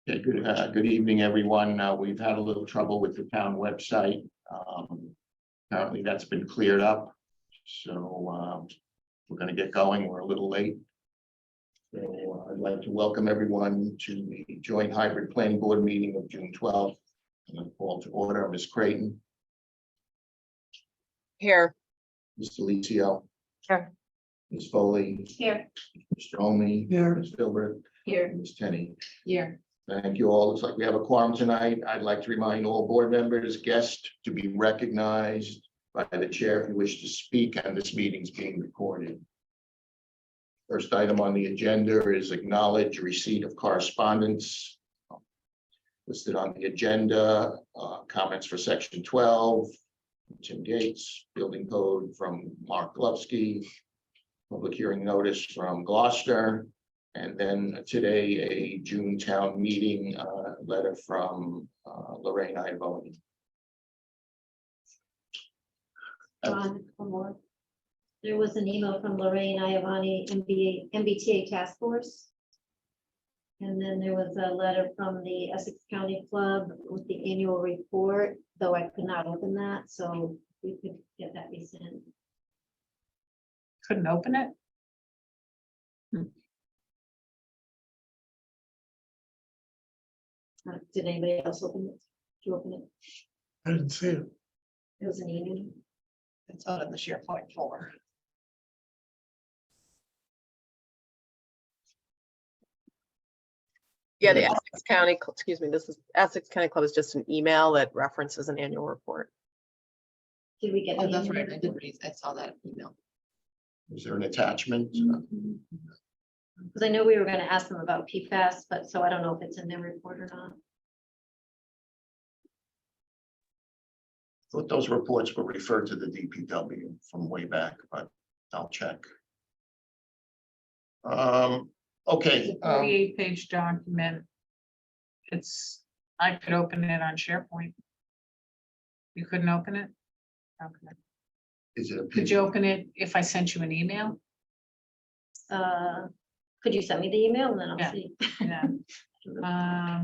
Okay, good evening, everyone. We've had a little trouble with the town website. Apparently that's been cleared up. So we're going to get going. We're a little late. So I'd like to welcome everyone to the joint hybrid planning board meeting of June 12th. And then call to order Ms. Creighton, Here. Mr. Licio, Here. Ms. Foley, Here. Mr. Omi, Here. Ms. Filbert, Here. and Ms. Tenney. Here. Thank you all. Looks like we have a quorum tonight. I'd like to remind all board members, guests to be recognized by the chair if you wish to speak, and this meeting is being recorded. First item on the agenda is acknowledge receipt of correspondence listed on the agenda. Comments for section 12, Tim Gates, building code from Mark Glovsky, public hearing notice from Gloucester. And then today, a June town meeting letter from Lorraine Iavoni. There was an email from Lorraine Iavoni, MBTA Task Force. And then there was a letter from the Essex County Club with the annual report, though I could not open that, so we could get that resent. Couldn't open it? Did anybody else open it? Did you open it? I didn't see it. It was an email. It's out in the SharePoint folder. Yeah, the Essex County, excuse me, this is Essex County Club is just an email that references an annual report. Did we get? Oh, the that's annual right. I did report? read, I saw that email. Is there an attachment? Because I know we were gonna ask them about PFAS, but so I don't know if it's in their report or not. Thought those reports were referred to the DPW from way back, but I'll check. Okay. It's a 48-page document. I could open it on SharePoint. You couldn't open it? Okay. Is it a Could you open it if I sent you an email? Could you send me the email and then I'll Yeah. see? Yeah.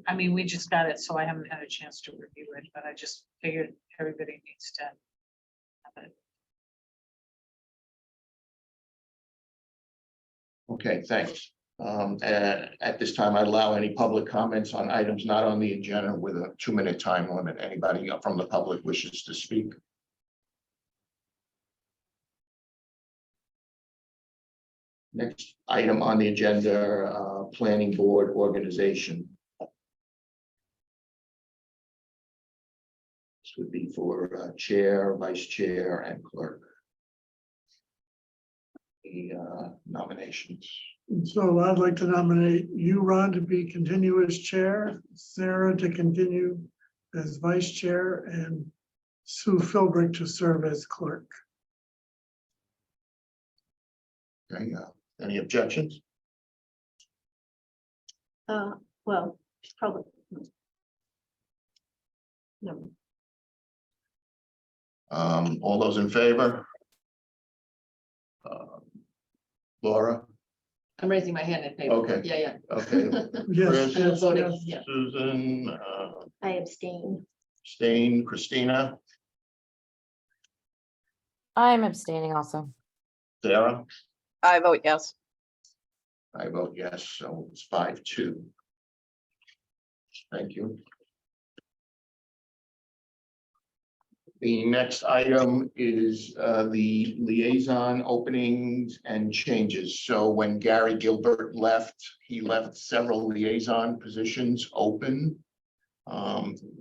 I mean, we just got it, so I haven't had a chance to review it, but I just figured everybody needs to have it. Okay, thanks. At this time, I allow any public comments on items not on the agenda with a 2-minute time limit. Anybody from the public wishes to speak? Next item on the agenda, planning board organization. This would be for chair, vice chair, and clerk. The nominations. So I'd like to nominate you, Ron, to be continuous chair, Sarah to continue as vice chair, and Sue Philbrick to serve as clerk. Okay, any objections? Well, probably. No. All those in favor? Laura? I'm raising my hand in favor. Okay. Yeah. Okay. Yes, Chris? I'm yes, voting, yes. yeah. Susan, I abstain. Stain, Christina, I'm abstaining also. Sarah? I vote yes. I vote yes, so it's 5-2. Thank you. The next item is the liaison openings and changes. So when Gary Gilbert left, he left several liaison positions open.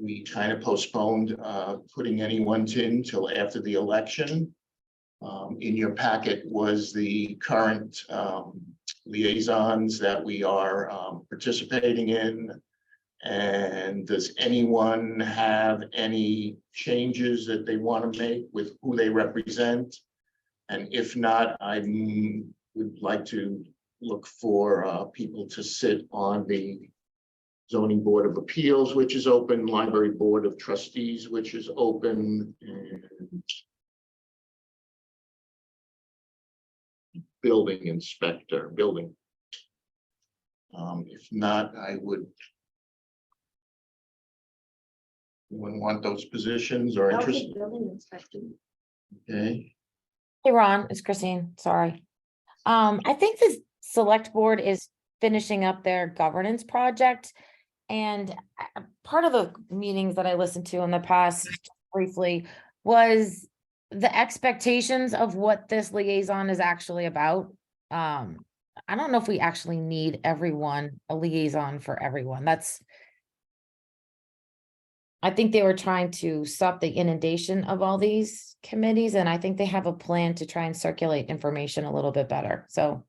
We kind of postponed putting anyone in till after the election. In your packet was the current liaisons that we are participating in. And does anyone have any changes that they want to make with who they represent? And if not, I would like to look for people to sit on the Zoning Board of Appeals, which is open, Library Board of Trustees, which is open, and building inspector, building If not, I would. Anyone want those positions or I'll interest? take building inspector. Okay, Hey, Ron, it's Christine, sorry. I think the select board is finishing up their governance project. And part of the meetings that I listened to in the past briefly was the expectations of what this liaison is actually about. I don't know if we actually need everyone, a liaison for everyone. I think they were trying to stop the inundation of all these committees, and I think they have a plan to try and circulate information a little bit better. So,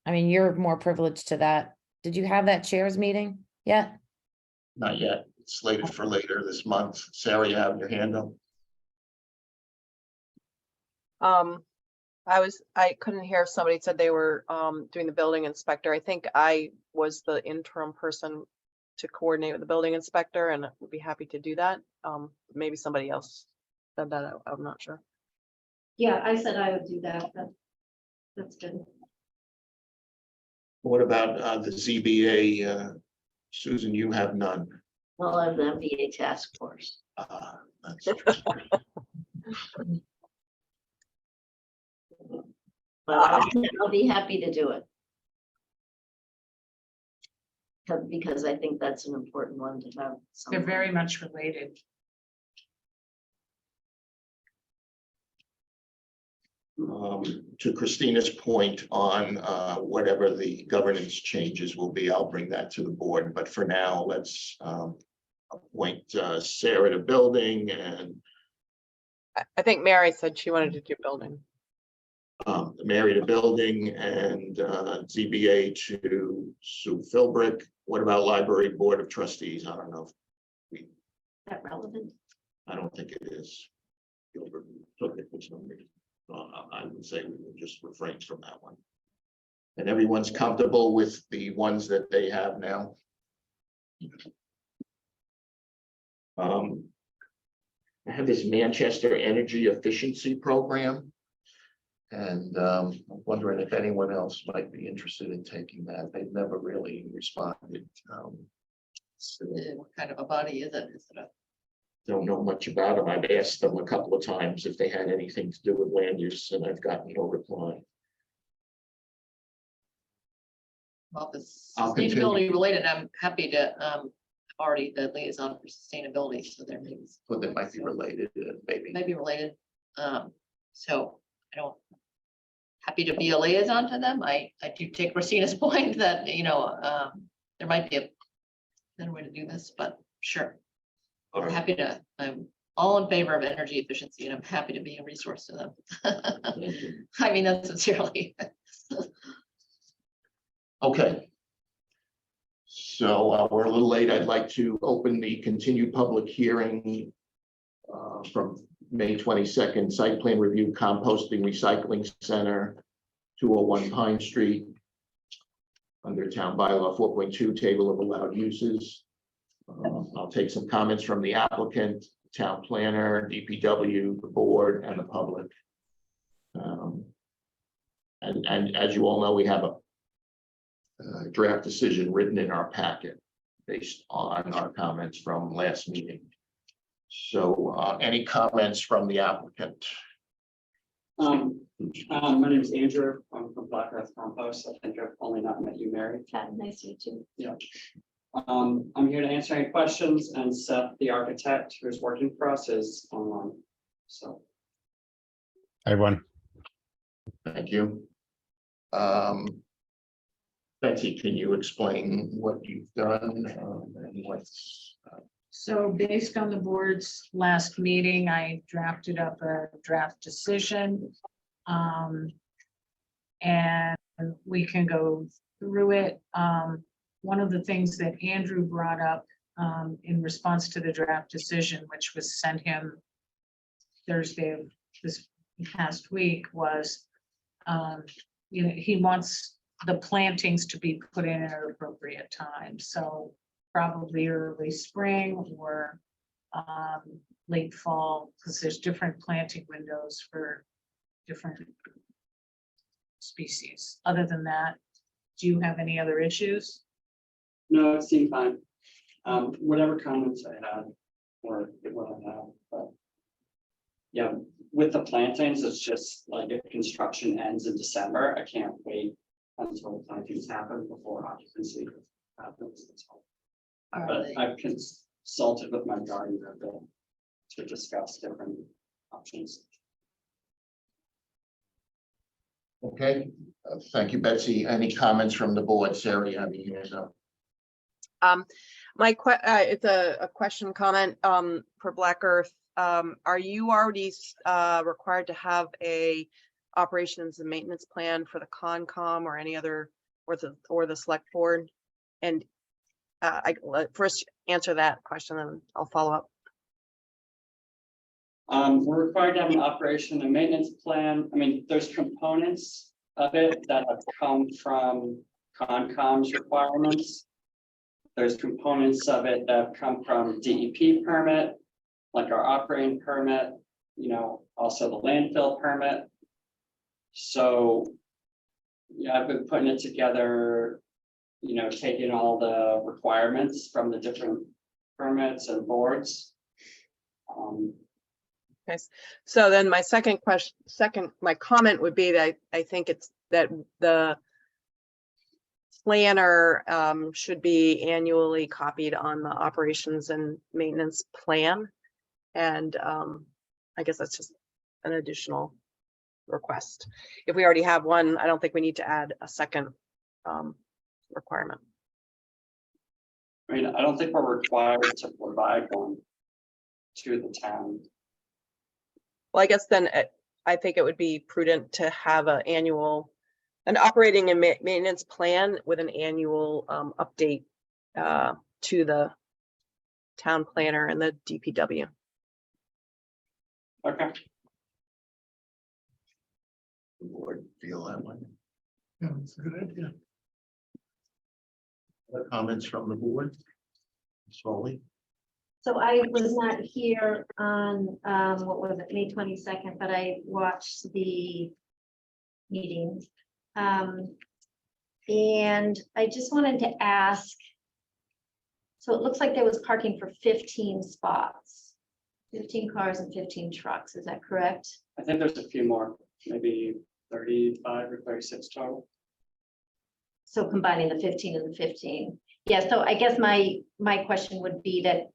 I mean, you're more privileged to that. Did you have that chairs meeting yet? not yet. It's slated for later this month. Sarah, you have your hand up? I couldn't hear if somebody said they were, doing the building inspector. I think I was the interim person to coordinate with the building inspector and would be happy to do that. Maybe somebody else said that. I'm not sure. Yeah, I said I would do that, but that's good. What about the ZBA? Susan, you have none. Well, I'm the MBA task force. That's But I'll be happy to do it. Because I think that's an important one to have. They're someone. very much related. To Christina's point on whatever the governance changes will be, I'll bring that to the board. But for now, let's appoint Sarah to building and I think Mary said she wanted to do building. Mary to building and ZBA to Sue Philbrick. What about library board of trustees? I don't know. Is that relevant? I don't think it is. Gilbert took it for some reason. I would say we would just refrain from that one. And everyone's comfortable with the ones that they have now. I have this Manchester Energy Efficiency Program. And I'm wondering if anyone else might be interested in taking that. They've never really responded. So What kind of a body is it? Is it a? don't know much about them. I've asked them a couple of times if they had anything to do with land use, and I've gotten no reply. Well, if it's I'll continue. sustainability related, I'm happy to, already the liaison for sustainability, so there maybe. But they might be related, maybe. Maybe related, so I don't. Happy to be a liaison to them, I do take Christina's point that, there might be a better way to do this, but sure. All I'm right. happy to, I'm all in favor of energy efficiency and I'm happy to be a resource to them. Thank you. I mean, that sincerely. Okay. So we're a little late. I'd like to open the continued public hearing from May 22nd, site plan review composting recycling center, 201 Pine Street. Under town bylaw 4.2, table of allowed uses. I'll take some comments from the applicant, town planner, DPW, the board, and the public. And as you all know, we have a draft decision written in our packet based on our comments from last meeting. So any comments from the applicant? My name is Andrew. I'm from Black Earth Compost. I think I've only not met you, Mary. Nice to meet you. Yeah. I'm here to answer any questions, and Seth, the architect who's working for us, is online. So. Hi, everyone. Thank you. Betsy, can you explain what you've done and what's? So based on the board's last meeting, I drafted up a draft decision. And we can go through it. One of the things that Andrew brought up in response to the draft decision, which was sent him Thursday of this past week, was he wants the plantings to be put in at an appropriate time. So probably early spring or late fall, because there's different planting windows for different species. Other than that, Do you have any other issues? No, it seemed fine. Whatever comments I had or what I have, but. Yeah, with the plantings, it's just like if construction ends in December, I can't wait until the plantings happen before occupancy happens. That's all. All But right. I've consulted with my gardener a bit to discuss different options. Okay, thank you, Betsy. Any comments from the board? Sarah, you have your hands up. It's a question comment, for Black Earth. Are you already, required to have a operations and maintenance plan for the Concom or any other, or the select board? And, first answer that question, and I'll follow up. We're required to have an operation and maintenance plan. I mean, there's components of it that have come from Concom's requirements. There's components of it that have come from DEP permit, like our operating permit, you know, also the landfill permit. So, yeah, I've been putting it together, you know, taking all the requirements from the different permits and boards. Okay, so then my my comment would be that I think it's that the planner should be annually copied on the operations and maintenance plan. And I guess that's just an additional request. If we already have one, I don't think we need to add a second requirement. I mean, I don't think we're required to provide one to the town. Well, I guess then I think it would be prudent to have an operating and maintenance plan with an annual update to the town planner and the DPW. Okay. The board feel that way. Yeah, it's a good idea. Other comments from the board? Solely. So I was not here on, what was it, May 22nd, but I watched the meeting. And I just wanted to ask, so it looks like there was parking for 15 spots, 15 cars and 15 trucks, is that correct? I think there's a few more, maybe 35 or 36 total. So combining the 15 and the 15. Yeah, so I guess my question would be that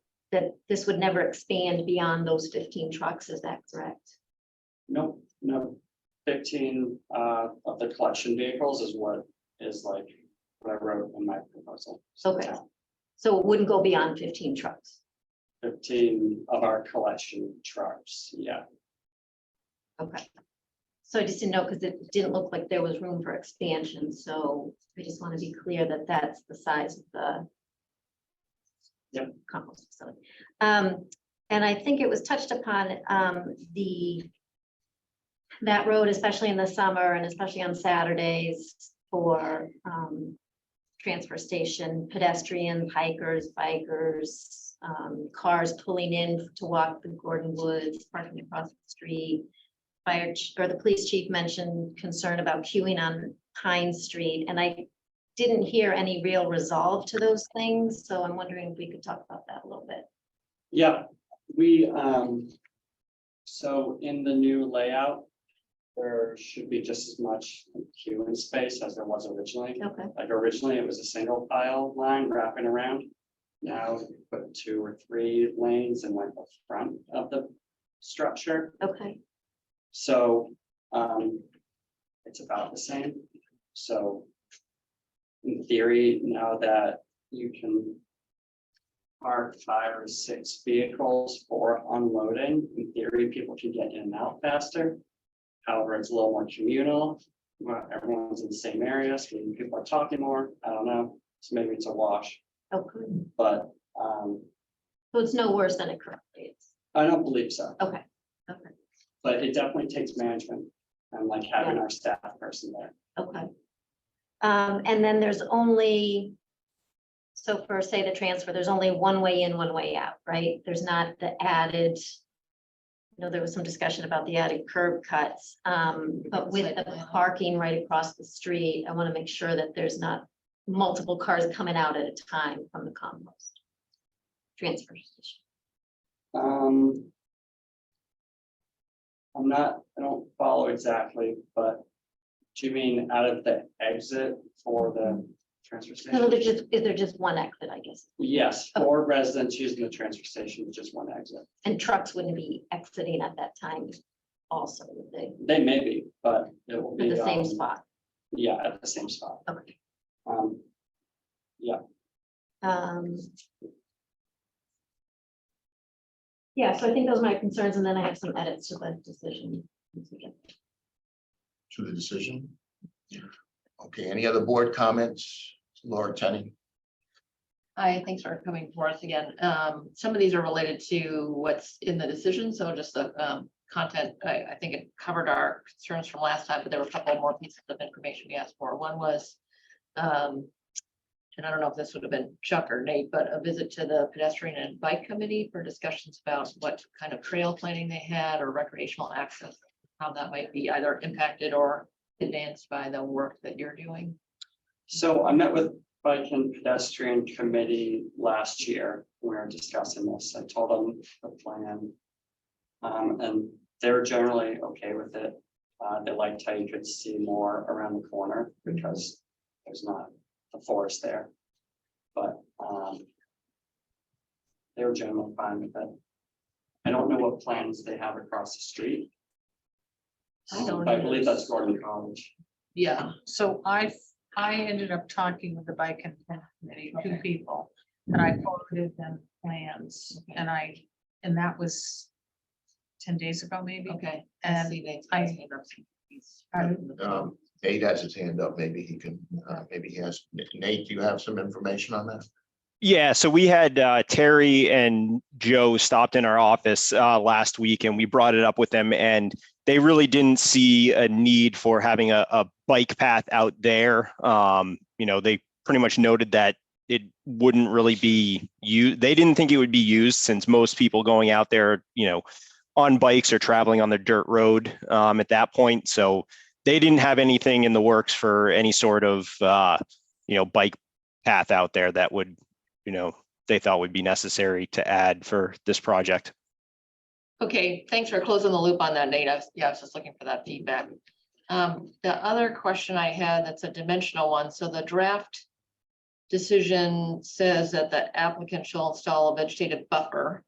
this would never expand beyond those 15 trucks, is that correct? Nope, no. 15 of the collection vehicles is what is like what I wrote in my proposal. Okay. So it wouldn't go beyond 15 trucks. 15 of our collection trucks, yeah. Okay. So I just didn't know, because it didn't look like there was room for expansion, so I just want to be clear that that's the size of the Yep. compost facility. And I think it was touched upon, that road, especially in the summer and especially on Saturdays for transfer station, pedestrians, hikers, bikers, cars pulling in to walk the Gordon Woods, parking across the street. The police chief mentioned concern about queuing on Pine Street, and I didn't hear any real resolve to those things, so I'm wondering if we could talk about that a little bit. Yeah, we, so in the new layout, there should be just as much queuing space as there was originally. Okay, Like originally, it was a single file line wrapping around. Now we put 2 or 3 lanes in like the front of the structure. okay, So it's about the same. So in theory, now that you can park 5 or 6 vehicles for unloading, in theory, people can get in and out faster. However, it's a little more communal. Everyone's in the same area, so maybe people are talking more. I don't know. So maybe it's a wash, okay. but So it's no worse than it currently is. I don't believe so. Okay, okay, But it definitely takes management and like having our staff person there. okay. And then there's only, so for say the transfer, there's only one way in, one way out, right? There's not the added know, there was some discussion about the added curb cuts, but with the parking right across the street, I want to make sure that there's not multiple cars coming out at a time from the compost transfer station. I don't follow exactly, but do you mean out of the exit for the transfer No, station? is there just one exit, I guess? Yes, for residents using the transfer station, just one exit. And trucks wouldn't be exiting at that time also, would they? They may be, but it will At be. the same spot? Yeah, at the same spot. Okay. Yeah, Yeah, so I think those are my concerns, and then I have some edits to the decision. To the decision? Okay, any other board comments? Laura Tenney? Hi, thanks for coming for us again. Some of these are related to what's in the decision, so just the content, I think it covered our concerns from last time, but there were a couple more pieces of information we asked for. One was, and I don't know if this would have been Chuck or Nate, but a visit to the pedestrian and bike committee for discussions about what kind of trail planning they had or recreational access, how that might be either impacted or advanced by the work that you're doing. so I met with Bike and Pedestrian Committee last year. We were discussing this. I told them the plan. And they're generally okay with it. They liked how you could see more around the corner because there's not the forest there. But they were generally fine with it. I don't know what plans they have across the street. I don't I either. believe that's Gordon College. Yeah, So I ended up talking with the bike and Path committee, two people, and I forwarded them plans, and that was 10 days ago, maybe. okay. And see Nate's I- hand up. He's- Nate has his hand up. Maybe he can, maybe he has. Nate, do you have some information on that? Yeah, so we had Terry and Joe stopped in our office last week and we brought it up with them and they really didn't see a need for having a bike path out there. They pretty much noted that it wouldn't really be used. They didn't think it would be used since most people going out there, on bikes or traveling on the dirt road at that point. So they didn't have anything in the works for any sort of, bike path out there that would, they thought would be necessary to add for this project. Okay, thanks for closing the loop on that, Nate. I was just looking for that feedback. The other question I had, that's a dimensional one. So the draft decision says that the applicant shall install a vegetative buffer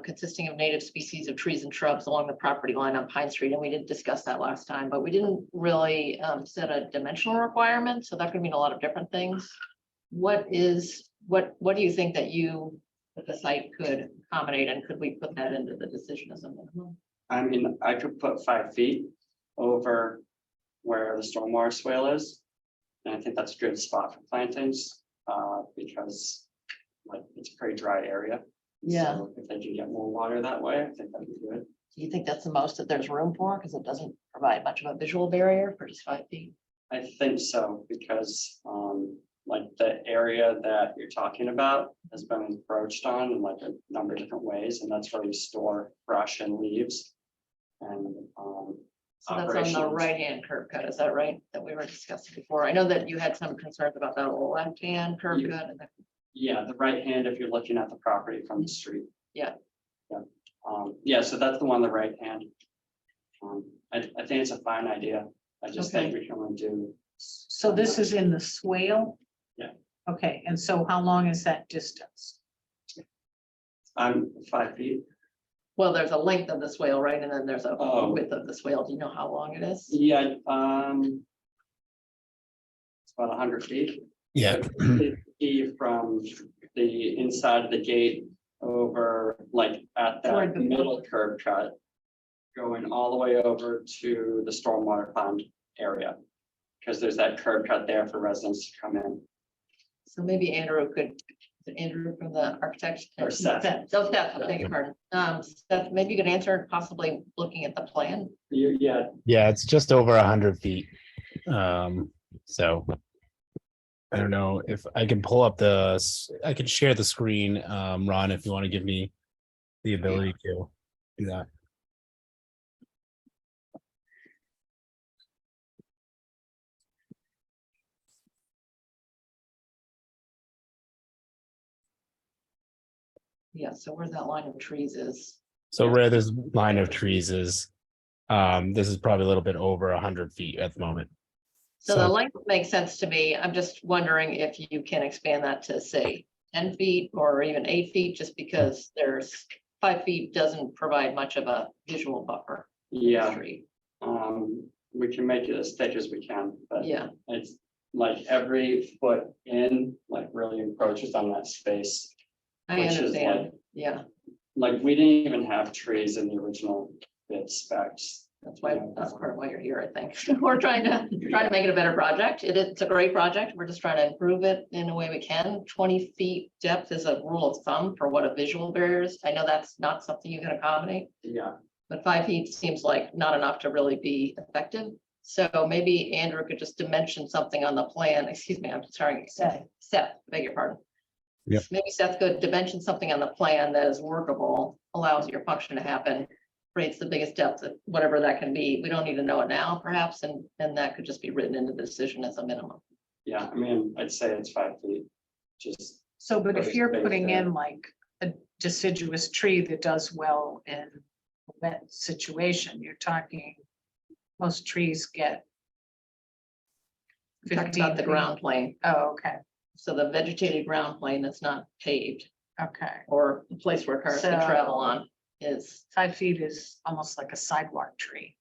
consisting of native species of trees and shrubs along the property line on Pine Street. And we did discuss that last time, but we didn't really set a dimensional requirement. So that could mean a lot of different things. What do you think that the site could accommodate, and could we put that into the decision as a minimum? I mean, I could put 5 feet over where the stormwater swale is. And I think that's a good spot for plantings, because it's a pretty dry area. Yeah. So if they can get more water that way, I think that'd be good. Do you think that's the most that there's room for? Because it doesn't provide much of a visual barrier for just 5 feet. I think so, because the area that you're talking about has been encroached on in a number of different ways, and that's where we store brush and leaves. And So that's on the operations. right-hand curb cut, is that right? That we were discussing before. I know that you had some concerns about that left-hand curb Yeah. cut. And Yeah, the right hand, if you're looking at the property from the street. Yeah. Yeah, so that's the one, the right hand. I think it's a fine idea. I just think we can only do. So this is in the swale? Yeah. Okay, and so how long is that distance? 5 feet. Well, there's a length of the swale, right? And then there's a Oh. width of the swale. Do you know how long it is? Yeah, it's about 100 feet. Yeah. From the inside of the gate over at Toward that the- middle curb cut. Going all the way over to the stormwater pond area. Because there's that curb cut there for residents to come in. So maybe Andrew is it Andrew from the architect. Or Seth. Oh, Seth, I beg your pardon. Seth, maybe you could answer possibly looking at the plan. Yeah, Yeah, it's just over 100 feet. So I don't know if I can pull up I can share the screen, Ron, if you want to give me the ability to do that. Yeah, so where that line of trees is. So where this line of trees is, this is probably a little bit over 100 feet at the moment. So the So- length makes sense to me. I'm just wondering if you can expand that to say 10 feet or even 8 feet, just because there's 5 feet doesn't provide much of a visual buffer. to the Yeah, street. we can make it as thick as we can, but Yeah, it's like every foot in, like really encroaches on that space. I Which is understand. like- Yeah, Like, we didn't even have trees in the original bid specs. that's why, that's part of why you're here, I think. We're trying to make it a better project. It's a great project. We're just trying to improve it in a way we can. 20 feet depth is a rule of thumb for what a visual barrier is. I know that's not something you can accommodate. Yeah, But 5 feet seems like not enough to really be effective. So maybe Andrew could just dimension something on the plan. Excuse me, I'm sorry, Seth, beg your pardon. Yep. Maybe Seth could dimension something on the plan that is workable, allows your function to happen, creates the biggest depth, of whatever that can be. We don't need to know it now, perhaps, and that could just be written into the decision as a minimum. yeah, I mean, I'd say it's 5 feet, just, So, but if There's you're space putting there. in like a deciduous tree that does well in a wet situation, you're talking, most trees get. Talking 15 about the feet. ground plane, Oh, okay, so the vegetated ground plane that's not paved, okay. or a place where cars can travel So- on, is 5 feet is almost like a sidewalk tree.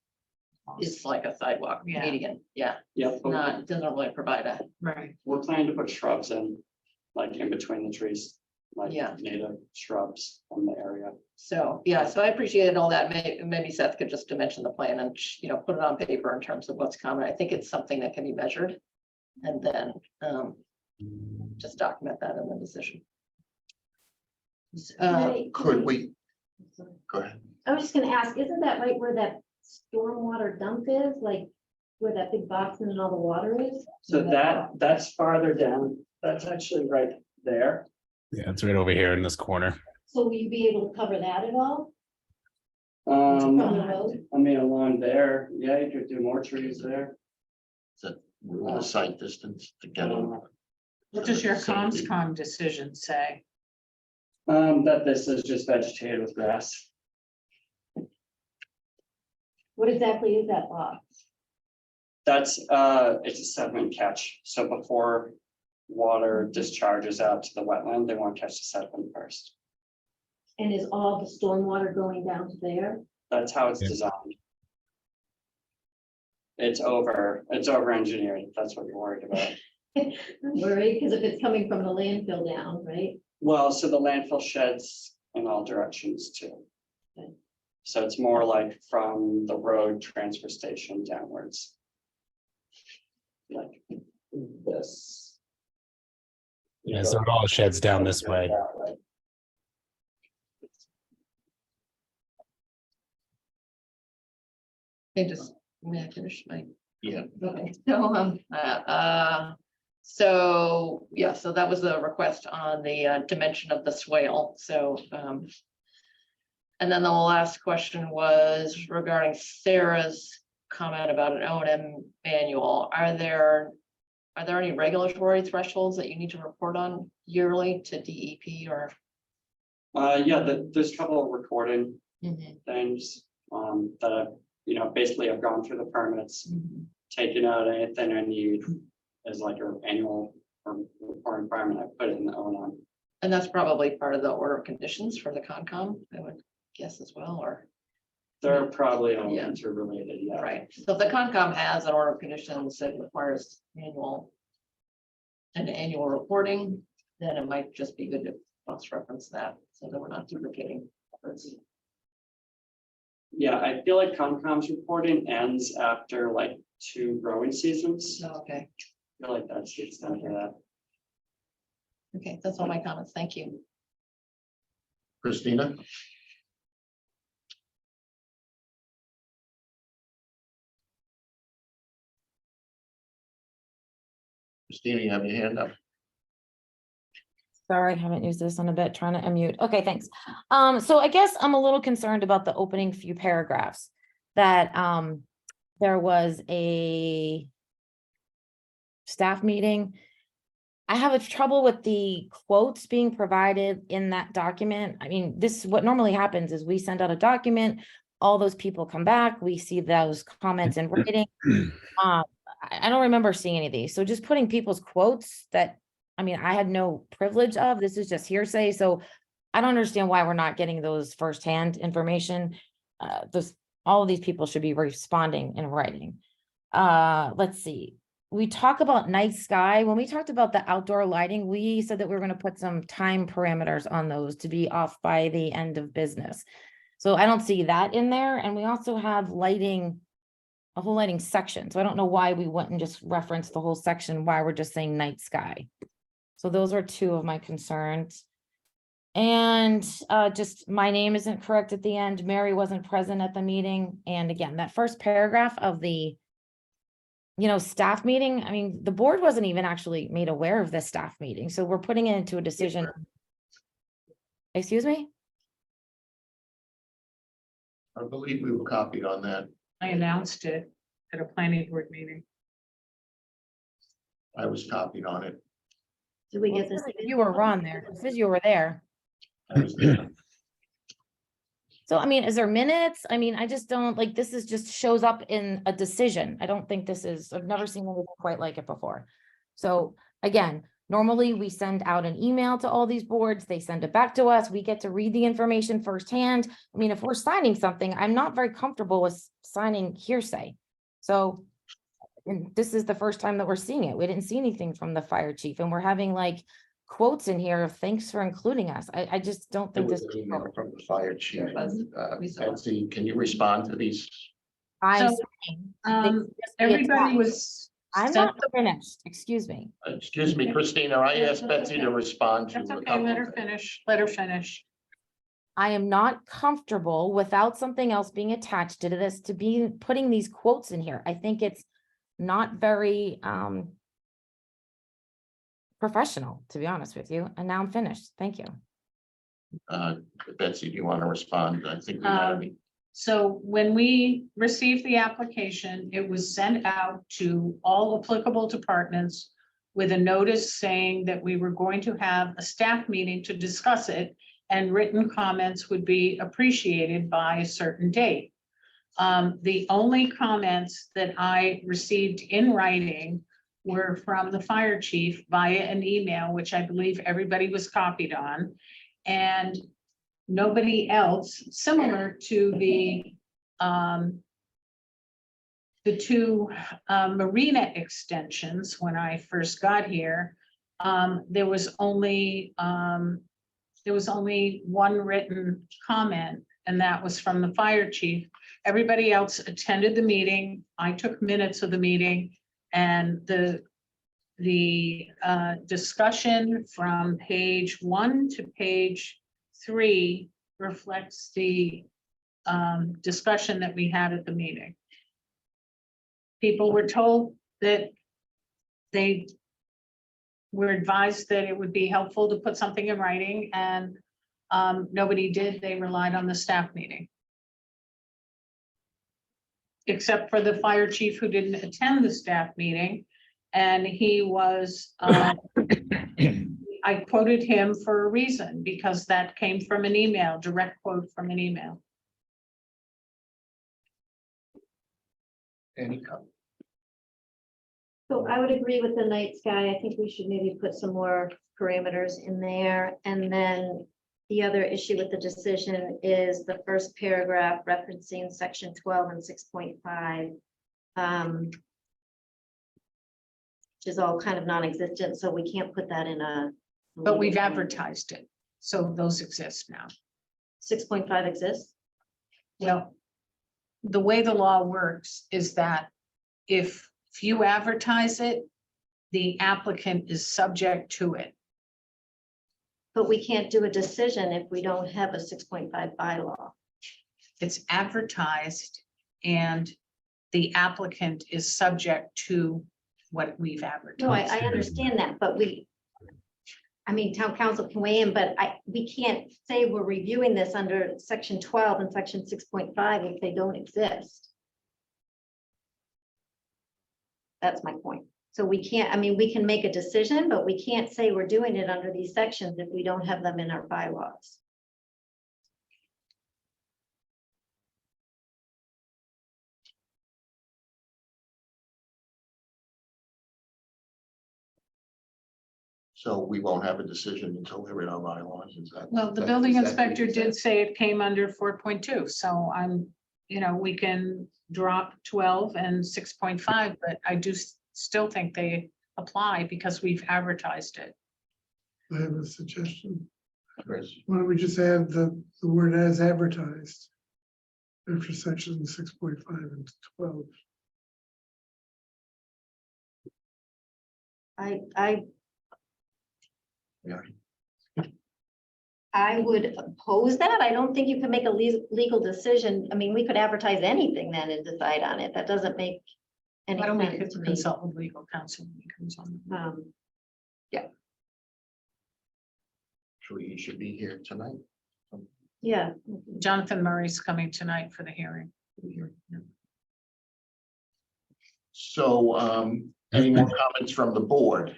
it's like a sidewalk Yeah. median, yeah, yeah, but not, it doesn't really provide a, Right. we're planning to put shrubs in, like in between the trees. Like Yeah. native shrubs from the area. so, yeah, so I appreciated all that, maybe Seth could just dimension the plan and, put it on paper in terms of what's common, I think it's something that can be measured. And then, just document that in the decision. Could we, go ahead. I was just gonna ask, isn't that right where that stormwater dump is, like where that big box and all the water is? So that's farther down, that's actually right there. Yeah, it's right over here in this corner. So will you be able to cover that at all from the road? I mean, along there, yeah, you could do more trees there. Rule of sight distance to get them. What does your COMSCOM decision say? That this is just vegetated with grass. What exactly is that box? That's, it's a sediment catch, so before water discharges out to the wetland, they want to catch the sediment first. And is all the stormwater going down to there? That's how it's Yeah. designed. It's over engineered, if that's what you're worried about. Worried, because if it's coming from the landfill down, right? Well, so the landfill sheds in all directions too. Okay. So it's more like from the road transfer station downwards. Like this. Yeah, so it all sheds down this way. They just, may I finish my? Yeah. Okay, so, yeah, so that was the request on the dimension of the swale, so, and then the last question was regarding Sarah's comment about an O&M manual. Are there any regulatory thresholds that you need to report on yearly to DEP or? Yeah, there's a couple of recording things, that I've, basically I've gone through the permits, taken out anything I need as like an annual report requirement, I put it in the O&M. And that's probably part of the order of conditions for the Concom, I would guess as well, or, They're probably all Yeah. interrelated, yeah. right? So if the Concom has an order of conditions that requires an annual reporting, then it might just be good to cross-reference that, so that we're not duplicating efforts. Yeah, I feel like Concom's reporting ends after like 2 growing seasons. So, okay, I feel like that's the extent of that. okay, that's all my comments, thank you. Christina? Christina, you have your hand up. Sorry, I haven't used this in a bit, trying to unmute. Okay, thanks. So I guess I'm a little concerned about the opening few paragraphs that there was a staff meeting I have a trouble with the quotes being provided in that document. I mean, this, what normally happens is we send out a document, all those people come back, we see those comments in writing. I don't remember seeing any of these, so just putting people's quotes that, I mean, I had no privilege of, this is just hearsay, so I don't understand why we're not getting those firsthand information. All of these people should be responding in writing. Let's see. We talk about night sky. When we talked about the outdoor lighting, we said that we were gonna put some time parameters on those to be off by the end of business. So I don't see that in there, and we also have lighting, a whole lighting section, so I don't know why we wouldn't just reference the whole section, why we're just saying night sky. So those are two of my concerns. And just my name isn't correct at the end. Mary wasn't present at the meeting. And again, that first paragraph of the, staff meeting, I mean, the board wasn't even actually made aware of this staff meeting. So we're putting it into a decision. Excuse me? I believe we were copied on that. I announced it at a planning board meeting. I was copied on it. Did we get this? You were wrong there. It says you were there. I was there. So, I mean, is there minutes? I mean, I just don't like, this is just shows up in a decision. I don't think this is, I've never seen anything quite like it before. So again, normally we send out an email to all these boards, they send it back to us, we get to read the information firsthand. I mean, if we're signing something, I'm not very comfortable with signing hearsay. So, and this is the first time that we're seeing it. We didn't see anything from the fire chief, and we're having like quotes in here of thanks for including us. I just don't There think was this. an email from the fire chief. There was. We saw it. Betsy, can you respond to these? I'm So, saying, Everybody was. I'm sent not finished, excuse me. Excuse me, Christina, I asked Betsy to respond to. That's a okay, couple let of her things. finish, let her finish. I am not comfortable without something else being attached to this, to be putting these quotes in here. I think it's not very professional, to be honest with you. And now I'm finished. Thank you. Betsy, do you want to respond? I think we had a So when we received the application, it was sent out to all applicable departments with a notice saying that we were going to have a staff meeting to discuss it, and written comments would be appreciated by a certain date. The only comments that I received in writing were from the fire chief via an email, which I believe everybody was copied on. And nobody else, similar to the two marina extensions when I first got here. There was only one written comment, and that was from the fire chief. Everybody else attended the meeting. I took minutes of the meeting, and the discussion from page 1 to page 3 reflects the discussion that we had at the meeting. People were told that they were advised that it would be helpful to put something in writing, and nobody did. They relied on the staff meeting. Except for the fire chief, who didn't attend the staff meeting, and he was, I quoted him for a reason, because that came from an email, direct quote from an email. any comment. So I would agree with the night sky. I think we should maybe put some more parameters in there. And then the other issue with the decision is the first paragraph referencing section 12 and 6.5. Which is all kind of non-existent, so we can't put that in a. But we've advertised it, so those exist now. 6.5 exists. Well, the way the law works is that if you advertise it, the applicant is subject to it. But we can't do a decision if we don't have a 6.5 bylaw. It's advertised, and the applicant is subject to what we've advertised. No, I understand that, but town council can weigh in, but we can't say we're reviewing this under section 12 and section 6.5 if they don't exist. That's my point. So we can't, I mean, we can make a decision, but we can't say we're doing it under these sections if we don't have them in our bylaws. So we won't have a decision until they're in our bylaws, is that? Well, the that- building is that what inspector you said? did say it came under 4.2, so we can drop 12 and 6.5, but I do still think they apply because we've advertised it. I have a suggestion. Chris? Why don't we just add the word as advertised? After section 6.5 and 12. Yeah. I would oppose that. I don't think you can make a legal decision. I mean, we could advertise anything then and decide on it. That doesn't make any Why don't we sense to me. consult with legal counsel when he comes on? He should be here tonight. Yeah, Jonathan Murray's coming tonight for the hearing. So, any more comments from the board?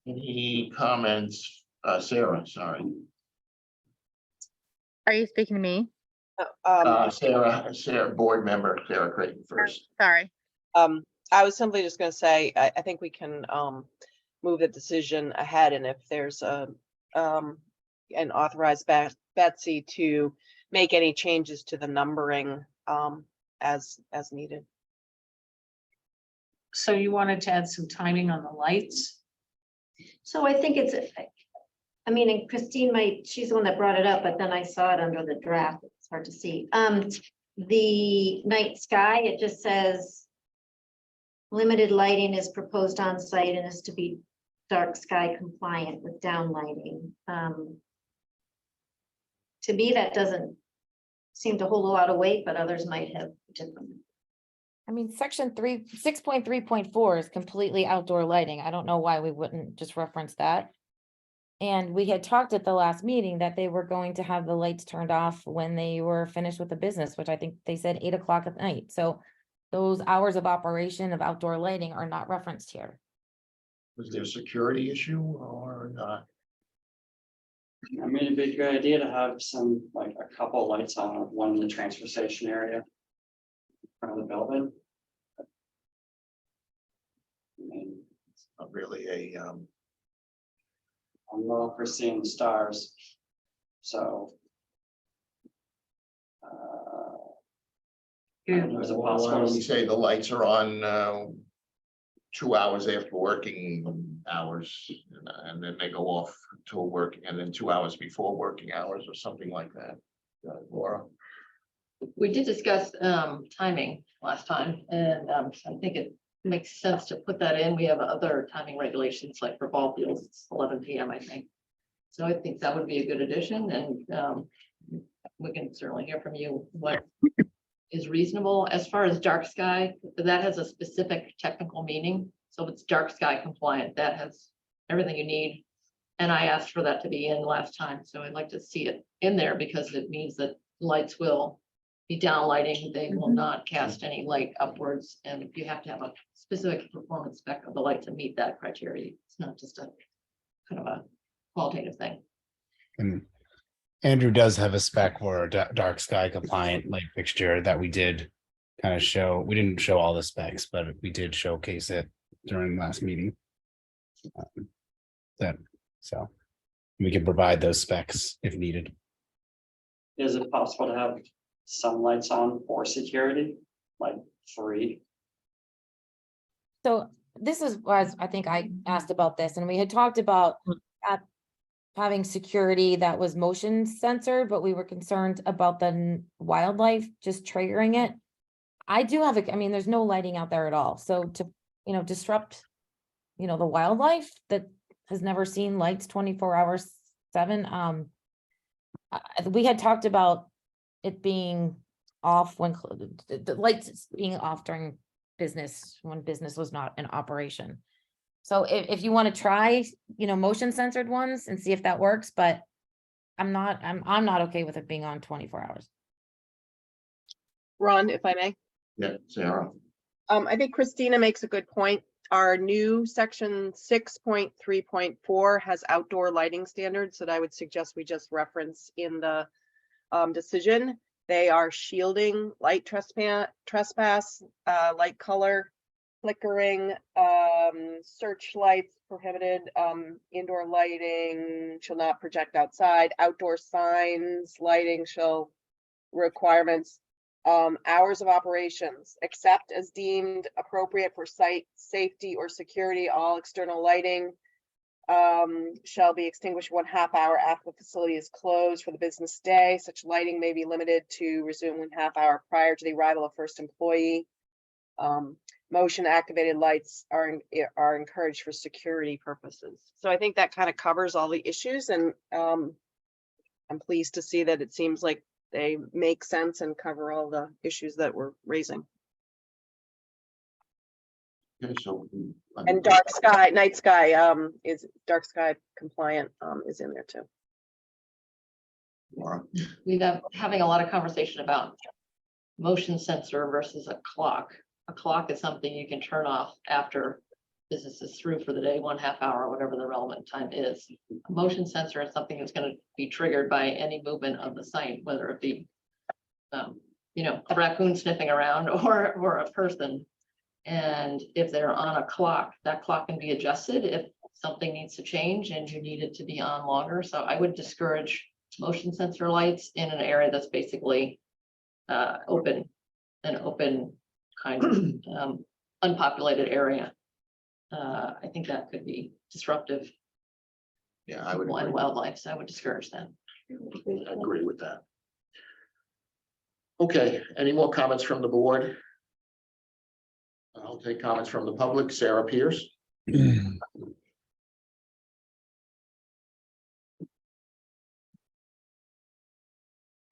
Any comments, Sarah, sorry, Are you speaking to me? Sarah, board member, Sarah Creighton first. Sorry. I was simply just gonna say, I think we can, move the decision ahead, and if there's and authorize Betsy to make any changes to the numbering, as needed. So you wanted to add some timing on the lights? so I think it's, I mean, and Christine she's the one that brought it up, but then I saw it under the draft. It's hard to see. The night sky, it just says limited lighting is proposed on site and is to be dark sky compliant with down lighting. To me, that doesn't seem to hold a lot of weight, but others might have different. I mean, section 6.3.4 is completely outdoor lighting. I don't know why we wouldn't just reference that. And we had talked at the last meeting that they were going to have the lights turned off when they were finished with the business, which I think they said 8 o'clock at night. So those hours of operation of outdoor lighting are not referenced here. Was there a security issue or not? I mean, it'd be a good idea to have some, like a couple lights on, one in the transfer station area. In front of the building. I mean, It's not really a, I'm well for seeing the stars. So. I don't know, is it why don't we possible? say the lights are on, 2 hours after working hours, and then they go off till work, and then 2 hours before working hours, or something like that. Laura? We did discuss timing last time, and I think it makes sense to put that in. We have other timing regulations, like for ball fields, it's 11 p.m. I think. So I think that would be a good addition, and we can certainly hear from you what is reasonable. As far as dark sky, that has a specific technical meaning. So it's dark sky compliant, that has everything you need. And I asked for that to be in last time, so I'd like to see it in there because it means that lights will be down lighting, they will not cast any light upwards, and you have to have a specific performance spec of the light to meet that criteria. It's not just a kind of a qualitative thing. And Andrew does have a spec for a dark sky compliant light fixture that we did kind of show. We didn't show all the specs, but we did showcase it during last meeting. So we can provide those specs if needed. Is it possible to have some lights on for security, like 3? So this is was, I think I asked about this, and we had talked about having security that was motion censored, but we were concerned about the wildlife just triggering it. I do have I mean, there's no lighting out there at all. So to, disrupt, the wildlife that has never seen lights 24 hours 7. We had talked about it being off when the lights being off during business, when business was not in operation. So if you want to try, motion censored ones and see if that works, but I'm not okay with it being on 24 hours. Ron, if I may. Yeah, Sarah? I think Christina makes a good point. Our new section 6.3.4 has outdoor lighting standards that I would suggest we just reference in the decision. They are shielding, light trespass, light color, flickering, searchlights prohibited, indoor lighting shall not project outside, outdoor signs, lighting shall requirements, hours of operations, except as deemed appropriate for site safety or security, all external lighting shall be extinguished 1/2 hour after the facility is closed for the business day. Such lighting may be limited to resume 1/2 hour prior to the arrival of first employee. Motion activated lights are encouraged for security purposes. So I think that kind of covers all the issues, and I'm pleased to see that it seems like they make sense and cover all the issues that we're raising. Okay, so. And dark sky, night sky, is dark sky compliant, is in there too. Laura? We've been having a lot of conversation about motion sensor versus a clock. A clock is something you can turn off after business is through for the day, 1/2 hour, whatever the relevant time is. A motion sensor is something that's going to be triggered by any movement of the site, whether it be, a raccoon sniffing around or a person. And if they're on a clock, that clock can be adjusted if something needs to change and you need it to be on longer. So I would discourage motion sensor lights in an area that's basically open kind of unpopulated area. I think that could be disruptive Yeah, I would and agree. wildlife, so I would discourage that. I agree with that. Okay, any more comments from the board? I'll take comments from the public. Sarah Pierce.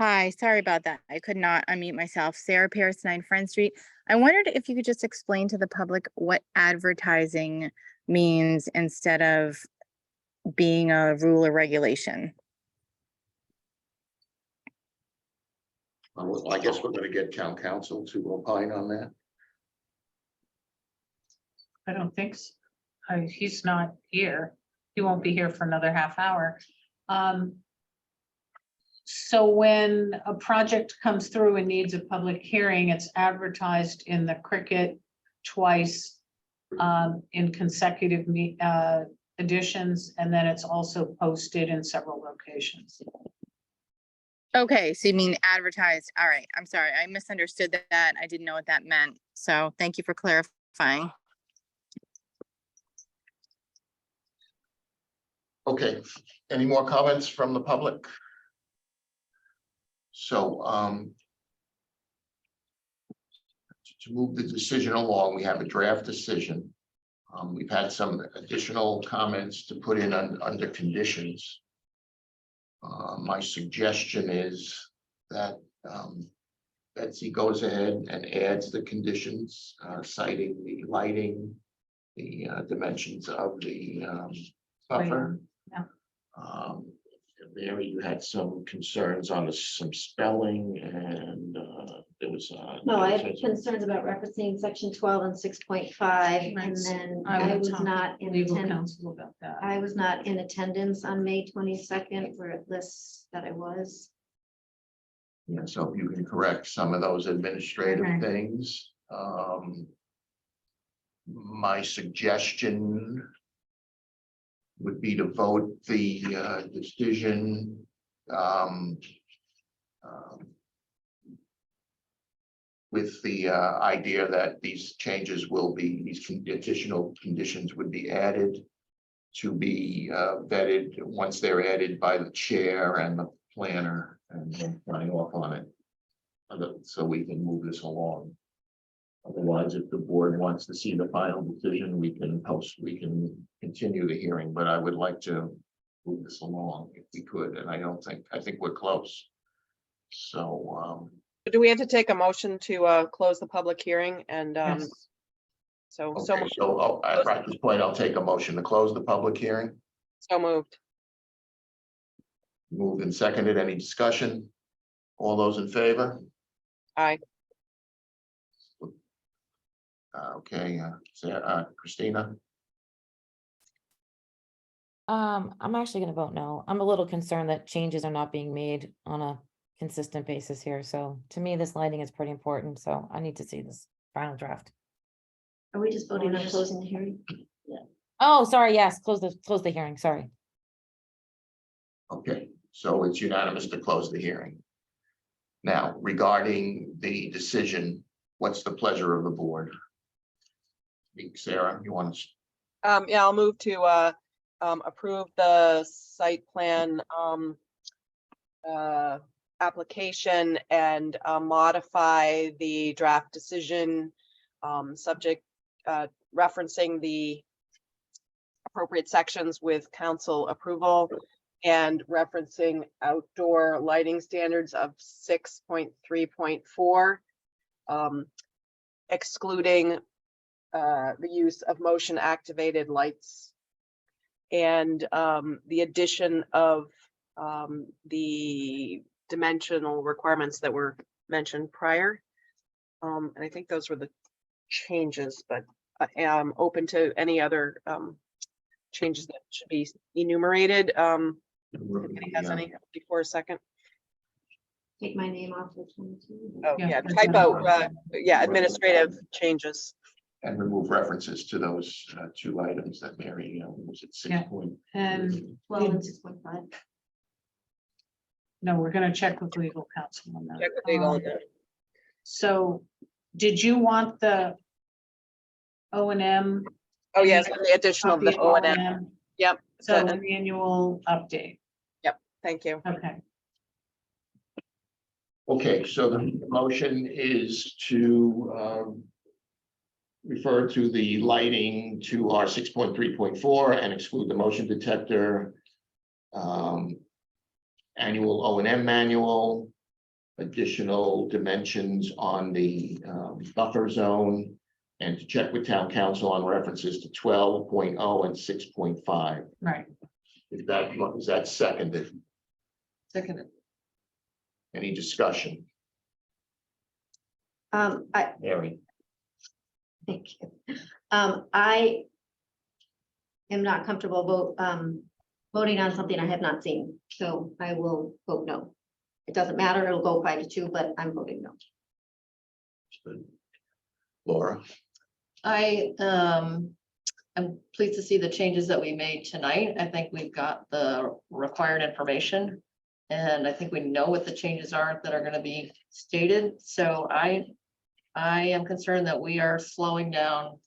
Hi, sorry about that. I could not unmute myself. Sarah Pierce, 9 Friend Street. I wondered if you could just explain to the public what advertising means instead of being a rule or regulation. Well, I guess we're gonna get town council to opine on that. I don't think so. He's not here. He won't be here for another 1/2 hour. So when a project comes through and needs a public hearing, it's advertised in the Cricket twice in consecutive editions, and then it's also posted in several locations. Okay, so you mean advertised. All right, I'm sorry. I misunderstood that. I didn't know what that meant. So thank you for clarifying. Okay, any more comments from the public? So, to move the decision along, we have a draft decision. We've had some additional comments to put in under conditions. My suggestion is that Betsy goes ahead and adds the conditions, citing the lighting, the dimensions of the buffer. Yeah. Mary, you had some concerns on some spelling, and there was. No, I have concerns about referencing section 12 and 6.5, and Right. then I I will was talk not in Legal attendance. counsel about that. I was not in attendance on May 22nd, where it lists that I was. Yeah, so if you can correct some of those administrative Okay. things. My suggestion would be to vote the decision with the idea that these changes will be, these additional conditions would be added to be vetted once they're added by the chair and the planner and then sign off on it. So we can move this along. Otherwise, if the board wants to see the final decision, we can continue the hearing, but I would like to move this along if we could, and I think we're close. So, Do we have to take a motion to close the public hearing and Yes. so okay, so at this point, I'll take a motion to close the public hearing. moved. Moved and seconded. Any discussion? All those in favor? Aye. Okay, Sarah, Christina, I'm actually gonna vote no. I'm a little concerned that changes are not being made on a consistent basis here. So to me, this lighting is pretty important, so I need to see this final draft. Are we just voting on closing the hearing? Oh, sorry, yes, close the hearing, sorry. okay, so it's unanimous to close the hearing. Now, regarding the decision, what's the pleasure of the board? Sarah, you want to? Yeah, I'll move to approve the site plan application and modify the draft decision subject referencing the appropriate sections with council approval and referencing outdoor lighting standards of 6.3.4, excluding the use of motion activated lights and the addition of the dimensional requirements that were mentioned prior. And I think those were the changes, but I am open to any other changes that should be enumerated. If anybody has any before a second? Take my name off this one too. Oh, Yeah, yeah, that's typo, what yeah, administrative changes. And remove references to those two items that Mary, was it Yeah. 6 point? And 12 and 6.5. no, we're gonna check with legal counsel on that. Check with legal on Um, that. So did you want the O and M? Oh, yes, and the addition of the O and M. Yep, So so- an annual update, Thank you. okay. Okay, so the motion is to refer to the lighting to our 6.3.4 and exclude the motion detector. Annual O and M manual, additional dimensions on the buffer zone, and to check with town council on references to 12.0 and 6.5. Right, Is that seconded? Second. Any discussion? I, Mary? thank you. I am not comfortable voting on something I have not seen, so I will vote no. It doesn't matter, it'll go 5-2, but I'm voting no. Laura? I'm pleased to see the changes that we made tonight. I think we've got the required information. And I think we know what the changes are that are gonna be stated. So I am concerned that we are slowing down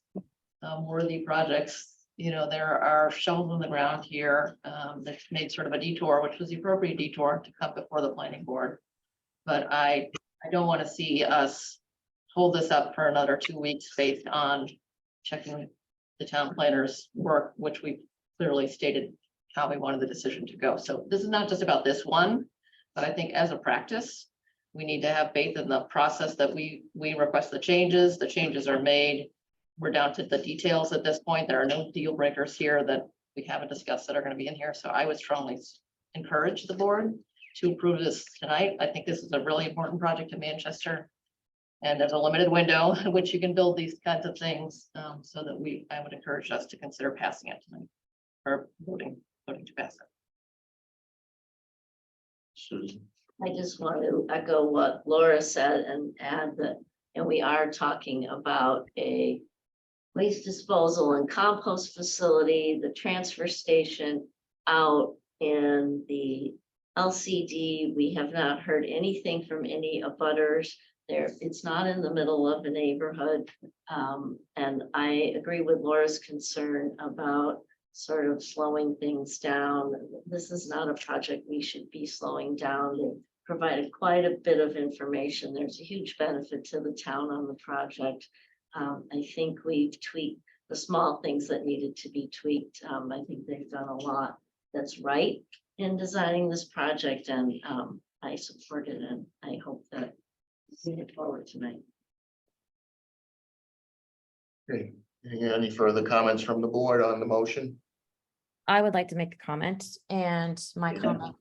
worthy projects. You know, there are shovels in the ground here. They've made sort of a detour, which was the appropriate detour to come before the planning board. But I don't want to see us hold this up for another 2 weeks based on checking the town planner's work, which we clearly stated how we wanted the decision to go. So this is not just about this one, but I think as a practice, we need to have faith in the process that we request the changes are made. We're down to the details at this point. There are no deal breakers here that we haven't discussed that are going to be in here. So I would strongly encourage the board to approve this tonight. I think this is a really important project to Manchester. And there's a limited window in which you can build these kinds of things, so that I would encourage us to consider passing it tonight, or voting to pass it. Susan? I just want to echo what Laura said and add that, and we are talking about a waste disposal and compost facility, the transfer station out in the LCD. We have not heard anything from any abutters there. It's not in the middle of a neighborhood. And I agree with Laura's concern about sort of slowing things down. This is not a project we should be slowing down. They provided quite a bit of information. There's a huge benefit to the town on the project. I think we've tweaked the small things that needed to be tweaked. I think they've done a lot that's right in designing this project, and I support it, and I hope that we move forward tonight. Okay, any further comments from the board on the motion? I would like to make a comment, and my comment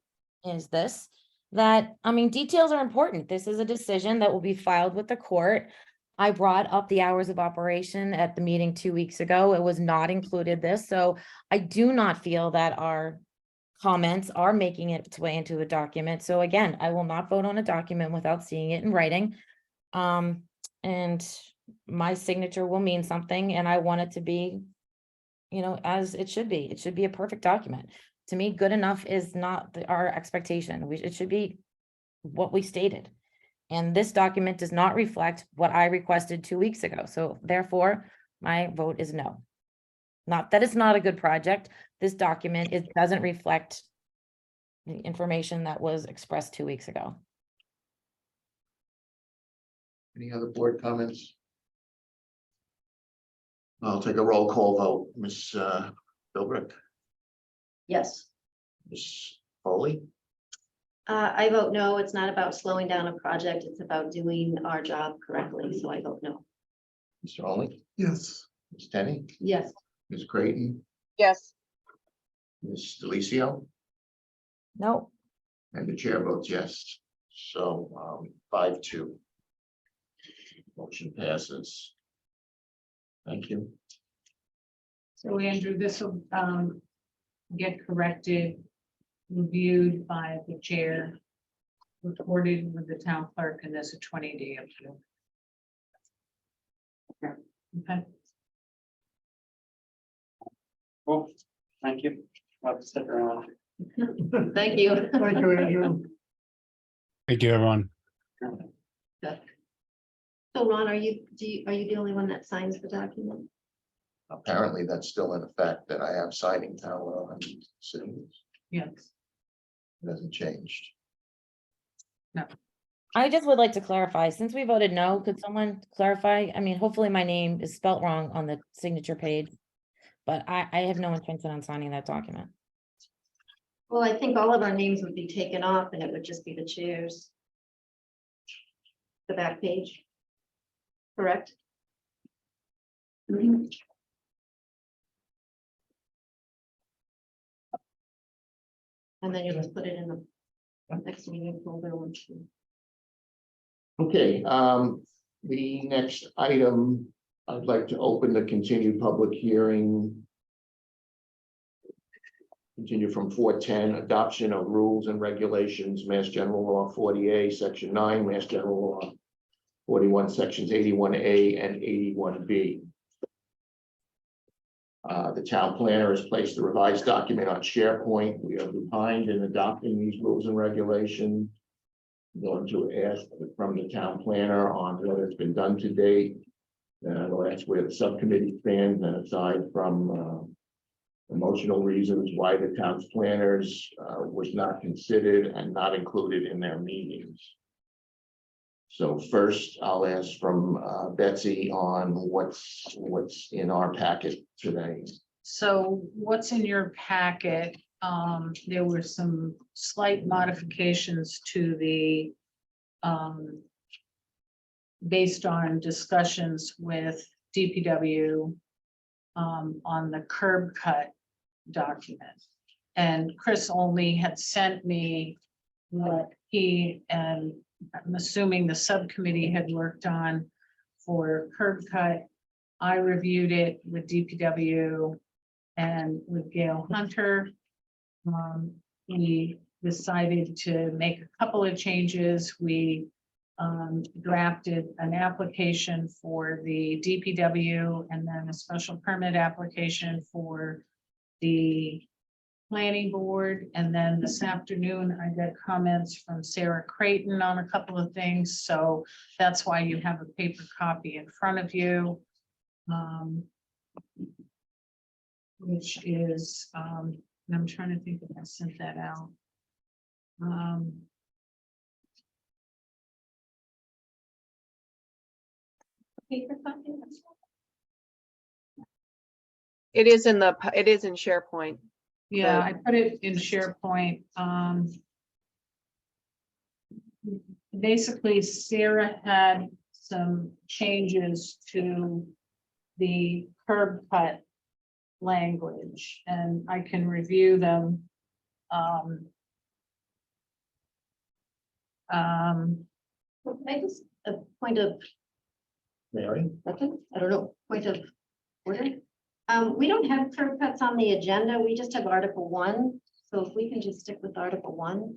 is this, that, I mean, details are important. This is a decision that will be filed with the court. I brought up the hours of operation at the meeting 2 weeks ago. It was not included this, so I do not feel that our comments are making its way into a document. So again, I will not vote on a document without seeing it in writing. And my signature will mean something, and I want it to be, as it should be. It should be a perfect document. To me, good enough is not our expectation. It should be what we stated. And this document does not reflect what I requested 2 weeks ago. So therefore, my vote is no. Not that it's not a good project. This document, it doesn't reflect the information that was expressed 2 weeks ago. Any other board comments? I'll take a roll call vote. Ms. Philbrick, Yes. Ms. Foley, I vote no. It's not about slowing down a project. It's about doing our job correctly. So I vote no. Mr. Olney, Yes, Ms. Tenney, Yes. Ms. Creighton, Yes, Ms. Delicio, No, and the chair votes yes. So 5-2. Motion passes. Thank you. So Andrew, this will get corrected, reviewed by the chair, recorded with the town clerk, and there's a 20-day appeal. Okay. Cool, thank you. I'll stick around. Thank you. thank you, Andrew. Thank you, everyone. So Ron, are you the only one that signs the document? Apparently, that's still in effect that I have signing power on signatures. Yes. It hasn't changed. I just would like to clarify, since we voted no, could someone clarify? I mean, hopefully my name is spelt wrong on the signature page. But I have no intention on signing that document. Well, I think all of our names would be taken off and it would just be the chairs. The back page. Correct? And then you just put it in the next meeting folder. Okay, the next item, I'd like to open the continued public hearing. Continue from 4:10, adoption of rules and regulations, Mass General Law 40A, Section 9, Mass General Law 41, Sections 81A and 81B. The town planner has placed the revised document on SharePoint. We are behind in adopting these rules and regulations. I'm going to ask from the town planner on what has been done to date. And I will ask where the subcommittee stands, and aside from emotional reasons why the town's planners was not considered and not included in their meetings. So first, I'll ask from Betsy on what's in our packet today. So what's in your packet? There were some slight modifications to the based on discussions with DPW on the curb cut document. And Chris only had sent me what he and I'm assuming the subcommittee had worked on for curb cut. I reviewed it with DPW and with Gail Hunter. We decided to make a couple of changes. We drafted an application for the DPW and then a special permit application for the planning board. And then this afternoon, I got comments from Sarah Creighton on a couple of things. So that's why you have a paper copy in front of you. Which is, I'm trying to think if I sent that out. Paper copy? it is in SharePoint. Yeah, I put it in SharePoint. Basically, Sarah had some changes to the curb cut language, and I can review them. Well, I just a point of Mary? Nothing? I don't know, point of order. We don't have curb cuts on the agenda. We just have Article 1. So if we can just stick with Article 1.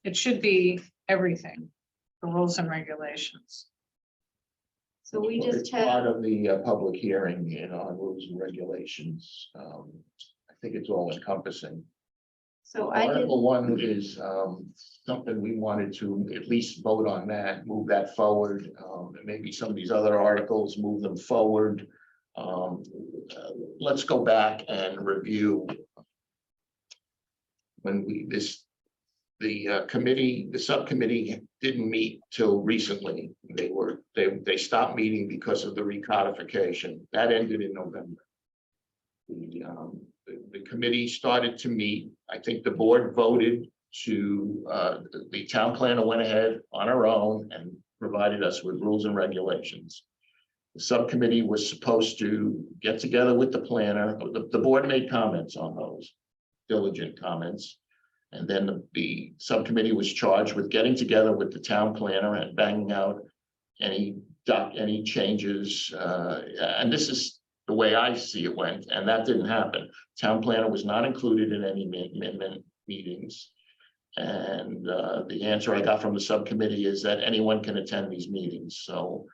It should be everything, the rules and regulations. So we Well, just it's part have, of the public hearing, on rules and regulations. I think it's all encompassing. so I did, Article 1 is something we wanted to at least vote on that, move that forward. And maybe some of these other articles, move them forward. Let's go back and review. When the committee, the subcommittee didn't meet till recently. They stopped meeting because of the recodification. That ended in November. The committee started to meet. I think the board voted to, the town planner went ahead on her own and provided us with rules and regulations. The subcommittee was supposed to get together with the planner. The board made comments on those, diligent comments. And then the subcommittee was charged with getting together with the town planner and banging out any changes. And this is the way I see it went, and that didn't happen. Town planner was not included in any amendment meetings. And the answer I got from the subcommittee is that anyone can attend these meetings. So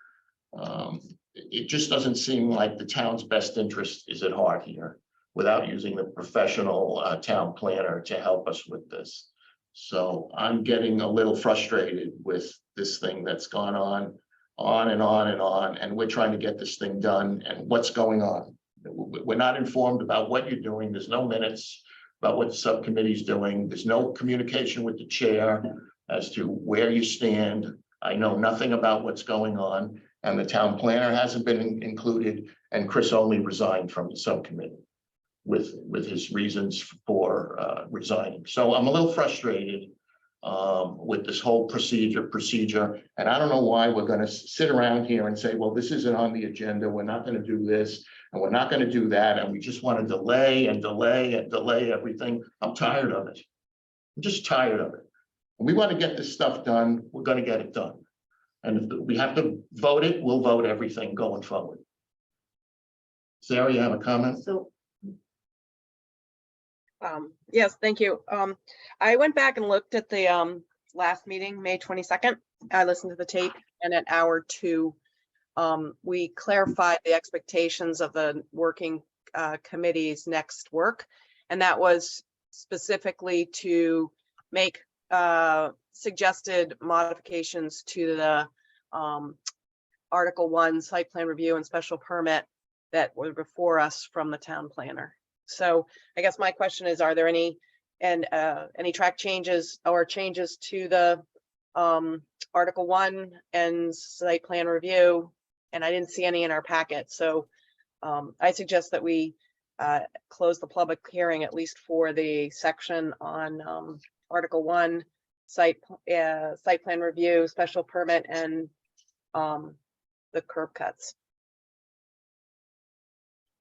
it just doesn't seem like the town's best interest is at heart here, without using the professional town planner to help us with this. So I'm getting a little frustrated with this thing that's gone on and on and on, and we're trying to get this thing done, and what's going on. We're not informed about what you're doing. There's no minutes about what the subcommittee's doing. There's no communication with the chair as to where you stand. I know nothing about what's going on, and the town planner hasn't been included, and Chris only resigned from the subcommittee with his reasons for resigning. So I'm a little frustrated with this whole procedure. And I don't know why we're going to sit around here and say, well, this isn't on the agenda. We're not going to do this and we're not going to do that. And we just want to delay and delay and delay everything. I'm tired of it. I'm just tired of it. We want to get this stuff done. We're going to get it done. And if we have to vote it, we'll vote everything going forward. Sarah, you have a comment? so Yes, thank you. I went back and looked at the last meeting, May 22nd. I listened to the tape, and at hour 2, we clarified the expectations of the working committee's next work. And that was specifically to make suggested modifications to the Article 1 site plan review and special permit that were before us from the town planner. So I guess my question is, are there any track changes or changes to the Article 1 and site plan review? And I didn't see any in our packet. So I suggest that we close the public hearing, at least for the section on Article 1 site plan review, special permit, and the curb cuts.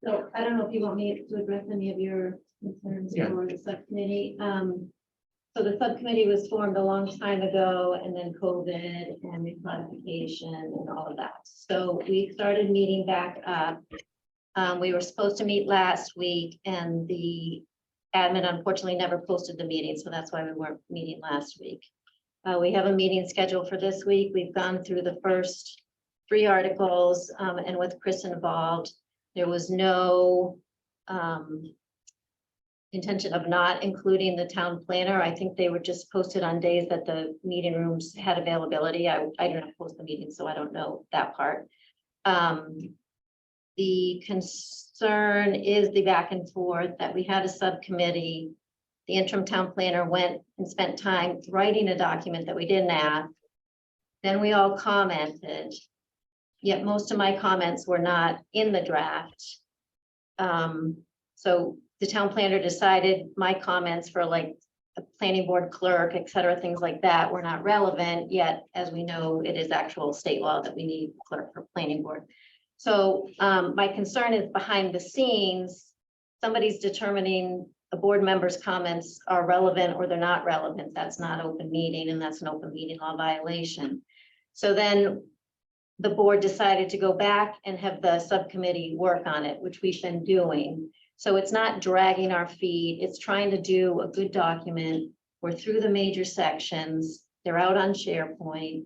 So I don't know if you want me to address any of your concerns Yeah. for the subcommittee. So the subcommittee was formed a long time ago, and then COVID and recodification and all of that. So we started meeting back up. We were supposed to meet last week, and the admin unfortunately never posted the meeting, so that's why we weren't meeting last week. We have a meeting scheduled for this week. We've gone through the first 3 articles, and with Chris involved, there was no intention of not including the town planner. I think they were just posted on days that the meeting rooms had availability. I don't post the meeting, so I don't know that part. The concern is the back and forth that we had a subcommittee. The interim town planner went and spent time writing a document that we didn't add. Then we all commented. Yet most of my comments were not in the draft. So the town planner decided my comments for like the planning board clerk, et cetera, things like that were not relevant, yet, as we know, it is actual state law that we need a clerk for planning board. So my concern is behind the scenes, somebody's determining a board member's comments are relevant or they're not relevant, that's not open meeting and that's an open meeting law violation. So then the board decided to go back and have the subcommittee work on it, which we've been doing. So it's not dragging our feet, it's trying to do a good document. We're through the major sections, they're out on SharePoint.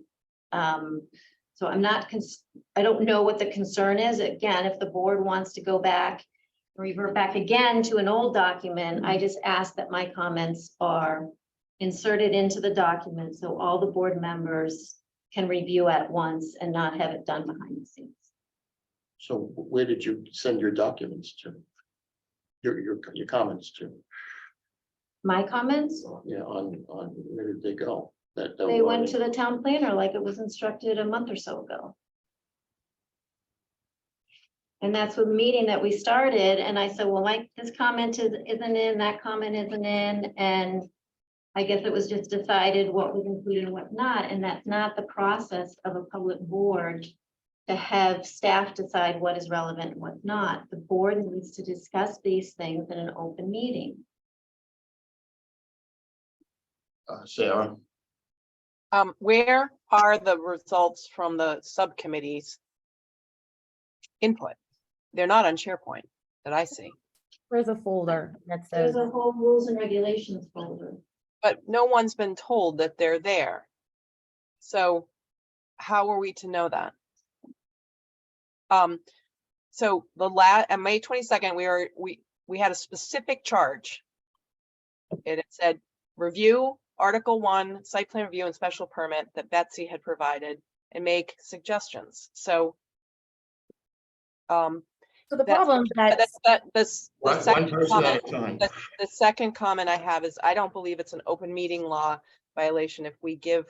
So I'm not, I don't know what the concern is. Again, if the board wants to go back, revert back again to an old document, I just ask that my comments are inserted into the document so all the board members can review at once and not have it done behind the scenes. So where did you send your documents to? Your comments to? My comments, Yeah, on, where did they go? That they went to the town planner like it was instructed a month or so ago. And that's with the meeting that we started, and I said, well, Mike, this comment isn't in, that comment isn't in, and I guess it was just decided what was included and what not, and that's not the process of a public board to have staff decide what is relevant and what's not. The board needs to discuss these things in an open meeting. Sarah, Where are the results from the subcommittees input? They're not on SharePoint that I see, There's a folder that says, There's a whole rules and regulations folder. but no one's been told that they're there. So how are we to know that? So on May 22nd, we had a specific charge. And it said, review Article 1, site plan review and special permit that Betsy had provided and make suggestions. So so the That's- problem that, one person at a time. The second comment I have is I don't believe it's an open meeting law violation if we give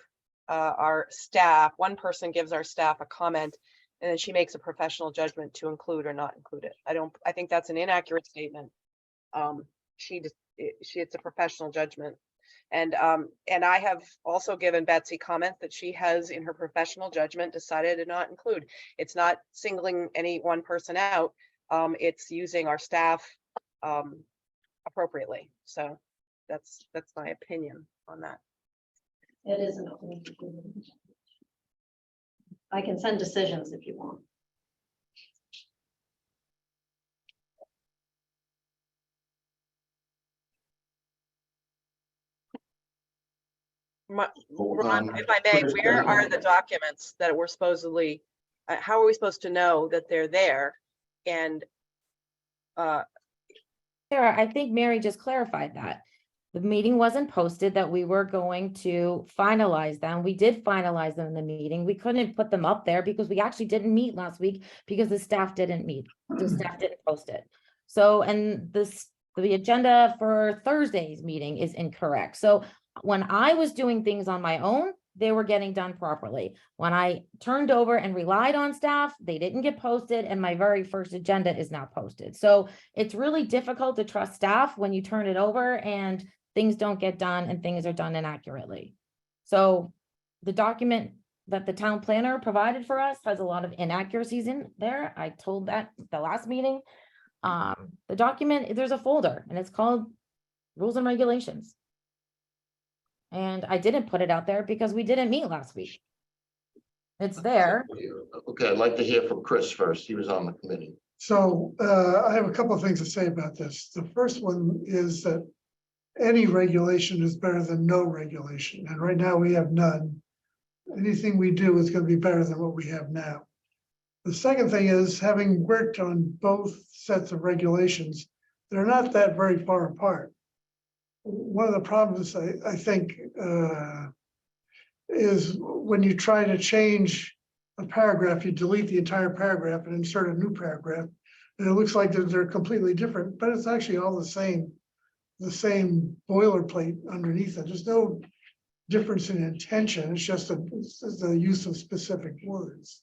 our staff, one person gives our staff a comment and then she makes a professional judgment to include or not include it. I think that's an inaccurate statement. It's a professional judgment. And I have also given Betsy comment that she has in her professional judgment decided to not include. It's not singling any one person out. It's using our staff appropriately. So that's my opinion on that. It is an open meeting. I can send decisions if you want. Hold Ron, on. if I may, Where's where that? are the documents that were supposedly, how are we supposed to know that they're there? And Sarah, I think Mary just clarified that. The meeting wasn't posted, that we were going to finalize them. We did finalize them in the meeting. We couldn't put them up there because we actually didn't meet last week because the staff didn't meet. The staff didn't post it. So, and the agenda for Thursday's meeting is incorrect. So when I was doing things on my own, they were getting done properly. When I turned over and relied on staff, they didn't get posted, and my very first agenda is not posted. So it's really difficult to trust staff when you turn it over and things don't get done and things are done inaccurately. So the document that the town planner provided for us has a lot of inaccuracies in there. I told that at the last meeting. The document, there's a folder and it's called Rules and Regulations. And I didn't put it out there because we didn't meet last week. It's there. Okay, I'd like to hear from Chris first. He was on the committee. So I have a couple of things to say about this. The first one is that any regulation is better than no regulation, and right now we have none. Anything we do is going to be better than what we have now. The second thing is, having worked on both sets of regulations, they're not that very far apart. One of the problems I think is when you try to change a paragraph, you delete the entire paragraph and insert a new paragraph. And it looks like they're completely different, but it's actually all the same boilerplate underneath it. There's no difference in intention. It's just the use of specific words.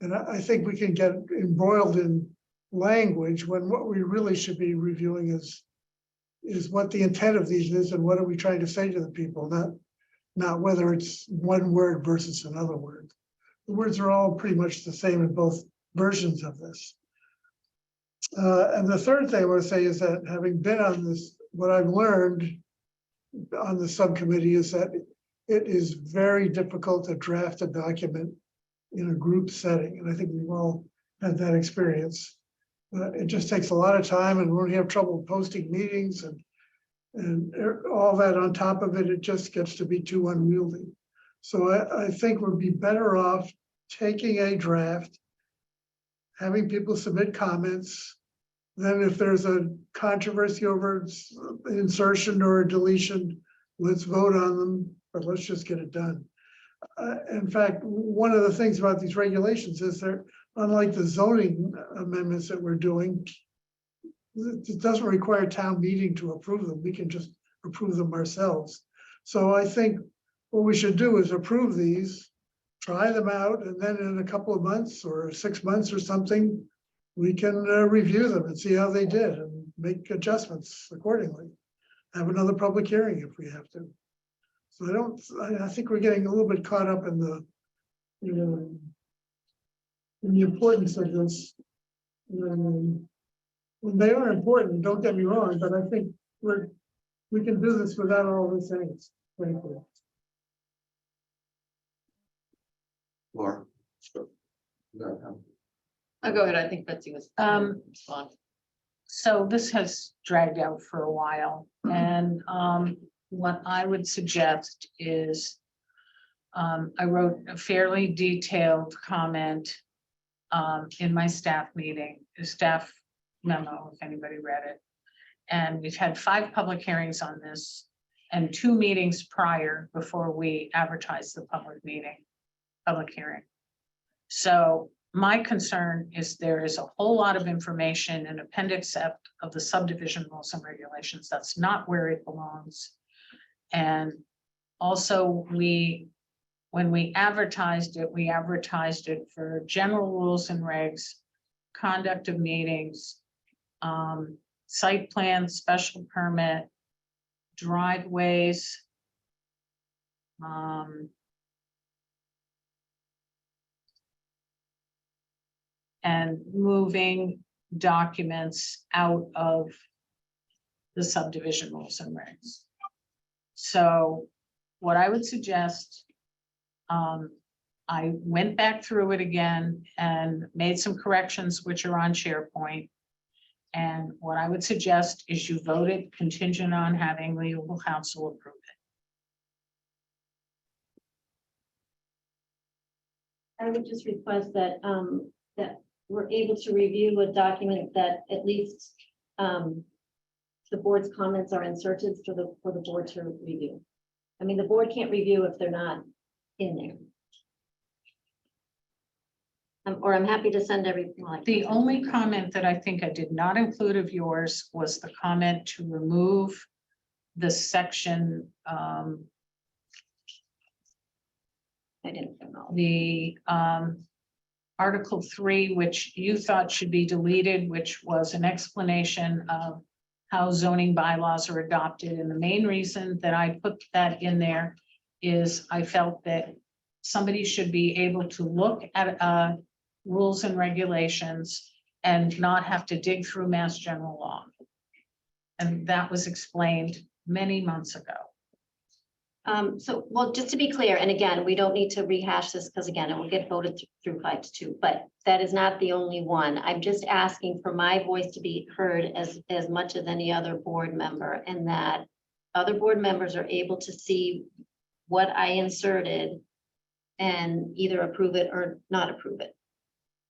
And I think we can get embroiled in language when what we really should be reviewing is what the intent of these is and what are we trying to say to the people, not whether it's one word versus another word. The words are all pretty much the same in both versions of this. And the third thing I want to say is that having been on this what I've learned on the subcommittee is that it is very difficult to draft a document in a group setting, and I think we've all had that experience. It just takes a lot of time, and when you have trouble posting meetings and all that on top of it, it just gets to be too unwieldy. So I think we'd be better off taking a draft, having people submit comments. Then if there's a controversy over insertion or a deletion, let's vote on them, but let's just get it done. In fact, one of the things about these regulations is they're, unlike the zoning amendments that we're doing, it doesn't require town meeting to approve them. We can just approve them ourselves. So I think what we should do is approve these, try them out, and then in a couple of months or 6 months or something, we can review them and see how they did and make adjustments accordingly. Have another public hearing if we have to. So I think we're getting a little bit caught up in the, you know, in the importance of this. They are important, don't get me wrong, but I think we can do this without all these things, frankly. Laura. I'll go ahead. I think Betsy was. Respond. So this has dragged out for a while, and what I would suggest is I wrote a fairly detailed comment in my staff meeting, a staff memo, if anybody read it. And we've had 5 public hearings on this and 2 meetings prior before we advertised the public hearing. So my concern is there is a whole lot of information in Appendix F of the subdivision rules and regulations. That's not where it belongs. And also when we advertised it for general rules and regs, conduct of meetings, site plan, special permit, driveways, and moving documents out of the subdivision rules and regs. So what I would suggest, I went back through it again and made some corrections which are on SharePoint. And what I would suggest is you vote it contingent on having legal counsel approve it. I would just request that, that we're able to review a document that at least, the board's comments are inserted for the board to review. I mean, the board can't review if they're not in there. Or I'm happy to send everything like. The only comment that I think I did not include of yours was the comment to remove the section, I didn't know. the Article 3, which you thought should be deleted, which was an explanation of how zoning bylaws are adopted. And the main reason that I put that in there is I felt that somebody should be able to look at rules and regulations and not have to dig through Mass General Law. And that was explained many months ago. So, well, just to be clear, and again, we don't need to rehash this because again, it will get voted through 5-2, but that is not the only one. I'm just asking for my voice to be heard as much as any other board member, and that other board members are able to see what I inserted and either approve it or not approve it.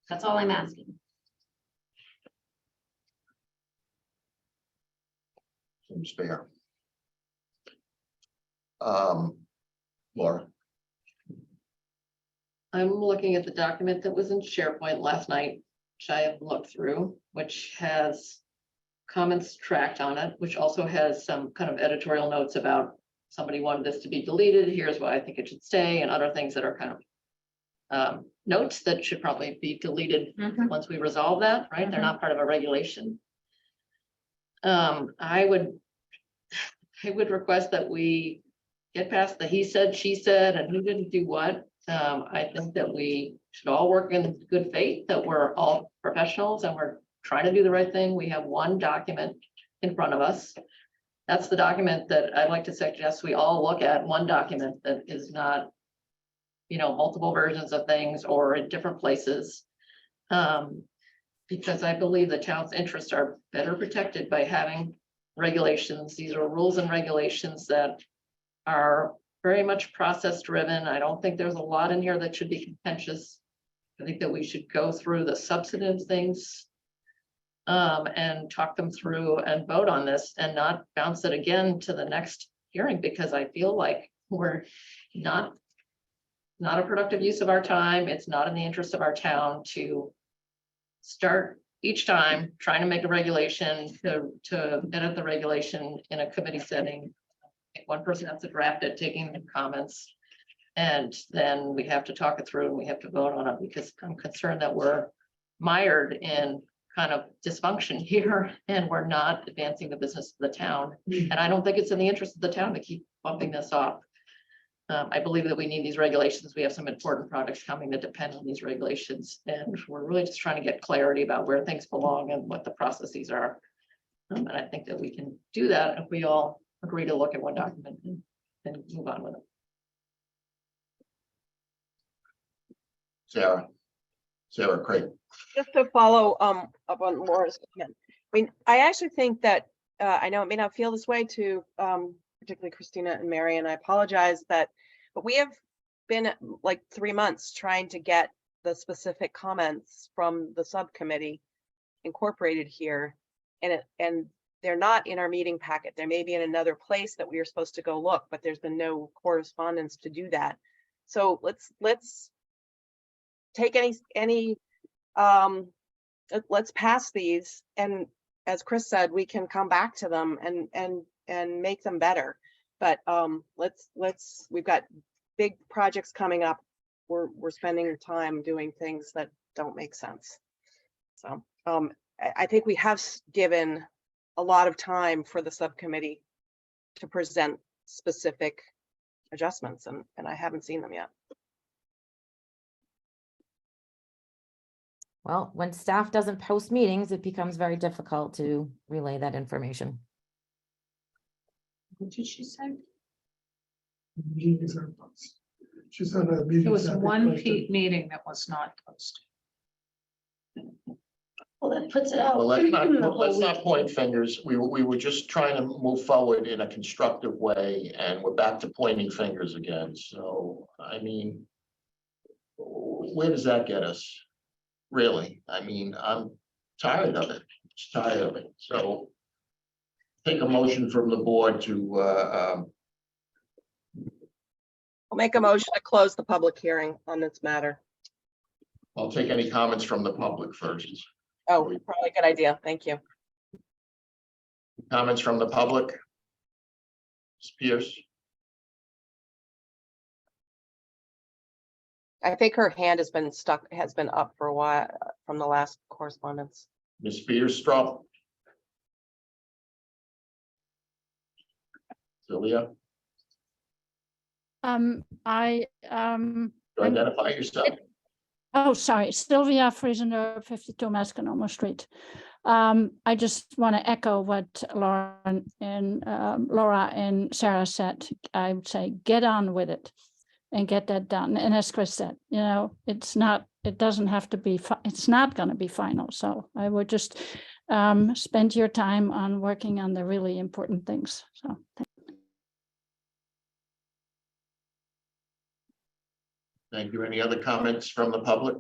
That's all I'm asking. Seems fair. Laura. I'm looking at the document that was in SharePoint last night, which I have looked through, which has comments tracked on it, which also has some kind of editorial notes about somebody wanted this to be deleted. Here's why I think it should stay, and other things that are kind of notes that should probably be deleted once we resolve that, right? They're not part of a regulation. I would request that we get past the he said, she said, and who didn't do what. I think that we should all work in good faith, that we're all professionals and we're trying to do the right thing. We have one document in front of us. that's the document that I'd like to suggest we all look at, one document that is not, multiple versions of things or in different places. Because I believe the town's interests are better protected by having regulations. These are rules and regulations that are very much process driven. I don't think there's a lot in here that should be contentious. I think that we should go through the substantive things and talk them through and vote on this and not bounce it again to the next hearing, because I feel like we're not a productive use of our time. It's not in the interest of our town to start each time trying to make a regulation to edit the regulation in a committee setting. One person has to draft it, taking the comments. And then we have to talk it through and we have to vote on it, because I'm concerned that we're mired in kind of dysfunction here and we're not advancing the business of the town. And I don't think it's in the interest of the town to keep bumping this off. I believe that we need these regulations. We have some important projects coming that depend on these regulations. And we're really just trying to get clarity about where things belong and what the processes are. And I think that we can do that if we all agree to look at one document and move on with it. Sarah Craig. Just to follow up on Laura's comment. I mean, I actually think that I know it may not feel this way to particularly Christina and Mary, and I apologize but we have been like 3 months trying to get the specific comments from the subcommittee incorporated here, and they're not in our meeting packet. They may be in another place that we are supposed to go look, but there's been no correspondence to do that. So let's take any let's pass these, and as Chris said, we can come back to them and make them better. But we've got big projects coming up. We're spending time doing things that don't make sense. So I think we have given a lot of time for the subcommittee to present specific adjustments, and I haven't seen them yet. Well, when staff doesn't post meetings, it becomes very difficult to relay that information. What did she say? Meetings are posted. She said a meeting. There was one meeting that was not posted. Well, that puts it out. Well, let's the whole not week. point fingers. We were just trying to move forward in a constructive way, and we're back to pointing fingers again. So, I mean, where does that get us? Really? I mean, I'm tired of it. Just tired of it. So take a motion from the board to, I'll make a motion to close the public hearing on this matter. I'll take any comments from the public first. Oh, probably a good idea. Thank you. Comments from the public? Ms. Pierce? I think her hand has been up for a while from the last correspondence. Ms. Pierce, Straub? Sylvia, identify yourself. Oh, sorry, Sylvia Friesener, 52 Masconomo Street. I just want to echo what Laura and Sarah said. I would say get on with it and get that done. And as Chris said, it doesn't have to be, it's not going to be final. So I would just spend your time on working on the really important things. So Thank you. Any other comments from the public?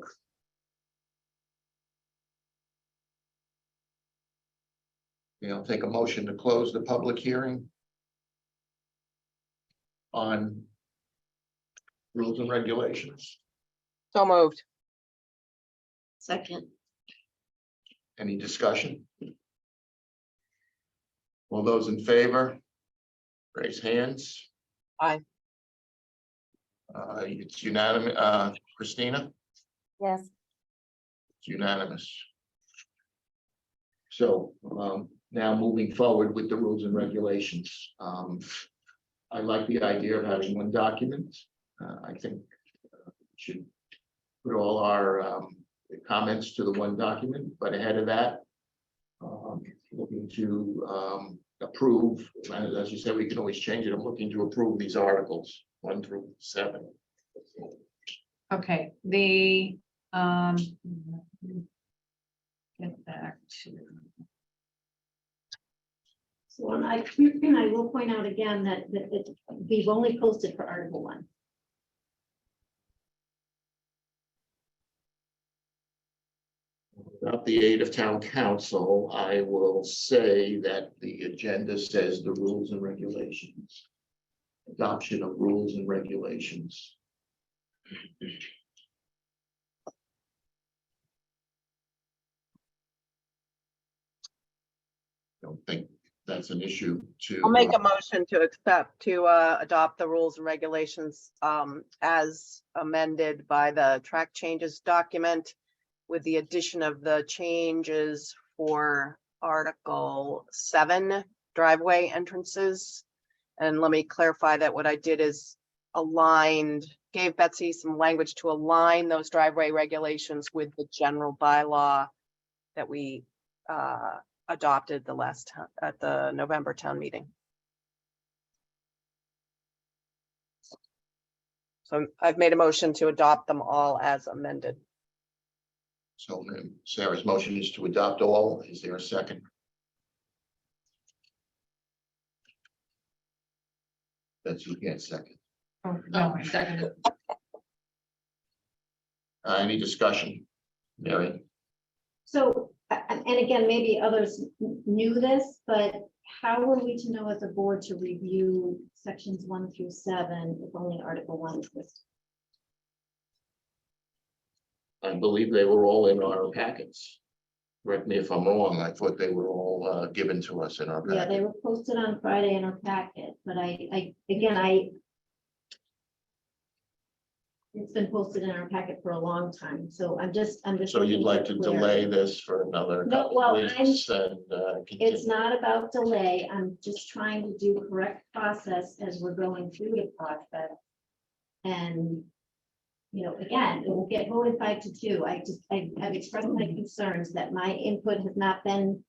I'll take a motion to close the public hearing on rules and regulations. So moved. Second. Any discussion? All those in favor? Raise hands. Aye. It's unanimous. Christina? Yes. It's unanimous. So now moving forward with the rules and regulations. I like the idea of having one document. I think we should put all our comments to the one document, but ahead of that, looking to approve, as you said, we can always change it. I'm looking to approve these articles, 1 through 7. Okay, get back to, So and I will point out again that we've only posted for Article 1. Without the aid of town council, I will say that the agenda says the rules and regulations. Adoption of rules and regulations. Don't think that's an issue to. I'll make a motion to adopt the rules and regulations as amended by the track changes document with the addition of the changes for Article 7 driveway entrances. And let me clarify that what I did is gave Betsy some language to align those driveway regulations with the general bylaw that we adopted at the November town meeting. So I've made a motion to adopt them all as amended. So Sarah's motion is to adopt all. Is there a second? That's you can't second. oh, no, Seconded. Any discussion? Mary? So, and again, maybe others knew this, but how are we to know as a board to review sections 1 through 7 if only Article 1 is listed? I believe they were all in our packets. Correct me if I'm wrong. I thought they were all given to us in our Yeah, packet. they were posted on Friday in our packet, but it's been posted in our packet for a long time, so I'm just. So you'd looking like for to clarity. delay this for another No, couple well, of weeks and continue? It's not about delay. I'm just trying to do the correct process as we're going through the process. And, you know, again, it will get voted 5-2. I have expressed my concerns that my input has not been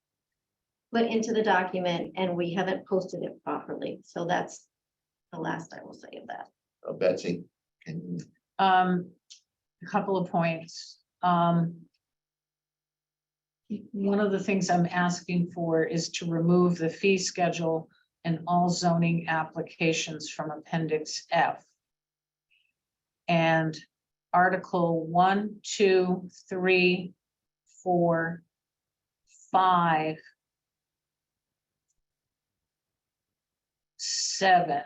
put into the document and we haven't posted it properly. So that's the last I will say of that. Betsy, can you? a couple of points. One of the things I'm asking for is to remove the fee schedule and all zoning applications from Appendix F. And Article 1, 2, 3, 4, 5, 7.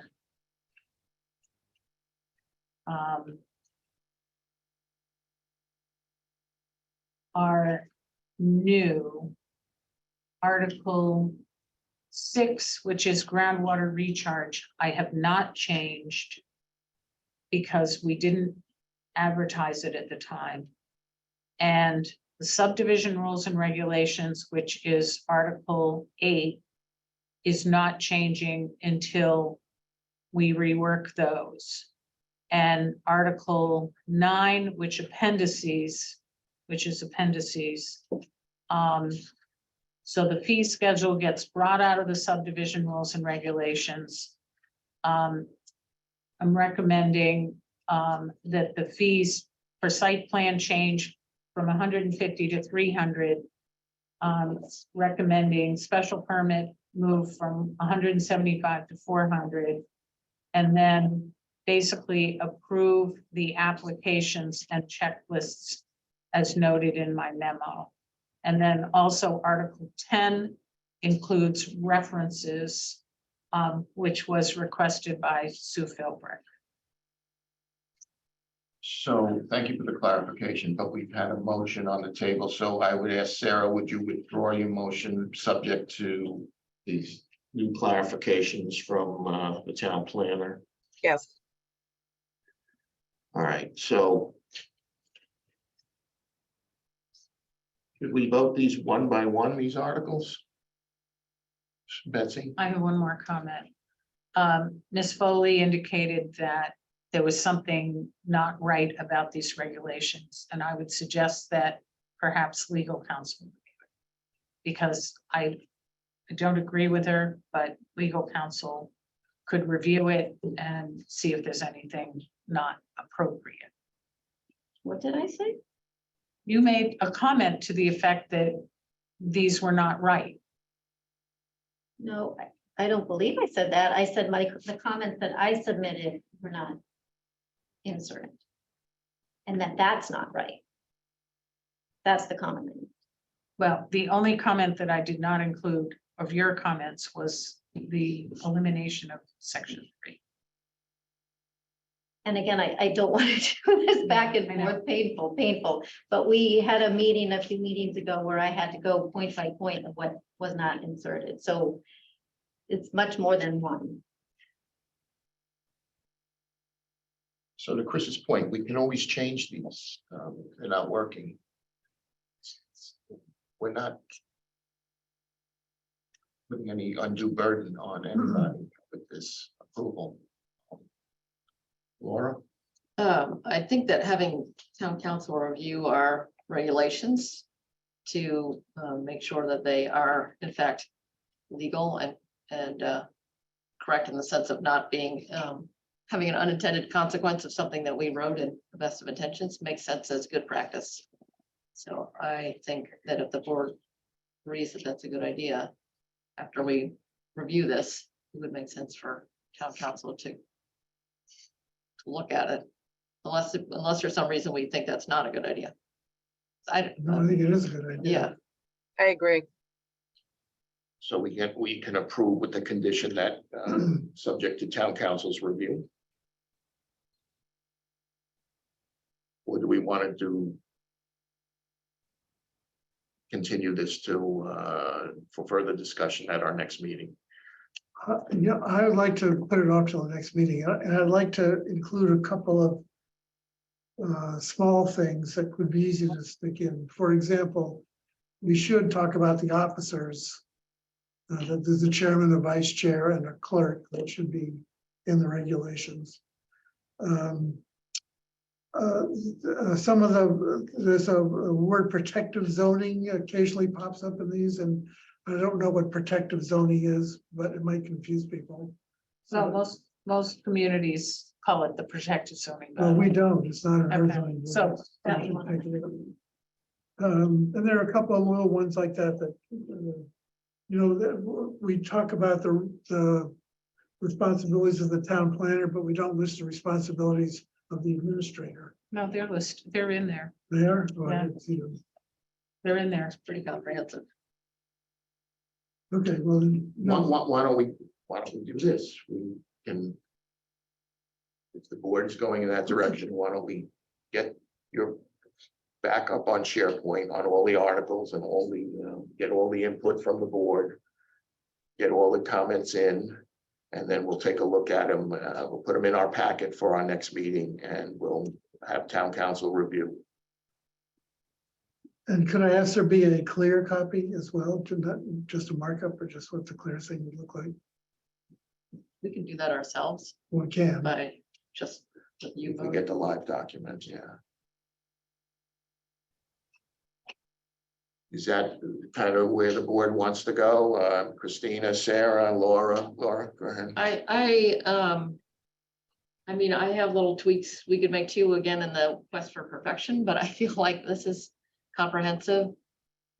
Are new. Article 6, which is groundwater recharge, I have not changed because we didn't advertise it at the time. And the subdivision rules and regulations, which is Article 8, is not changing until we rework those. And Article 9, which is appendices. So the fee schedule gets brought out of the subdivision rules and regulations. I'm recommending that the fees for site plan change from 150 to 300. Recommending special permit move from 175 to 400. And then basically approve the applications and checklists as noted in my memo. And then also Article 10 includes references, which was requested by Sue Philbrick. So thank you for the clarification, but we've had a motion on the table. So I would ask Sarah, would you withdraw your motion subject to these new clarifications from the town planner? Yes. All right, so should we vote these one by one, these articles? Betsy? I have one more comment. Ms. Foley indicated that there was something not right about these regulations, and I would suggest that perhaps legal counsel. Because I I don't agree with her, but legal counsel could review it and see if there's anything not appropriate. What did I say? You made a comment to the effect that these were not right. No, I don't believe I said that. I said the comments that I submitted were not inserted. And that's not right. That's the comment. Well, the only comment that I did not include of your comments was the elimination of section 3. And again, I don't want to do this back and I know. forth, painful, but we had a meeting a few meetings ago where I had to go point by point of what was not inserted, so it's much more than one. So to Chris's point, we can always change these. They're not working. We're not putting any undue burden on anybody with this approval. Laura? I think that having town council review our regulations to make sure that they are in fact legal and correct in the sense of not being having an unintended consequence of something that we wrote in the best of intentions makes sense as good practice. So I think that if the board agrees that that's a good idea, after we review this, it would make sense for town council to look at it, unless there's some reason we think that's not a good idea. No, I think it is a good idea. Yeah, I agree. So we can approve with the condition that subject to town council's review. Or do we want to continue this for further discussion at our next meeting? Yeah, I would like to put it off till the next meeting, and I'd like to include a couple of small things that would be easy to stick in. For example, we should talk about the officers. That there's a chairman, a vice chair, and a clerk that should be in the regulations. Some of there's a word protective zoning occasionally pops up in these, and I don't know what protective zoning is, but it might confuse people. So most communities call it the protective zoning. Well, we don't, it's not. in our Okay, zoning. so And there are a couple of little ones like that, that we talk about the responsibilities of the town planner, but we don't list the responsibilities of the administrator. No, they're in there. They are? Oh, I Yeah. didn't see them. They're in there. it's pretty comprehensive. Okay, well, no, Why don't we do this? We can. If the board is going in that direction, why don't we get your backup on SharePoint on all the articles and all the, get all the input from the board. Get all the comments in, and then we'll take a look at them. We'll put them in our packet for our next meeting, and we'll have town council review. and could I ask there be a clear copy as well, to not just a markup, or just what the clear thing would look like? We can do that ourselves Well, it can. by just you You can vote. get the live documents, yeah. Is that kind of where the board wants to go? Christina, Sarah, Laura, go ahead. I mean, I have little tweaks we could make too, again, in the quest for perfection, but I feel like this is comprehensive.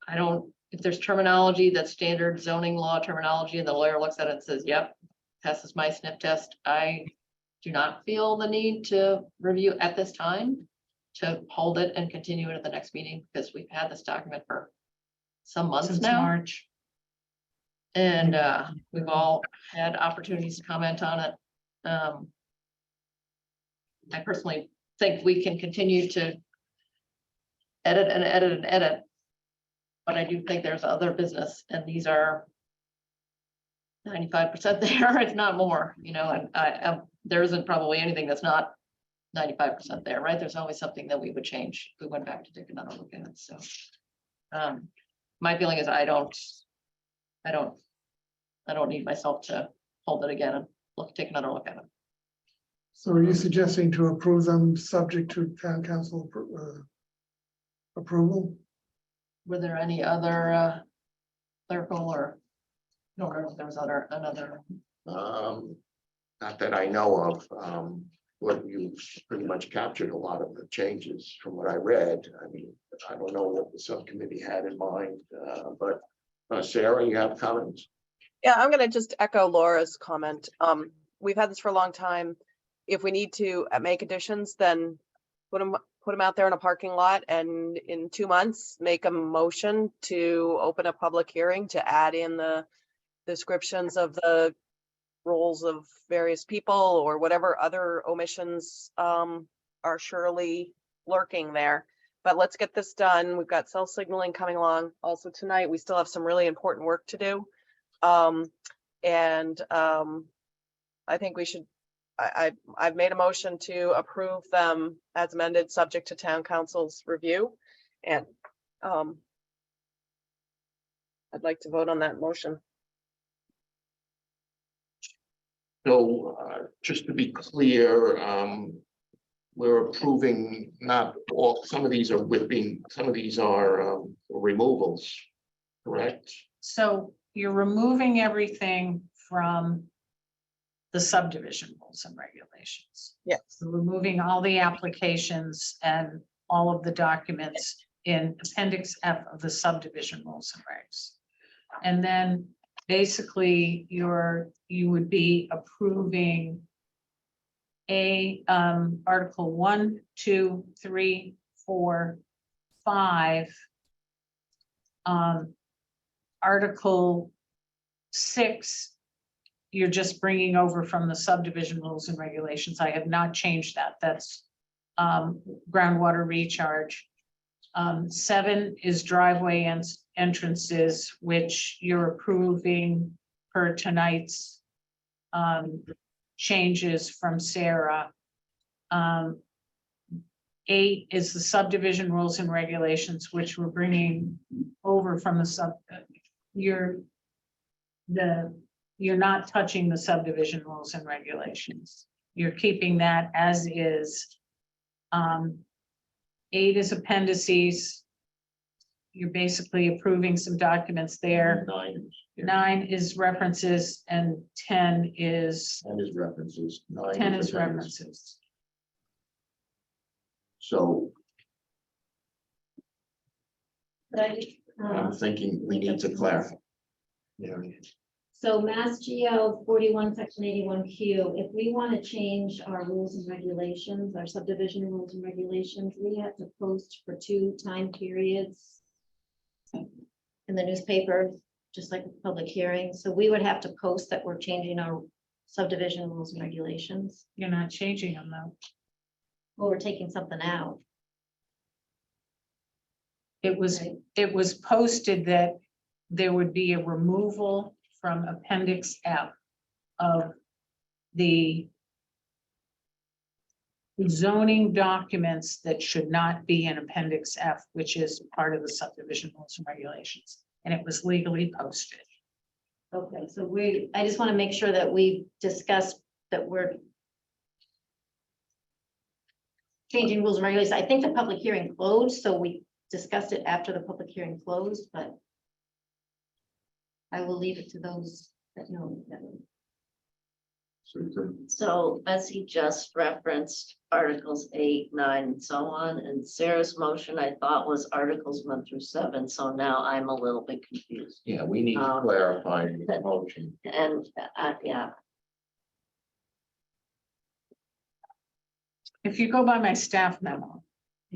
If there's terminology that's standard zoning law terminology and the lawyer looks at it and says, yep, passes my sniff test, I do not feel the need to review at this time, to hold it and continue it at the next meeting, because we've had this document for some months Since now. March. And we've all had opportunities to comment on it. I personally think we can continue to edit and edit and edit. But I do think there's other business, and these are 95% there, if not more, and there isn't probably anything that's not 95% there, right? There's always something that we would change if we went back to take another look at it, so. My feeling is I don't need myself to hold it again and take another look at it. So are you suggesting to approve them subject to town council approval? Were there any other clerical or No, there was another. Not that I know of, but you pretty much captured a lot of the changes from what I read. I mean, I don't know what the subcommittee had in mind, but Sarah, you have comments? Yeah, I'm gonna just echo Laura's comment. We've had this for a long time. If we need to make additions, then put them out there in a parking lot, and in 2 months, make a motion to open a public hearing to add in the descriptions of the roles of various people or whatever other omissions are surely lurking there. But let's get this done. We've got cell signaling coming along. Also tonight, we still have some really important work to do. I think we should, I've made a motion to approve them as amended, subject to town council's review. And I'd like to vote on that motion. So, just to be clear, we're approving not all, some of these are some of these are removals, correct? So you're removing everything from the subdivision rules and regulations. Yes. So removing all the applications and all of the documents in Appendix F of the subdivision rules and regs. And then basically you would be approving Article 1, 2, 3, 4, 5. Article 6, you're just bringing over from the subdivision rules and regulations. I have not changed that. That's groundwater recharge. 7 is driveway entrances, which you're approving per tonight's changes from Sarah. 8 is the subdivision rules and regulations, which we're bringing over from the you're not touching the subdivision rules and regulations. You're keeping that as is. 8 is appendices. You're basically approving some documents there. 9 is references, and 10 is references. 10 is references. So But I just, I'm thinking we need to clarify. Yeah. So Mass GO 41, Section 81Q, if we want to change our rules and regulations, our subdivision rules and regulations, we have to post for 2 time periods in the newspaper, just like a public hearing. So we would have to post that we're changing our subdivision rules and regulations, You're not changing them though. or we're taking something out. It was, Right. it was posted that there would be a removal from Appendix F of the zoning documents that should not be in Appendix F, which is part of the subdivision rules and regulations, and it was legally posted. Okay, so I just want to make sure that we discuss that we're changing rules and regulations. I think the public hearing closed, so we discussed it after the public hearing closed, but I will leave it to those that know. So Betsy just referenced Articles 8, 9, and so on, and Sarah's motion, I thought, was Articles 1 through 7, so now I'm a little bit confused. Yeah, we need to clarify the motion. And, yeah, If you go by my staff memo,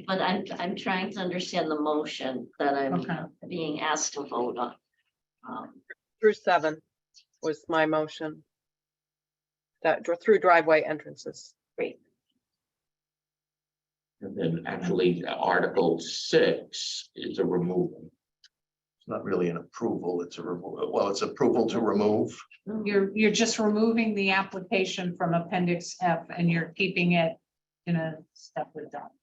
but I'm trying to understand the motion that I'm Okay. being asked to vote on. Through 7 was my motion. That through driveway entrances. Great. And then actually, Article 6 is a removal. It's not really an approval, it's a removal. Well, it's approval to remove. you're just removing the application from Appendix F and you're keeping it in a separate document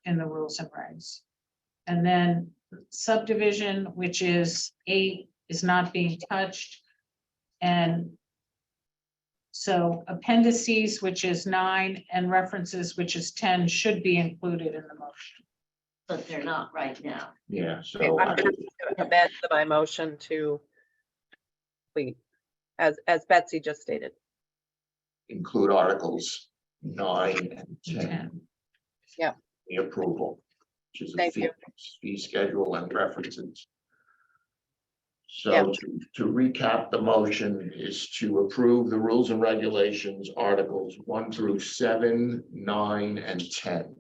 in the rules and regs. And then subdivision, which is 8, is not being touched. And so appendices, which is 9, and references, which is 10, should be included in the motion. but they're not right now. Yeah, Okay, so I'm gonna have to amend my motion to complete, as Betsy just stated. include articles 9 and 10. 10. Yeah. The approval, which is a Thank fee, you. fee schedule and references. Yeah. So to recap, the motion is to approve the rules and regulations, articles 1 through 7, 9, and 10.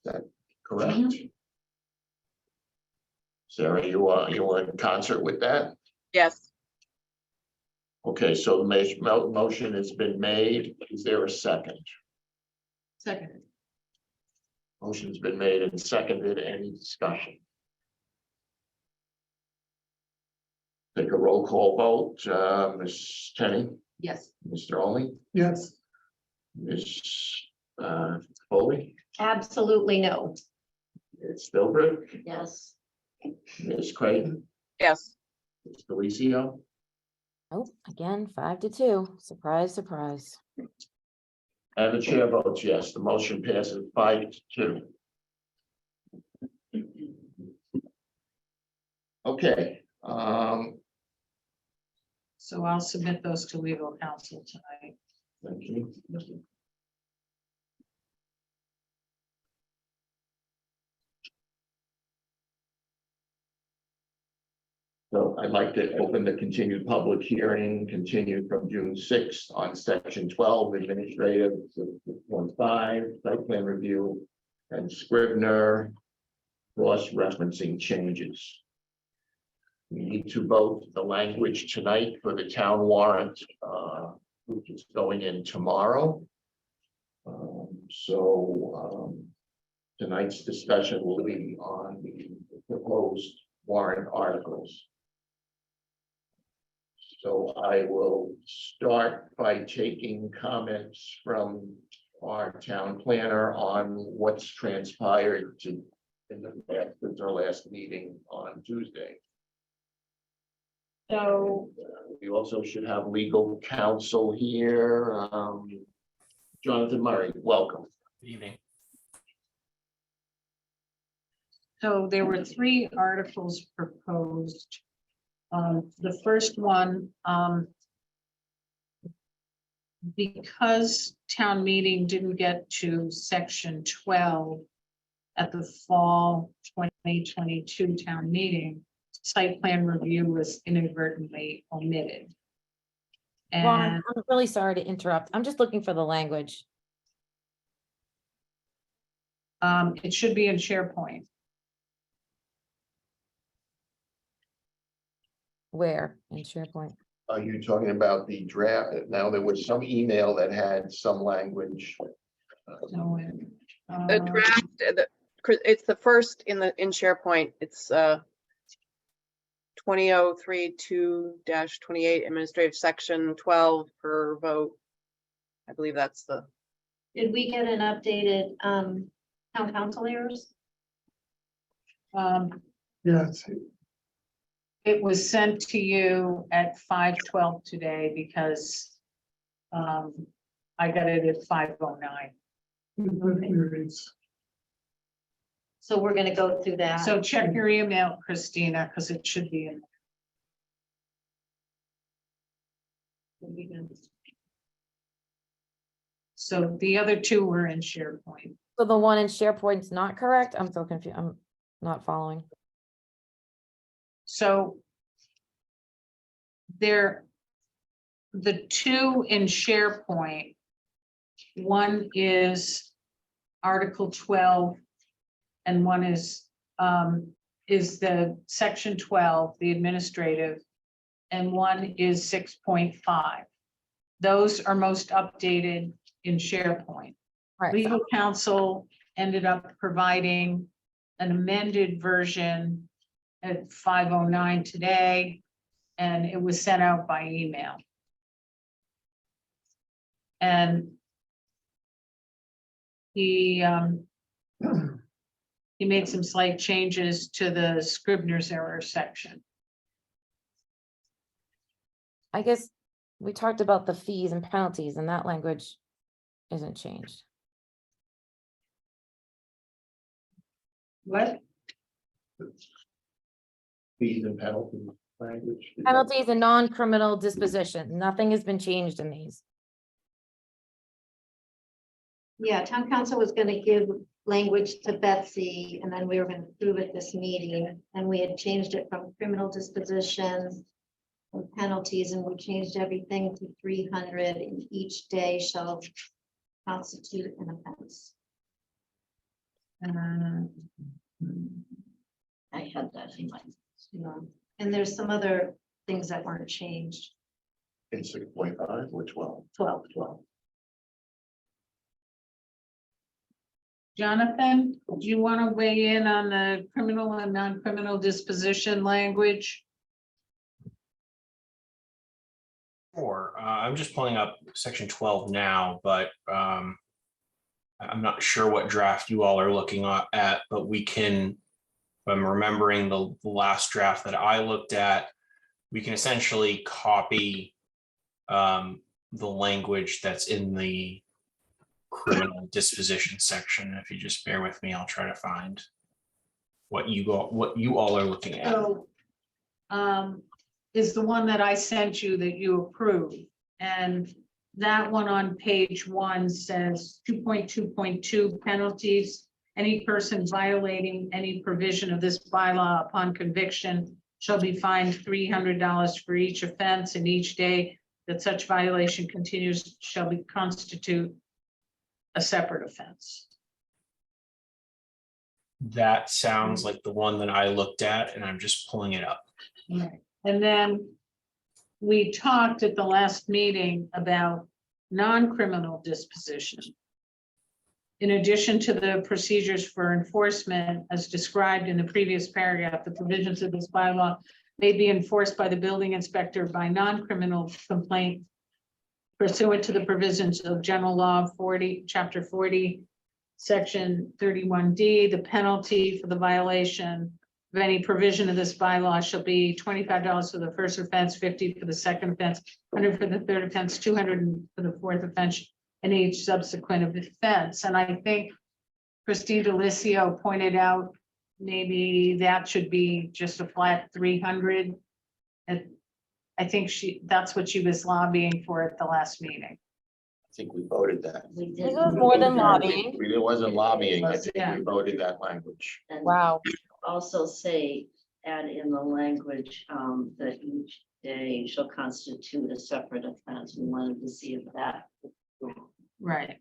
Is that correct? Sarah, you are in concert with that? Yes, Okay, so the motion has been made. Is there a second? Second. Motion's been made and seconded. Any discussion? Take a roll call vote. Ms. Tenney, Yes. Mr. Olney, Yes, Ms. Foley, Absolutely no. Ms. Philbrook, Yes, Ms. Creighton, yes. Ms. Delicio, Oh, again, 5-2. Surprise, surprise. and the chair votes yes. The motion passes 5-2. Okay, So I'll submit those to legal counsel tonight. thank you. So I'd like to open the continued public hearing, continued from June 6th on section 12 administrative, 1.5 site plan review, and Scrivener cross-referencing changes. We need to vote the language tonight for the town warrant, which is going in tomorrow. Tonight's discussion will be on the proposed warrant articles. So I will start by taking comments from our town planner on what's transpired since our last meeting on Tuesday. So We also should have legal counsel here. Jonathan Murray, welcome. Evening. So there were 3 articles proposed. The first one, because town meeting didn't get to section 12 at the fall 2022 town meeting, site plan review was inadvertently omitted. Ron, And I'm really sorry to interrupt. I'm just looking for the language. it should be in SharePoint. Where in SharePoint? Are you talking about the draft? Now, there was some email that had some language. No, The draft, it's the first in SharePoint. It's 2003-2-28 administrative section 12 per vote. I believe that's the, Did we get an updated town council errors? yes, It was sent to you at 5:12 today because I got it at 5:09. it's, So we're gonna go through that. So check your email, Christina, because it should be in. So the other 2 were in SharePoint. So the one in SharePoint's not correct? I'm so confused. I'm not following. So the 2 in SharePoint, one is Article 12 and one is the section 12, the administrative, and one is 6.5. Those are most updated in SharePoint. Right. Legal counsel ended up providing an amended version at 5:09 today, and it was sent out by email. And he made some slight changes to the Scrivener's error section. I guess we talked about the fees and penalties and that language isn't changed. What? Fees and penalties language. Penalties and non-criminal disposition. Nothing has been changed in these. Yeah, town council was gonna give language to Betsy, and then we were gonna approve at this meeting, and we had changed it from criminal disposition and penalties, and we changed everything to 300, and each day shall constitute an offense. I had that in mind. And there's some other things that weren't changed, In 6.5 or 12. 12. Jonathan, do you want to weigh in on the criminal and non-criminal disposition language? Sure, I'm just pulling up section 12 now, but I'm not sure what draft you all are looking at, but we can, if I'm remembering the last draft that I looked at, we can essentially copy the language that's in the criminal disposition section. If you just bear with me, I'll try to find what you all are looking at. So, is the one that I sent you that you approved. And that one on page 1 says 2.2.2 penalties. Any person violating any provision of this bylaw upon conviction shall be fined $300 for each offense, and each day that such violation continues shall be constitute a separate offense. That sounds like the one that I looked at, and I'm just pulling it up. Right. And then we talked at the last meeting about non-criminal disposition. In addition to the procedures for enforcement as described in the previous paragraph, the provisions of this bylaw may be enforced by the building inspector by non-criminal complaint pursuant to the provisions of General Law 40, Chapter 40, Section 31D. The penalty for the violation of any provision of this bylaw shall be $25 for the first offense, $50 for the second offense, $100 for the third offense, $200 for the fourth offense, and each subsequent offense. And I think Christine Delicio pointed out maybe that should be just a flat 300. And I think that's what she was lobbying for at the last meeting. I think we voted that. We This did. was more than lobbying. It wasn't lobbying. I think Yeah. we voted that language. And Wow. also say, add in the language that each day shall constitute a separate offense. We wanted to see if that. Right.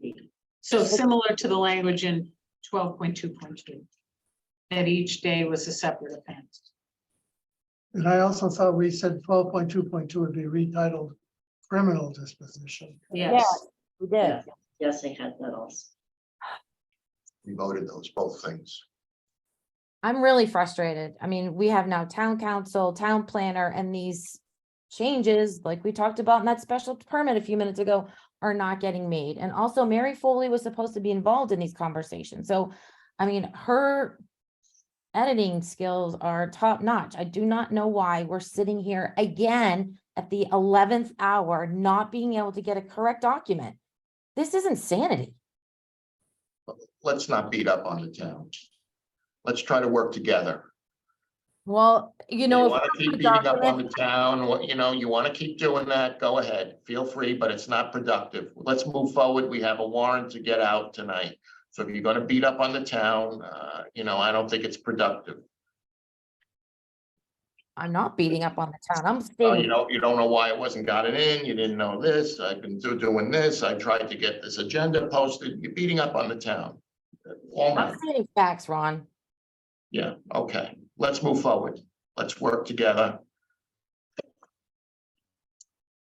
So similar to the language in 12.2.2. That each day was a separate offense. And I also thought we said 12.2.2 would be retitled criminal disposition. Yes. We did. Yes, I had that also. We voted those both things. I'm really frustrated. I mean, we have now town council, town planner, and these changes, like we talked about in that special permit a few minutes ago, are not getting made. And also Mary Foley was supposed to be involved in these conversations. So, I mean, her editing skills are top notch. I do not know why we're sitting here again at the 11th hour, not being able to get a correct document. This is insanity. Let's not beat up on the town. Let's try to work together. Well, you know, You if want to we keep have a beating up on document- the town, you want to keep doing that, go ahead, feel free, but it's not productive. Let's move forward. We have a warrant to get out tonight. So if you're going to beat up on the town, I don't think it's productive. I'm not beating up on the town. I'm Oh, stating. you don't know why it wasn't gotten in, you didn't know this, I've been doing this, I tried to get this agenda posted, you're beating up on the town. All I'm right, stating facts, Ron. yeah, okay, let's move forward, let's work together.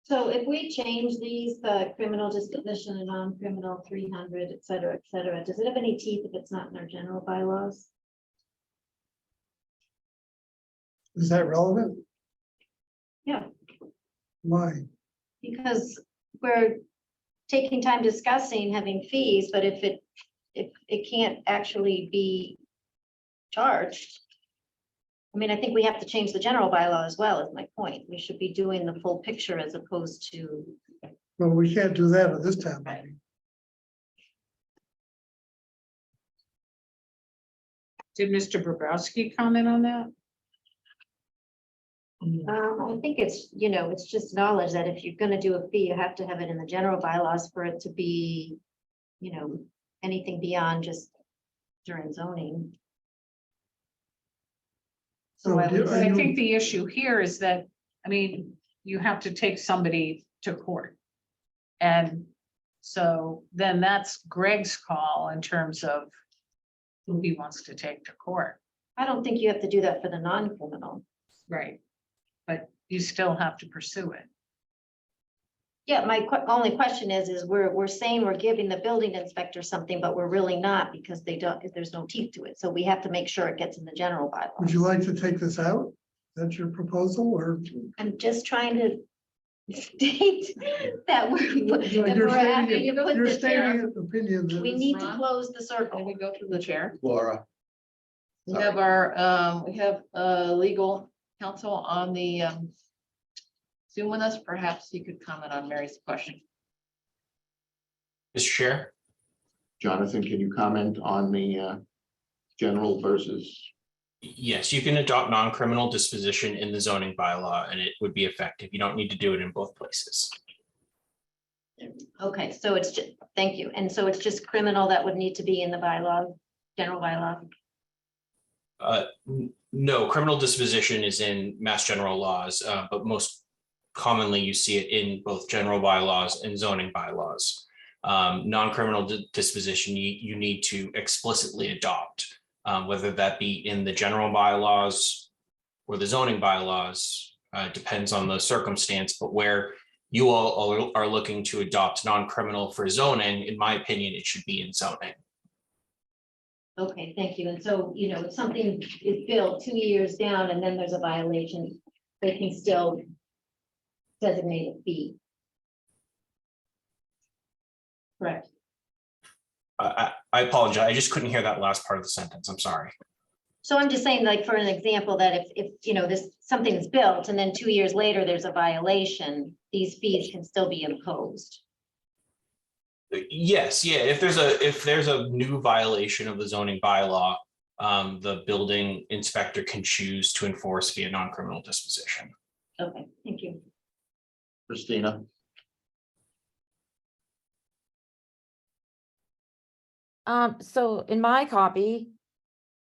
So if we change these, the criminal disposition and non-criminal 300, et cetera, does it have any teeth if it's not in our general bylaws? Is that relevant? Yeah. Why? Because we're taking time discussing having fees, but if it can't actually be charged. I mean, I think we have to change the general bylaw as well, is my point. We should be doing the full picture as opposed to. Well, we can't do that at this time. Did Mr. Bobrowski comment on that? I think it's, you know, it's just knowledge that if you're gonna do a fee, you have to have it in the general bylaws for it to be, you know, anything beyond just during zoning. So I would But I you- think the issue here is that, I mean, you have to take somebody to court. And so then that's Greg's call in terms of who he wants to take to court. I don't think you have to do that for the non-criminal. Right. But you still have to pursue it. Yeah, my only question is we're saying we're giving the building inspector something, but we're really not because they don't, there's no teeth to it. So we have to make sure it gets in the general bylaws. Would you like to take this out? That's your proposal, or? I'm just trying to state that we're. that You're we're happy stating, to put you're this there. stating an opinion that. We it's need to not- close the Can circle. we go through the chair? Laura, We have our, we have legal counsel on the Zoom with us. Perhaps you could comment on Mary's question. Mr. Chair, Jonathan, can you comment on the general versus? yes, you can adopt non-criminal disposition in the zoning bylaw and it would be effective. You don't need to do it in both places. Okay, so it's just, thank you. And so it's just criminal that would need to be in the bylaw, general bylaw. No, criminal disposition is in mass general laws, but most commonly you see it in both general bylaws and zoning bylaws. Non-criminal disposition, you need to explicitly adopt, whether that be in the general bylaws or the zoning bylaws, depends on the circumstance, but where you all are looking to adopt non-criminal for zoning, in my opinion, it should be in zoning. Okay, thank you. And so, you know, if something is built 2 years down and then there's a violation, they can still designate a fee. Correct. I apologize. I just couldn't hear that last part of the sentence. I'm sorry. So I'm just saying, like, for an example, that if, you know, something is built and then 2 years later, there's a violation, these fees can still be imposed. Yes, yeah, if there's a new violation of the zoning bylaw, the building inspector can choose to enforce via non-criminal disposition. Okay, thank you. Christina, So in my copy,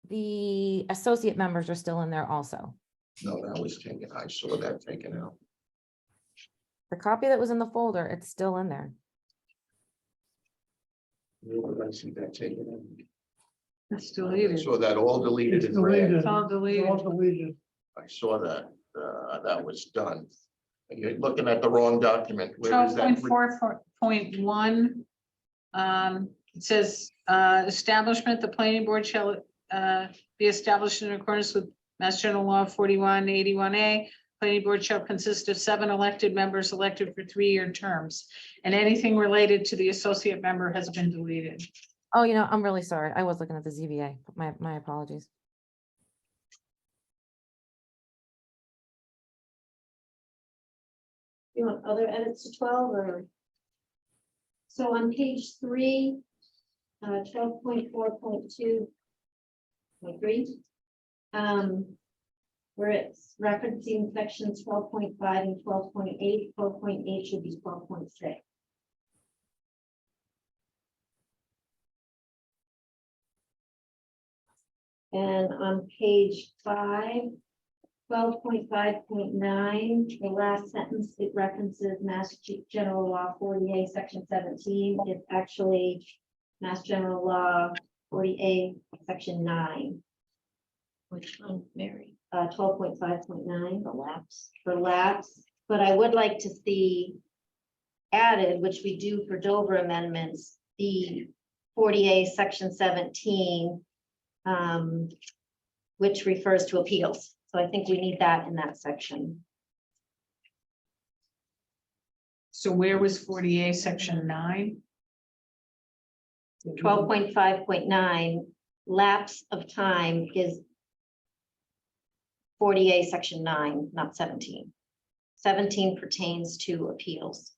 the associate members are still in there also. no, that was taken. I saw that taken out. The copy that was in the folder, it's still in there. Where did I see that taken out? It's deleted. Saw that all deleted. It's in red. deleted. It's all It's deleted. all deleted. I saw that, that was done. You're looking at the wrong document. Where is that? 12.4.1. It says, establishment, the planning board shall be established in accordance with Mass General Law 4181A. Planning board shall consist of 7 elected members elected for 3-year terms. And anything related to the associate member has been deleted. Oh, you know, I'm really sorry. I was looking at the ZBA. My apologies. You want other edits to 12 or? So on page 3, 12.4.2.3. Where it's referencing sections 12.5 and 12.8, 12.8 should be 12.6. And on page 5, 12.5.9, the last sentence, it references Mass General Law 48, Section 17. It's actually Mass General Law 48, Section 9. Which one, Mary? 12.5.9 The lapse. for lapse. But I would like to see added, which we do for Dover amendments, the 48, Section 17, which refers to appeals. So I think we need that in that section. So where was 48, section 9? 12.5.9, lapse of time is 48, Section 9, not 17. 17 pertains to appeals.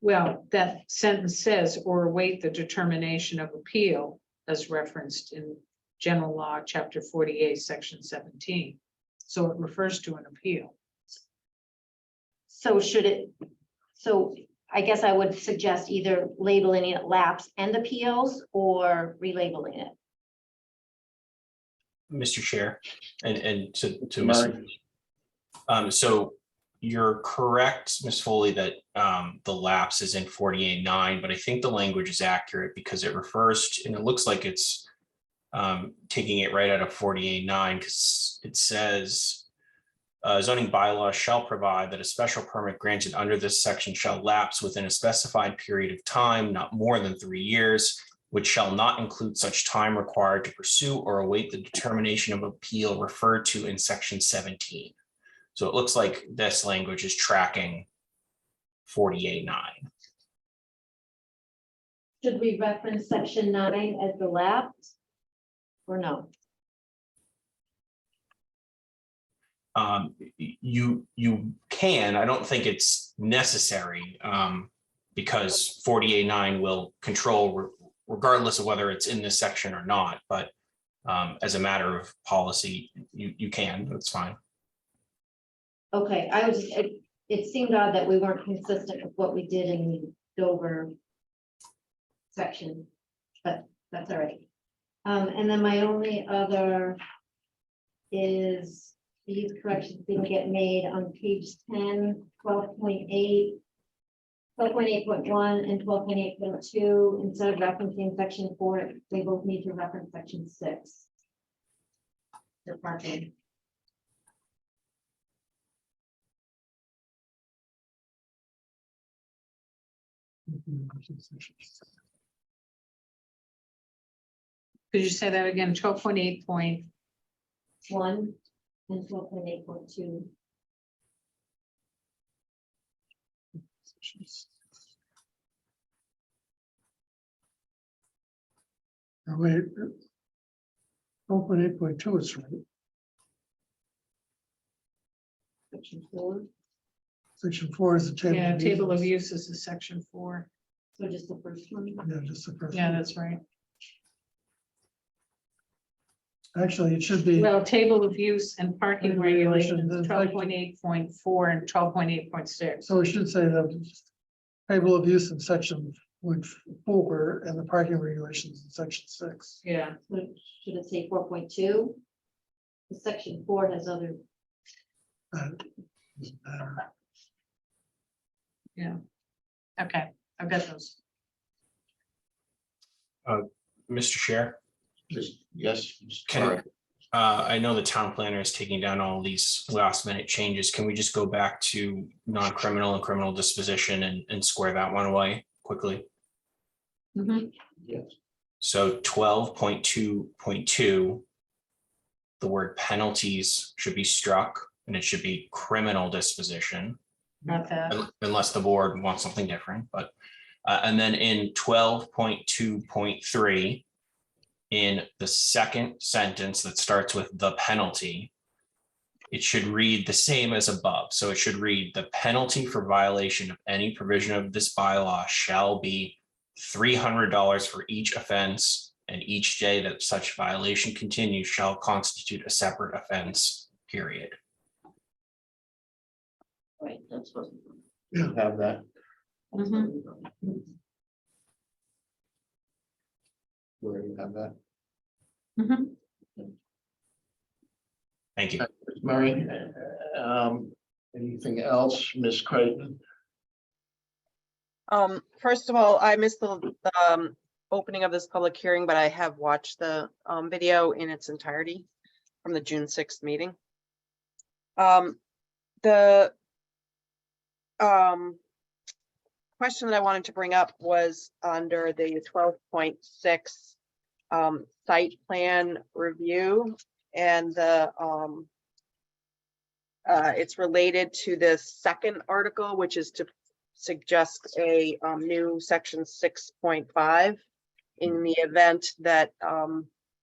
Well, that sentence says, or await the determination of appeal as referenced in general law, chapter 48, section 17. So it refers to an appeal. So should it, so I guess I would suggest either labeling it lapse and appeals or relabeling it. Mr. Chair, and to Murray. so you're correct, Ms. Foley, that the lapse is in 48.9, but I think the language is accurate because it refers to, and it looks like it's taking it right out of 48.9 because it says zoning bylaws shall provide that a special permit granted under this section shall lapse within a specified period of time, not more than 3 years, which shall not include such time required to pursue or await the determination of appeal referred to in section 17. So it looks like this language is tracking 48.9. Should we reference section 9 as the lapse? Or no? You can, I don't think it's necessary because 48.9 will control regardless of whether it's in this section or not, but as a matter of policy, you can, that's fine. Okay, it seemed odd that we weren't consistent with what we did in the Dover section, but that's all right. And then my only other is these corrections didn't get made on page 10, 12.8, 12.8.1 and 12.8.2. Instead of referencing section 4, they both need to reference section 6. For parking. Could you say that again? 12.8. 1 and 12.8.2. Now, wait. 12.8.2 is right. Section 4. Section 4 is the table. Yeah, table of uses. uses is section 4. So just the first one. Yeah, just the first. Yeah, one. that's right. Actually, it should be. Well, table of use and parking Regulation, regulations, there's 12.8.4 and 12.8.6. So we should say the table of use in section 4 and the parking regulations in section 6. Yeah, So should it say 4.2? The section 4 has other. Doesn't matter. yeah. Okay, I've got those. Mr. Chair, Just, yes. can, I know the town planner is taking down all these last minute changes. Can we just go back to non-criminal and criminal disposition and square that one away quickly? Yes. So 12.2.2, the word penalties should be struck and it should be criminal disposition. Got that. Unless the board wants something different, but, and then in 12.2.3, in the second sentence that starts with the penalty, it should read the same as above. So it should read, the penalty for violation of any provision of this bylaw shall be $300 for each offense, and each day that such violation continues shall constitute a separate offense, period. Right, that's what. You have that. Where you have that. Thank you. Ms. Murray, anything else, Ms. Creighton? First of all, I missed the opening of this public hearing, but I have watched the video in its entirety from the June 6th meeting. The question that I wanted to bring up was under the 12.6 site plan review, and the it's related to the second article, which is to suggest a new section 6.5 in the event that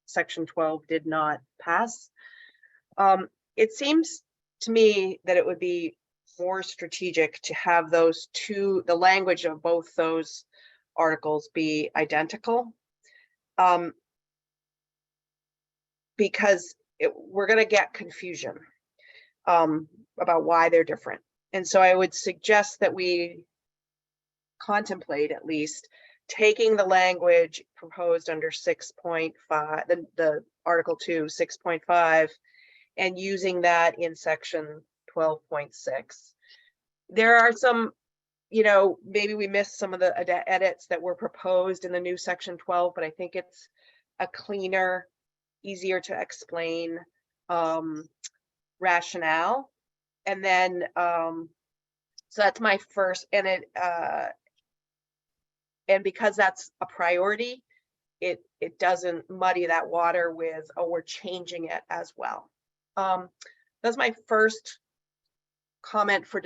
section 12 did not pass. It seems to me that it would be more strategic to have those two, the language of both those articles be identical. Because we're gonna get confusion about why they're different. And so I would suggest that we contemplate at least taking the language proposed under 6.5, the Article 2, 6.5, and using that in section 12.6. There are some, maybe we missed some of the edits that were proposed in the new section 12, but I think it's a cleaner, easier to explain rationale. And then, so that's my first, and because that's a priority, it doesn't muddy that water with, oh, we're changing it as well. That's my first comment for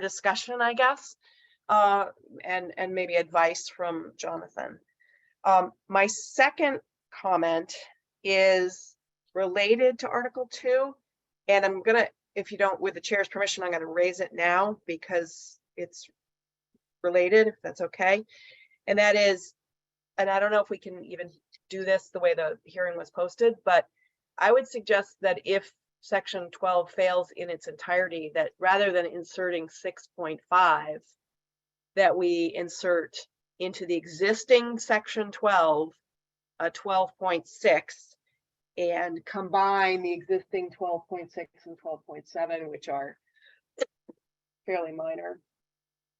discussion, I guess, and maybe advice from Jonathan. My second comment is related to Article 2, and I'm gonna, if you don't, with the chair's permission, I'm gonna raise it now because it's related, if that's okay. And that is, and I don't know if we can even do this the way the hearing was posted, but I would suggest that if section 12 fails in its entirety, that rather than inserting 6.5, that we insert into the existing section 12, 12.6, and combine the existing 12.6 and 12.7, which are fairly minor,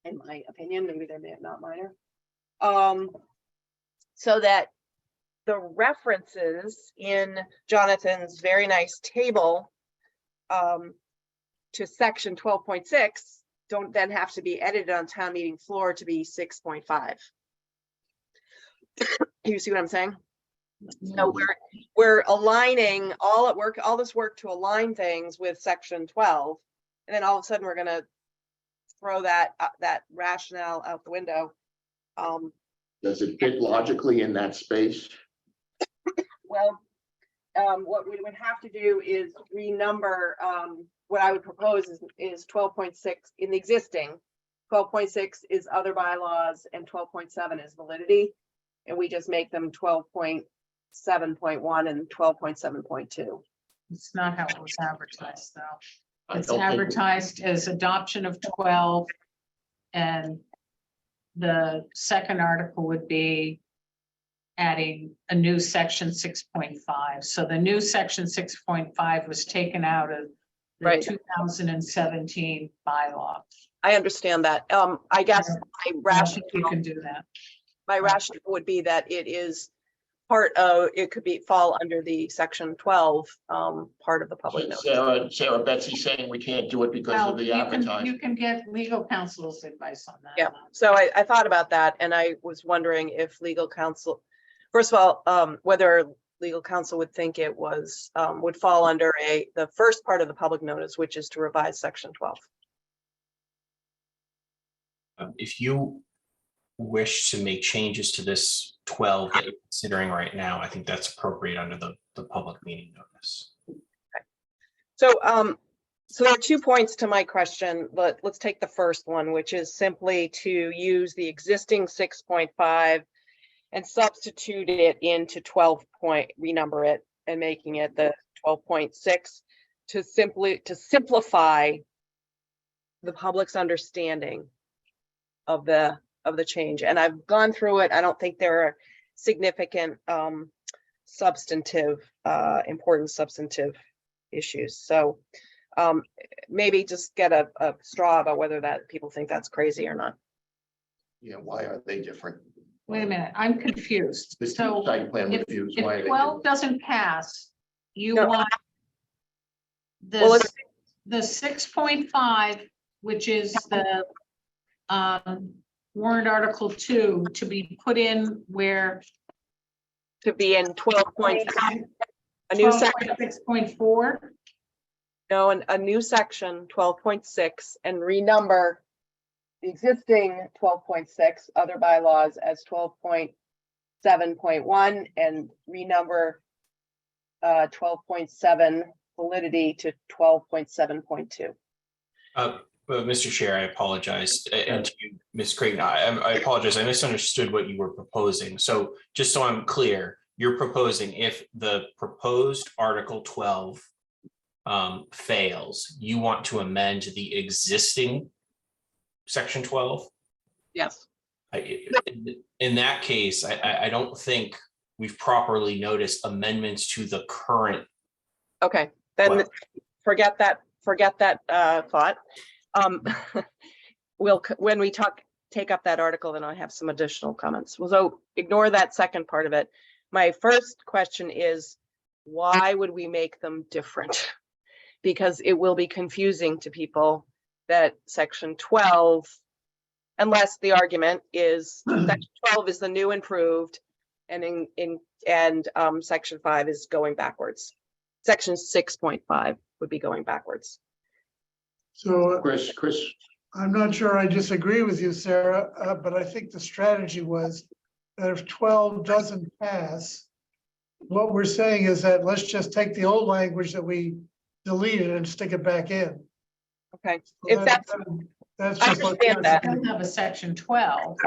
in my opinion. Maybe they're not minor. So that the references in Jonathan's very nice table to section 12.6 don't then have to be edited on town meeting floor to be 6.5. You see what I'm saying? So we're aligning all this work to align things with section 12, and then all of a sudden we're going to throw that rationale out the window. Does it fit logically in that space? Well, what we would have to do is renumber. What I would propose is 12.6 in the existing. 12.6 is other bylaws, and 12.7 is validity, and we just make them 12.7.1 and 12.7.2. It's not how it was advertised, though. I It's don't think- advertised as adoption of 12, and the second article would be adding a new section 6.5. So the new section 6.5 was taken out of the Right. 2017 bylaw. I understand that. I guess my I don't think rationale, you can do that. my rationale would be that it is part of, it could fall under the section 12 part of the public notice. Sarah, Betsy's saying we can't do it because Well, of the you advertising. can get legal counsel's advice on that. Yeah, so I thought about that, and I was wondering if legal counsel, first of all, whether legal counsel would think it was, would fall under the first part of the public notice, which is to revise section 12. If you wish to make changes to this 12 that you're considering right now, I think that's appropriate under the public meeting notice. So, so there are 2 points to my question, but let's take the first one, which is simply to use the existing 6.5 and substitute it into 12 point, renumber it and making it the 12.6 to simplify the public's understanding of the change. And I've gone through it. I don't think there are significant important substantive issues. So maybe just get a straw about whether that people think that's crazy or not. Yeah, why are they different? Wait a minute, I'm confused. The So site plan if reviews, why are if they 12 doesn't pass, you No. want Well, the 6.5, which is the warrant article 2, to be put in where to be in 12.6, a new section, 6.4. no, a new section 12.6, and renumber the existing 12.6 other bylaws as 12.7.1 and renumber 12.7 validity to 12.7.2. Mr. Chair, I apologize, and to you, Ms. Creighton, I apologize, I misunderstood what you were proposing. So just so I'm clear, you're proposing if the proposed Article 12 fails, you want to amend the existing Section 12? Yes. In that case, I don't think we've properly noticed amendments to the current. Okay, then Well- forget that thought. When we take up that article, then I have some additional comments. So ignore that second part of it. My first question is, why would we make them different? Because it will be confusing to people that section 12, unless the argument is section 12 is the new improved, and section 5 is going backwards. Section 6.5 would be going backwards. So Chris, I'm not sure I disagree with you, Sarah, but I think the strategy was that if 12 doesn't pass, what we're saying is that let's just take the old language that we deleted and stick it back in. Okay, So if that's, that's I just what. understand that. We have a section 12,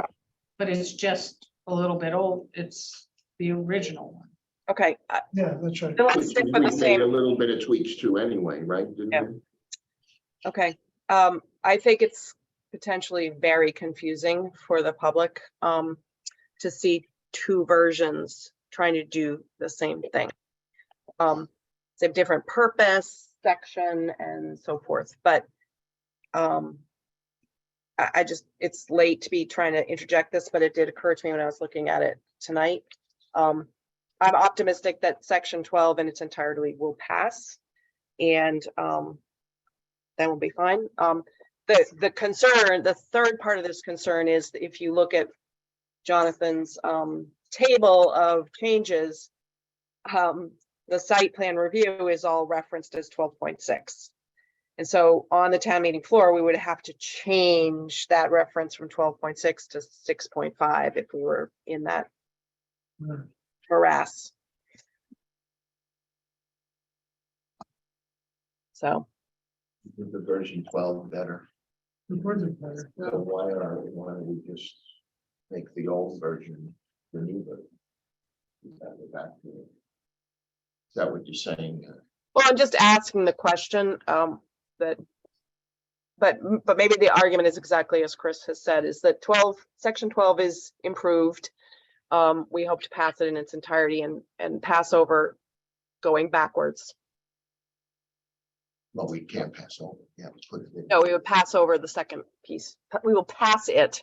but it's just a little bit old. It's the original one. okay, Yeah, that's right. then let's stick with the we made same. a little bit of tweaks too anyway, right? Didn't Yeah. we? Okay, I think it's potentially very confusing for the public to see two versions trying to do the same thing. They have different purpose, section, and so forth, but I just, it's late to be trying to interject this, but it did occur to me when I was looking at it tonight. I'm optimistic that section 12 in its entirety will pass, and that will be fine. The concern, the third part of this concern is if you look at Jonathan's table of changes, the site plan review is all referenced as 12.6. And so on the town meeting floor, we would have to change that reference from 12.6 to 6.5 if we were in that morass. So. The version 12 better. The version better. So why don't we just make the old version the new version? Is that what you're saying? Well, I'm just asking the question but maybe the argument is exactly as Chris has said, is that section 12 is improved. We hope to pass it in its entirety and pass over going backwards. Well, we can't pass over. Yeah, let's put it in. No, we would pass over the second piece. We will pass it.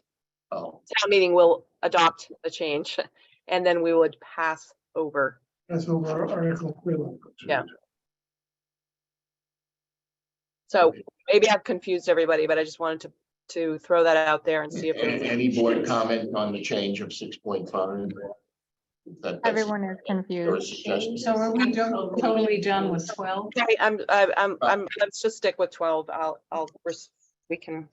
Oh, Town meeting will adopt the change, and then we would pass over. That's over Article 3. Yeah. So maybe I've confused everybody, but I just wanted to throw that out there and see if there's Any board comment on the change of 6.5? Everyone is confused. So are we totally done with 12? Okay, let's just stick with 12. We can.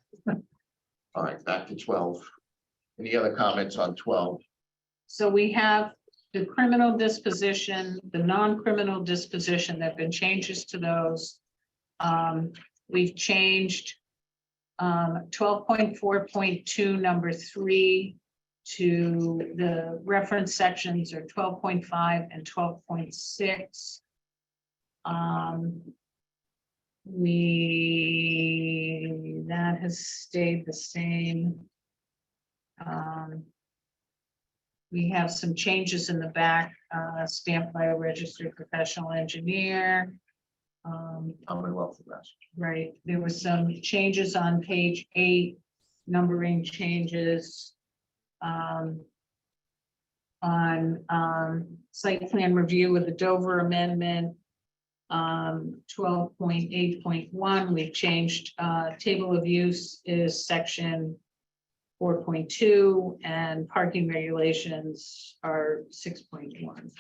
All right, back to 12. Any other comments on 12? So we have the criminal disposition, the non-criminal disposition. There've been changes to those. We've changed 12.4.2 number 3 to the reference sections are 12.5 and 12.6. That has stayed the same. We have some changes in the back, stamped by a registered professional engineer. Commonwealth of Mass. Right, there were some changes on page 8, numbering changes. On site plan review with the Dover amendment. 12.8.1, we've changed, table of use is section 4.2 and parking regulations are 6.1.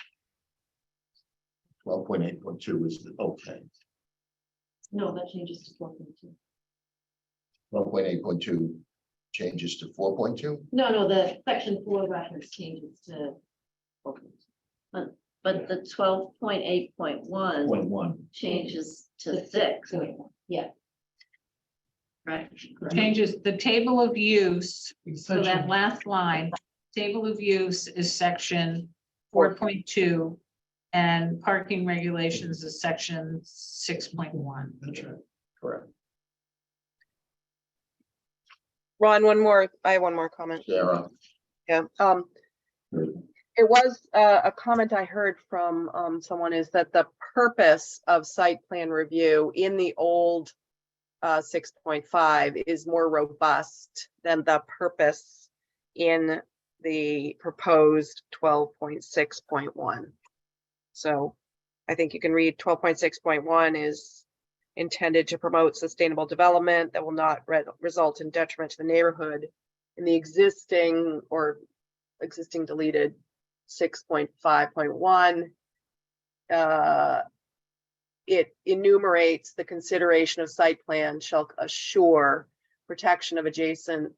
12.8.2 is okay. No, that changes to 4.2. 12.8.2 changes to 4.2. No, the section 4 reference changes to. But the 12.8.1 0.1. changes to 6. Yeah. Right. changes the table of use. So that Section- last line, table of use is section 4.2. And parking regulations is section 6.1. That's right. Correct. Ron, I have one more comment. Sarah. Yeah, it was a comment I heard from someone is that the purpose of site plan review in the old 6.5 is more robust than the purpose in the proposed 12.6.1. So I think you can read 12.6.1 is intended to promote sustainable development that will not result in detriment to the neighborhood. In the existing deleted 6.5.1, it enumerates the consideration of site plan shall assure protection of adjacent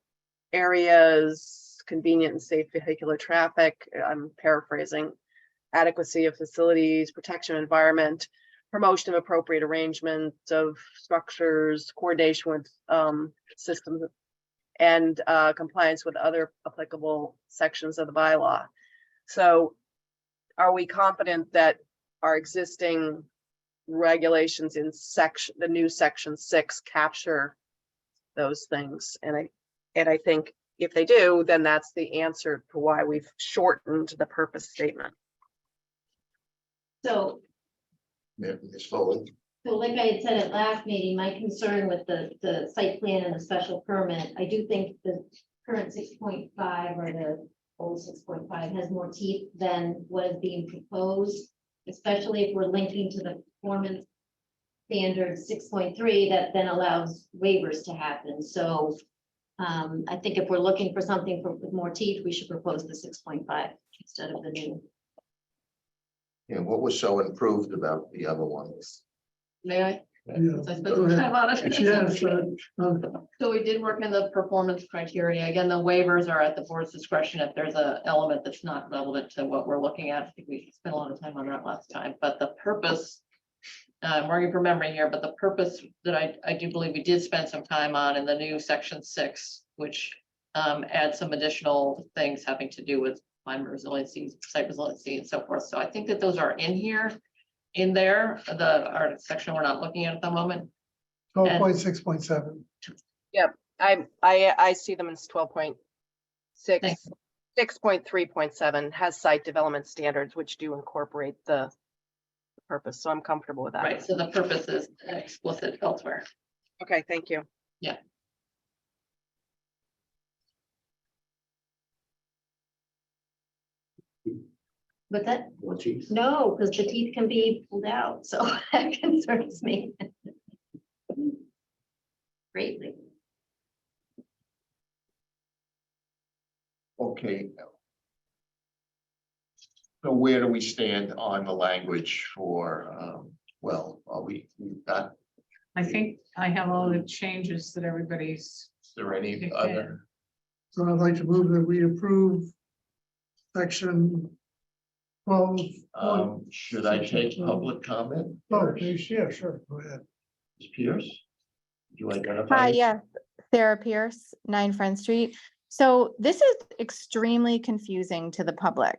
areas, convenient and safe vehicular traffic, I'm paraphrasing, adequacy of facilities, protection of environment, promotion of appropriate arrangement of structures, coordination with systems, and compliance with other applicable sections of the bylaw. So are we confident that our existing regulations in the new section 6 capture those things? And I think if they do, then that's the answer to why we've shortened the purpose statement. So, Ms. Foley. so like I had said at last meeting, my concern with the site plan and the special permit, I do think the current 6.5 or the old 6.5 has more teeth than what is being proposed, especially if we're linking to the performance standard 6.3 that then allows waivers to happen. So I think if we're looking for something with more teeth, we should propose the 6.5 instead of the new. Yeah, what was so improved about the other ones? May I? Yeah, Since I spent go some ahead. time on it. Yes, So we did work in the performance criteria. Again, the waivers are at the board's discretion if there's an element that's not relevant to what we're looking at. I think we spent a lot of time on that last time, but the purpose, I'm working from memory here, but the purpose that I do believe we did spend some time on in the new section 6, which adds some additional things having to do with climate resiliency, site resiliency, and so forth. So I think that those are in there, our section we're not looking at the moment. 12.6.7. I see them as 12.6. Thanks. 6.3.7 has site development standards, which do incorporate the purpose. So I'm comfortable with that. Right, so the purpose is explicit elsewhere. Okay, thank you. Yeah. But that, More teeth? no, because the teeth can be pulled out, so that concerns me. Greatly. Okay. So where do we stand on the language for, well, we've got, I think I have all the changes that everybody's. is there any Okay. other? So I'd like to move that we approve section 12. Should I take public comment? Oh, yeah, sure, go ahead. Ms. Pierce? You identify? Hi, yes, Sarah Pierce, 9 Front Street. So this is extremely confusing to the public.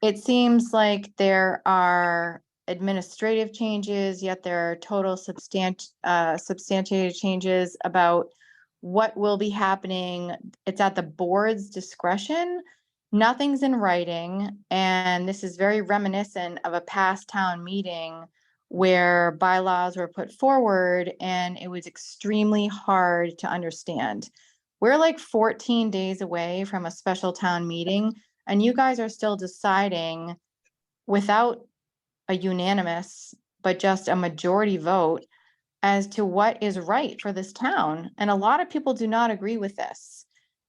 It seems like there are administrative changes, yet there are total substantiated changes about what will be happening. It's at the board's discretion. Nothing's in writing, and this is very reminiscent of a past town meeting where bylaws were put forward and it was extremely hard to understand. We're like 14 days away from a special town meeting, and you guys are still deciding without a unanimous, but just a majority vote as to what is right for this town. And a lot of people do not agree with this.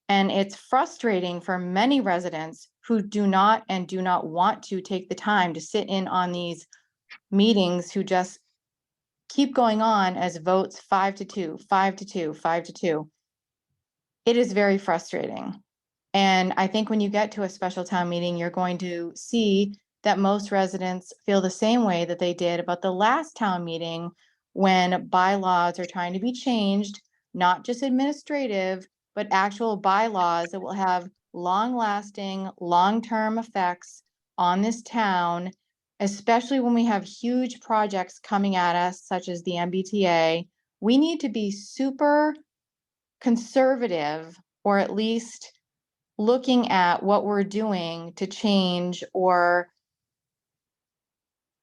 And it's frustrating for many residents who do not want to take the time to sit in on these meetings, who just keep going on as votes 5-2, 5-2, 5-2. It is very frustrating. And I think when you get to a special town meeting, you're going to see that most residents feel the same way that they did about the last town meeting when bylaws are trying to be changed, not just administrative, but actual bylaws that will have long-lasting, long-term effects on this town, especially when we have huge projects coming at us, such as the MBTA. We need to be super conservative, or at least looking at what we're doing to change or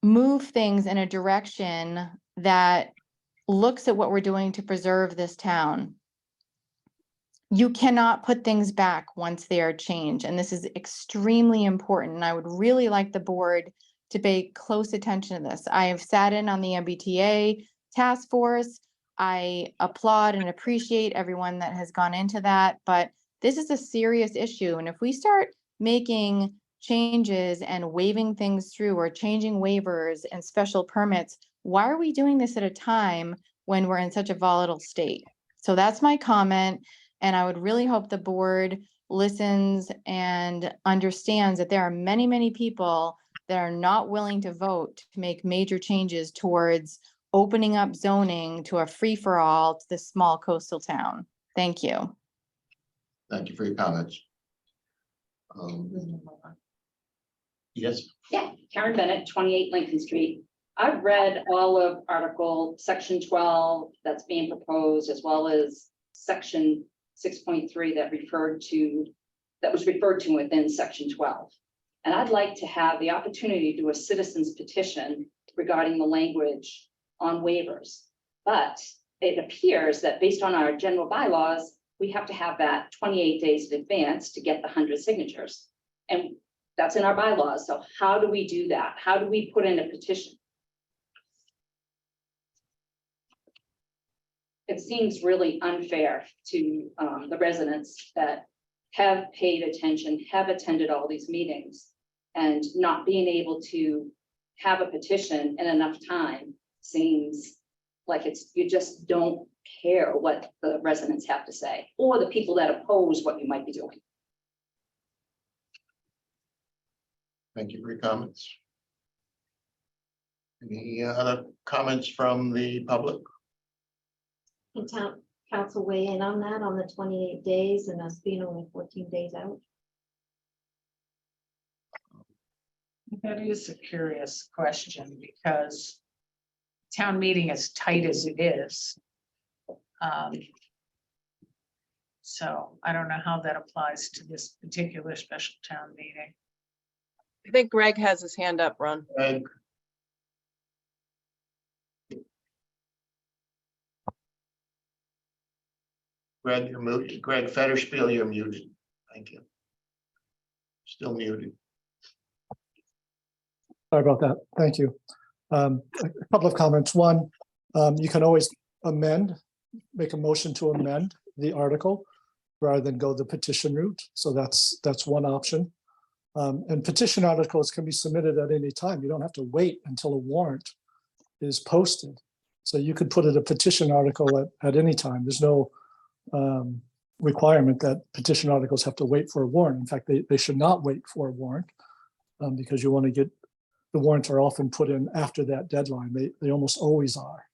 move things in a direction that looks at what we're doing to preserve this town. You cannot put things back once they are changed, and this is extremely important. And I would really like the board to pay close attention to this. I have sat in on the MBTA task force. I applaud and appreciate everyone that has gone into that, but this is a serious issue. And if we start making changes and waving things through or changing waivers and special permits, why are we doing this at a time when we're in such a volatile state? So that's my comment. And I would really hope the board listens and understands that there are many, many people that are not willing to vote to make major changes towards opening up zoning to a free-for-all to this small coastal town. Thank you. Thank you for your comments. Yes, Yeah, Karen Bennett, 28 Lincoln Street. I've read all of Article Section 12 that's being proposed, as well as Section 6.3 that was referred to within Section 12. And I'd like to have the opportunity to do a citizen's petition regarding the language on waivers. But it appears that based on our general bylaws, we have to have that 28 days in advance to get the 100 signatures. And that's in our bylaws. So how do we do that? How do we put in a petition? It seems really unfair to the residents that have paid attention, have attended all these meetings, and not being able to have a petition in enough time seems like you just don't care what the residents have to say, or the people that oppose what you might be doing. thank you for your comments. Any other comments from the public? Can town council weigh in on that, on the 28 days and us being only 14 days out? That is a curious question, because town meeting as tight as it is. So I don't know how that applies to this particular special town meeting. I think Greg has his hand up, Ron. Greg? Greg, you're muted. Greg Fetterspiel, you're muted. Thank you. Still muted. Sorry about that. Thank you. A couple of comments. One, you can always make a motion to amend the article rather than go the petition route. So that's one option. And petition articles can be submitted at any time. You don't have to wait until a warrant is posted. So you could put in a petition article at any time. There's no requirement that petition articles have to wait for a warrant. In fact, they should not wait for a warrant because you want to get, the warrants are often put in after that deadline. They almost always are.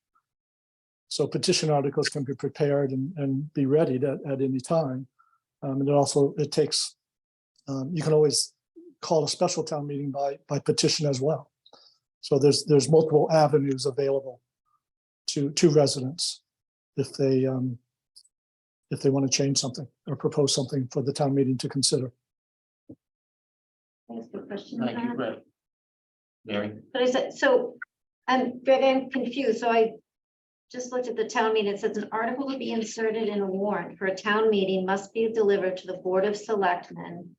So petition articles can be prepared and be ready at any time. And it takes, you can always call a special town meeting by petition as well. So there's multiple avenues available to residents if they want to change something or propose something for the town meeting to consider. Can I ask a question? Thank you, Greg. Mary? But is it, so, Greg, I'm confused. So I just looked at the town meeting. It says an article to be inserted in a warrant for a town meeting must be delivered to the Board of Selectmen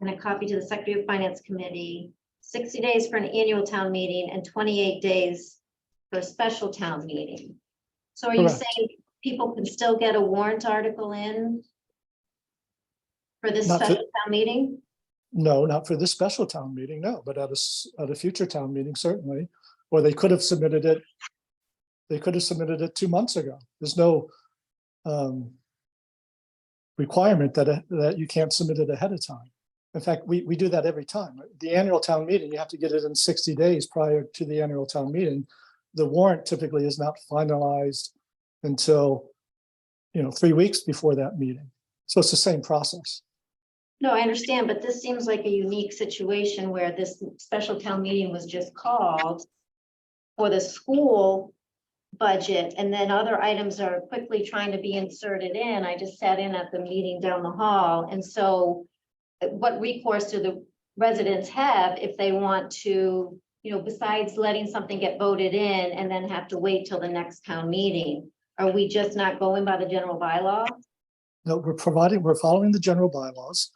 and a copy to the Secretary of Finance Committee, 60 days for an annual town meeting and 28 days for a special town meeting. So are you Correct. saying people can still get a warrant article in for this Not for- special town meeting? No, not for this special town meeting, no, but at a future town meeting, certainly. Or they could have submitted it. They could have submitted it 2 months ago. There's no requirement that you can't submit it ahead of time. In fact, we do that every time. The annual town meeting, you have to get it in 60 days prior to the annual town meeting. The warrant typically is not finalized until, 3 weeks before that meeting. So it's the same process. No, I understand, but this seems like a unique situation where this special town meeting was just called for the school budget, and then other items are quickly trying to be inserted in. I just sat in at the meeting down the hall, and so what recourse do the residents have if they want to, besides letting something get voted in and then have to wait till the next town meeting? Are we just not going by the general bylaw? No, we're following the general bylaws.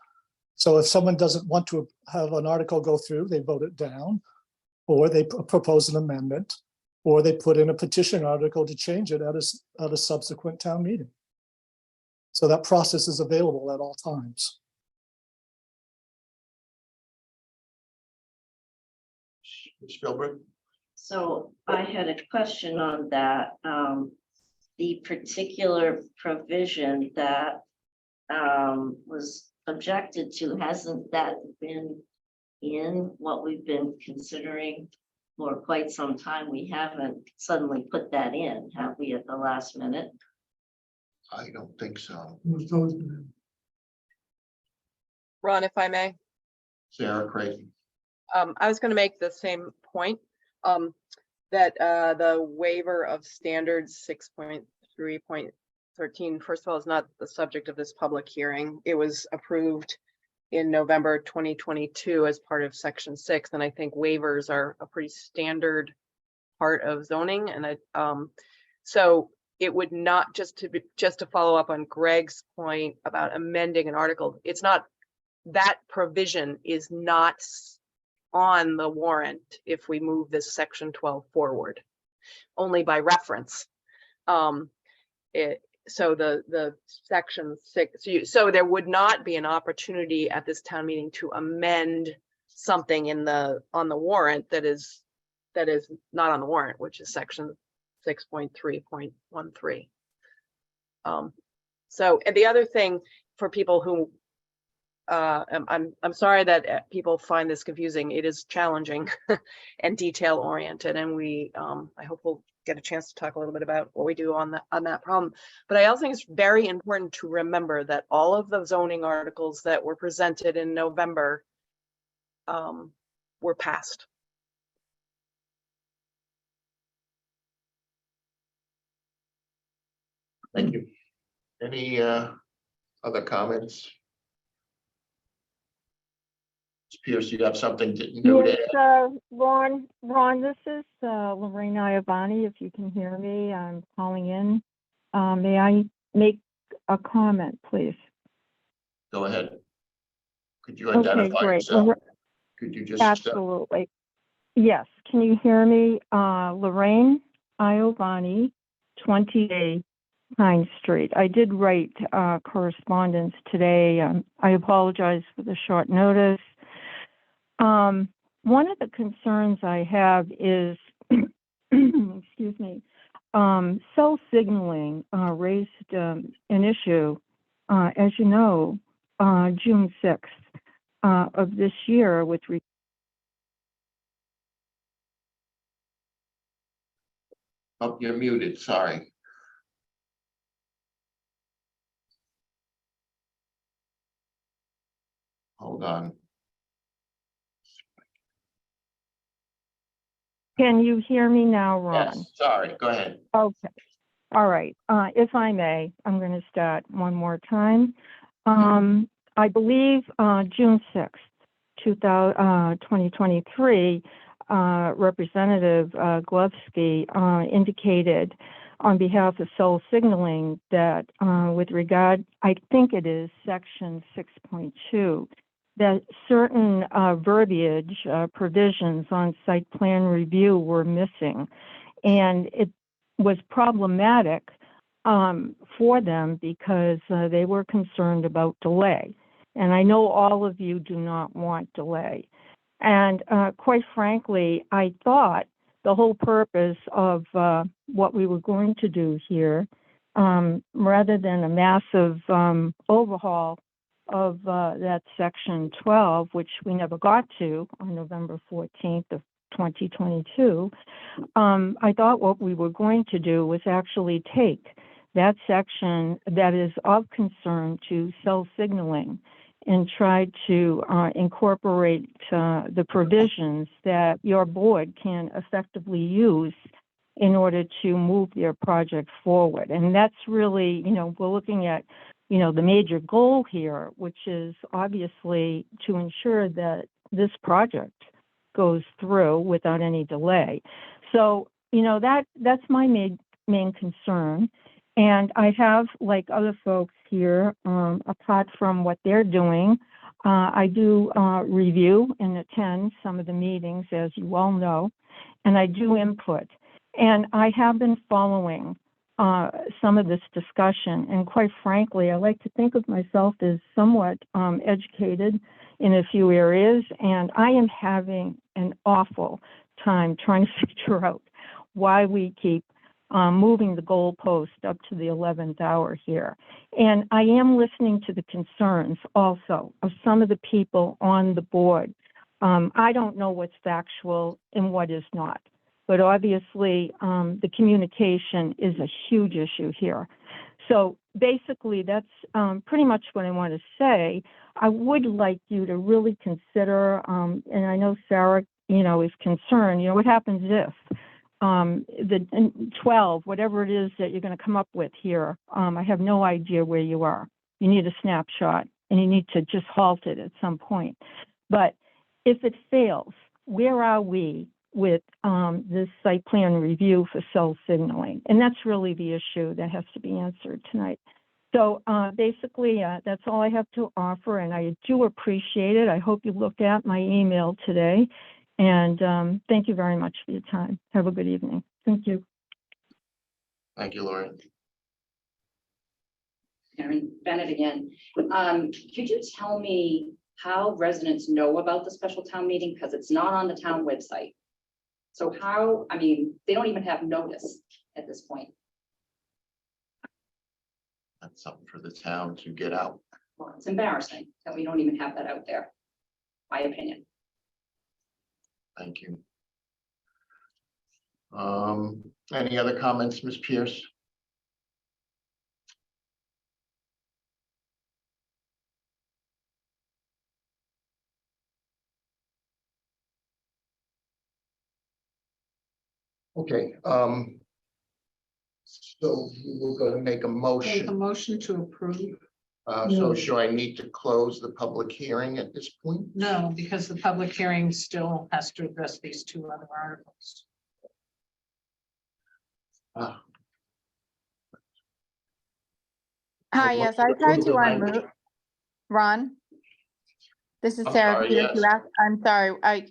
So if someone doesn't want to have an article go through, they vote it down, or they propose an amendment, or they put in a petition article to change it at a subsequent town meeting. So that process is available at all times. Spielberg? So I had a question on that. The particular provision that was objected to, hasn't that been in what we've been considering for quite some time? We haven't suddenly put that in, have we, at the last minute? I don't think so. Ron, if I may. Sarah Creighton. I was gonna make the same point, that the waiver of standards 6.3.13, first of all, is not the subject of this public hearing. It was approved in November 2022 as part of section 6, and I think waivers are a pretty standard part of zoning. And so it would not, just to follow up on Greg's point about amending an article, it's not, that provision is not on the warrant if we move this section 12 forward, only by reference. So the section 6, so there would not be an opportunity at this town meeting to amend something on the warrant that is not on the warrant, which is section 6.3.13. So, and the other thing for people who I'm sorry that people find this confusing. It is challenging and detail oriented, and I hope we'll get a chance to talk a little bit about what we do on that problem. But I also think it's very important to remember that all of the zoning articles that were presented in November were passed. Thank you. Any other comments? Pierce, you have something new to Yes, add? Ron, this is Lorraine Iavani. If you can hear me, I'm calling in. May I make a comment, please? Go ahead. Could you Okay, identify great. yourself? Could you just? Absolutely. Yes, can you hear me? Lorraine Iavani, 28 Pine Street. I did write correspondence today. I apologize for the short notice. One of the concerns I have is, excuse me, cell signaling raised an issue, as you know, June 6th of this year with Oh, you're muted, sorry. Hold on. Can you hear me now, Ron? Yes, sorry, go ahead. Okay. All right. If I may, I'm going to start one more time. I believe June 6th, 2023, Representative Glovsky indicated on behalf of cell signaling that with regard, I think it is section 6.2, that certain verbiage provisions on site plan review were missing. And it was problematic for them because they were concerned about delay. And I know all of you do not want delay. And quite frankly, I thought the whole purpose of what we were going to do here, rather than a massive overhaul of that section 12, which we never got to on November 14th of 2022, I thought what we were going to do was actually take that section that is of concern to cell signaling and try to incorporate the provisions that your board can effectively use in order to move their project forward. And that's really, we're looking at, the major goal here, which is obviously to ensure that this project goes through without any delay. So, that's my main concern. And I have, like other folks here, apart from what they're doing, I do review and attend some of the meetings, as you all know, and I do input. And I have been following some of this discussion. And quite frankly, I like to think of myself as somewhat educated in a few areas. And I am having an awful time trying to figure out why we keep moving the goalpost up to the 11th hour here. And I am listening to the concerns also of some of the people on the board. I don't know what's factual and what is not. But obviously, the communication is a huge issue here. So basically, that's pretty much what I want to say. I would like you to really consider, and I know Sarah, is concerned, what happens if the 12, whatever it is that you're going to come up with here, I have no idea where you are. You need a snapshot, and you need to just halt it at some point. But if it fails, where are we with this site plan review for cell signaling? And that's really the issue that has to be answered tonight. So basically, that's all I have to offer, and I do appreciate it. I hope you looked at my email today, and thank you very much for your time. Have a good evening. Thank you. Thank you, Lori. Karen Bennett again. Could you tell me how residents know about the special town meeting? Because it's not on the town website. So how, they don't even have notice at this point. That's something for the town to get out. Well, it's embarrassing that we don't even have that out there, my opinion. Thank you. Any other comments, Ms. Pierce? Okay, so we're going to make a Make a motion. motion to approve? So should I need to close the public hearing at this point? No, because the public hearing still has to address these two other articles. Ah, Hi, Well, yes, what's I the tried to approval language? unmute. Ron? This is I'm Sarah sorry, Peters. yes. I'm sorry,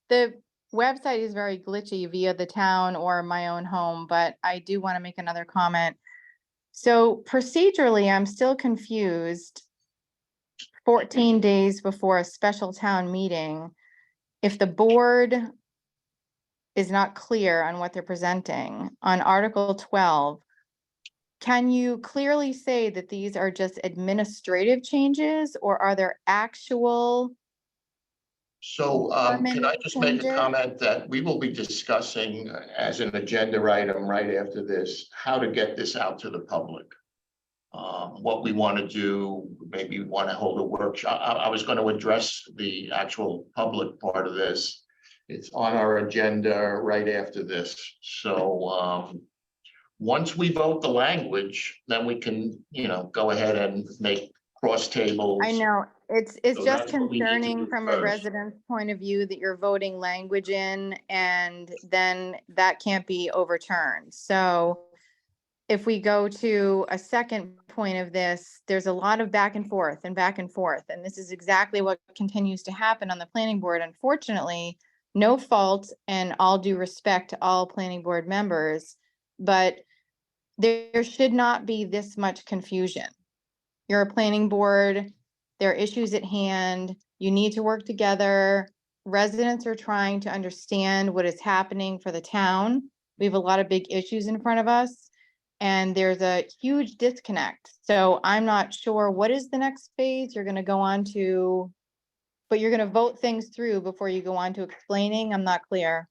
the website is very glitchy via the town or my own home, but I do want to make another comment. So procedurally, I'm still confused. 14 days before a special town meeting, if the board is not clear on what they're presenting on Article 12, can you clearly say that these are just administrative changes, or are there actual? So can I just make a Changes? comment that we will be discussing as an agenda item right after this, how to get this out to the public. What we want to do, maybe we want to hold a workshop. I was going to address the actual public part of this. It's on our agenda right after this. So once we vote the language, then we can, go ahead and make cross tables. I know, it's So just that's what we need to concerning do from a first. resident's point of view that you're voting language in, and then that can't be overturned. So if we go to a second point of this, there's a lot of back and forth and back and forth. And this is exactly what continues to happen on the planning board. Unfortunately, no fault and all due respect to all planning board members, but there should not be this much confusion. You're a planning board, there are issues at hand, you need to work together. Residents are trying to understand what is happening for the town. We have a lot of big issues in front of us, and there's a huge disconnect. So I'm not sure what is the next phase you're gonna go on to, but you're gonna vote things through before you go on to explaining. I'm not clear.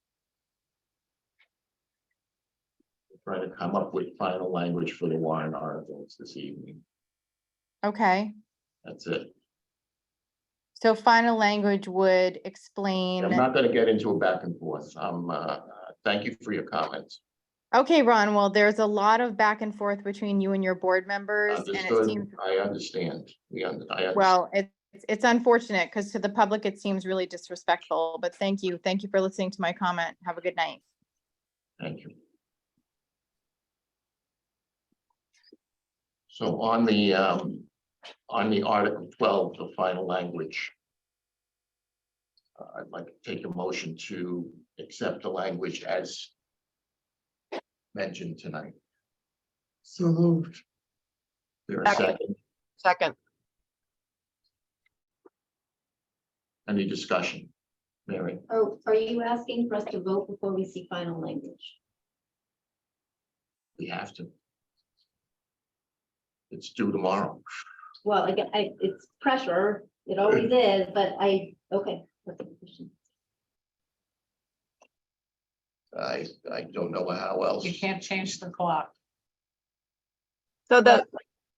trying to come up with final language for the warrant articles this evening. Okay, That's it. so final language would explain. I'm not gonna get into a back and forth. Thank you for your comments. Okay, Ron, well, there's a lot of back and forth between you and your board members, and it Understood. seems, I understand. I understand. well, it's unfortunate, because to the public, it seems really disrespectful, but thank you. Thank you for listening to my comment. Have a good night. Thank you. So on the Article 12, the final language. I'd like to take a motion to accept the language as mentioned tonight. So moved. There a second? Second, Any discussion? Mary, Oh, are you asking for us to vote before we see final language? we have to. It's due tomorrow. Well, again, it's pressure, it always is, but okay. That's a question. I don't know how else. You can't change the clock. so the,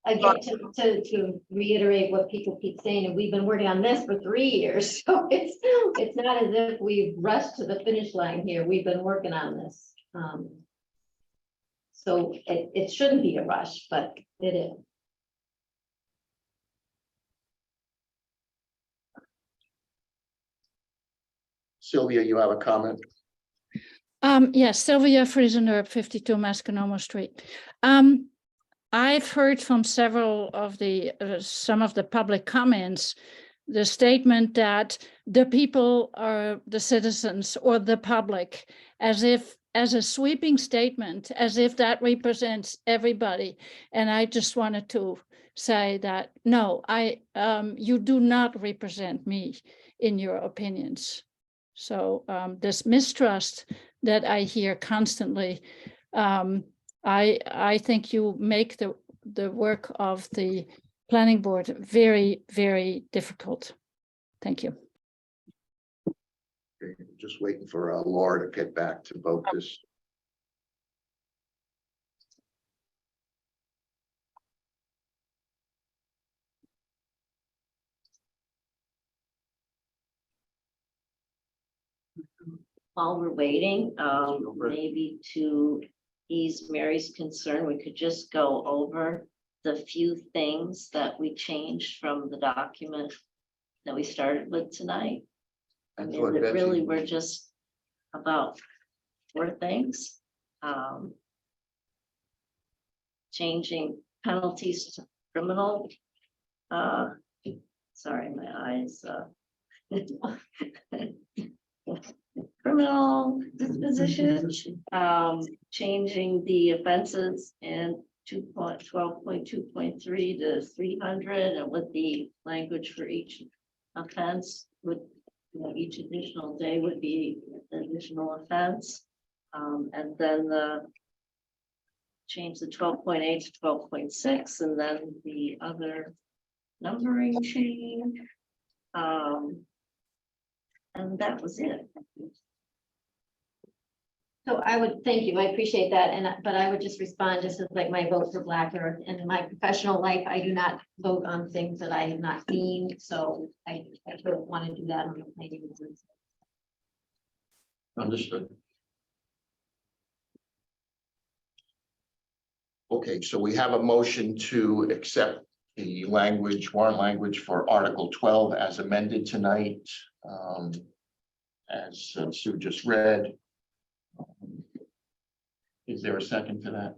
Again, to reiterate what people keep saying, and we've been working on this for 3 years, so it's not as if we've rushed to the finish line here, we've been working on this. So it shouldn't be a rush, but it is. Sylvia, you have a comment? Yes, Sylvia Friesenerp, 52 Masconomo Street. I've heard from several of the, some of the public comments, the statement that the people are the citizens or the public, as a sweeping statement, as if that represents everybody. And I just wanted to say that, no, you do not represent me in your opinions. So this mistrust that I hear constantly, I think you make the work of the planning board very, very difficult. Thank you. Okay, just waiting for Laura to get back to vote this. While we're waiting, maybe to ease Mary's concern, we could just go over the few things that we changed from the document that we started with tonight. I That's mean, what that Betsy- really were just about 4 things. Changing penalties to criminal. Sorry, my eyes. Criminal disposition, changing the offenses in 12.2.3 to 300, and with the language for each offense, with each additional day would be an additional offense. And then change the 12.8 to 12.6, and then the other numbering change. And that was it. So I would, thank you, I appreciate that, but I would just respond just as like my vote for Black Earth. And in my professional life, I do not vote on things that I have not seen, so I don't want to do that on the planning board. Understood. Okay, so we have a motion to accept the language, warrant language for Article 12 as amended tonight. As Sue just read. Is there a second to that?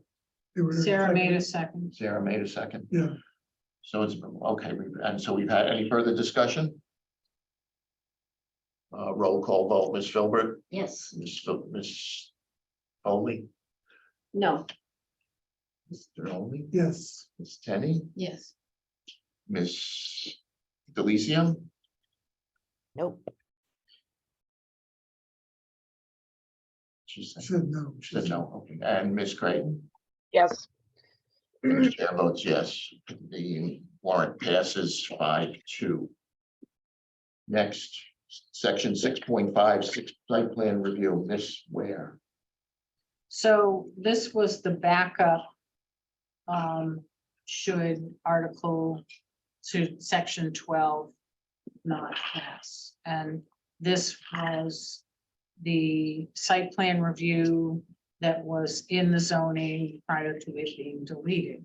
Sarah made a second. Sarah made a second. Yeah. So it's, okay, and so we've had any further discussion? Roll call vote, Ms. Filbert, Yes. Ms. Foley, No. Mr. Only, Yes. Ms. Tenney, yes. Ms. Delicio, Nope. she said, Said no. she said no, okay, and Ms. Creighton. Yes, The chair votes yes. The warrant passes 5-2. Next, section 6.5, site plan review, Ms. Ware. So this was the backup. Should article to section 12 not pass. And this was the site plan review that was in the zoning prior to it being deleted.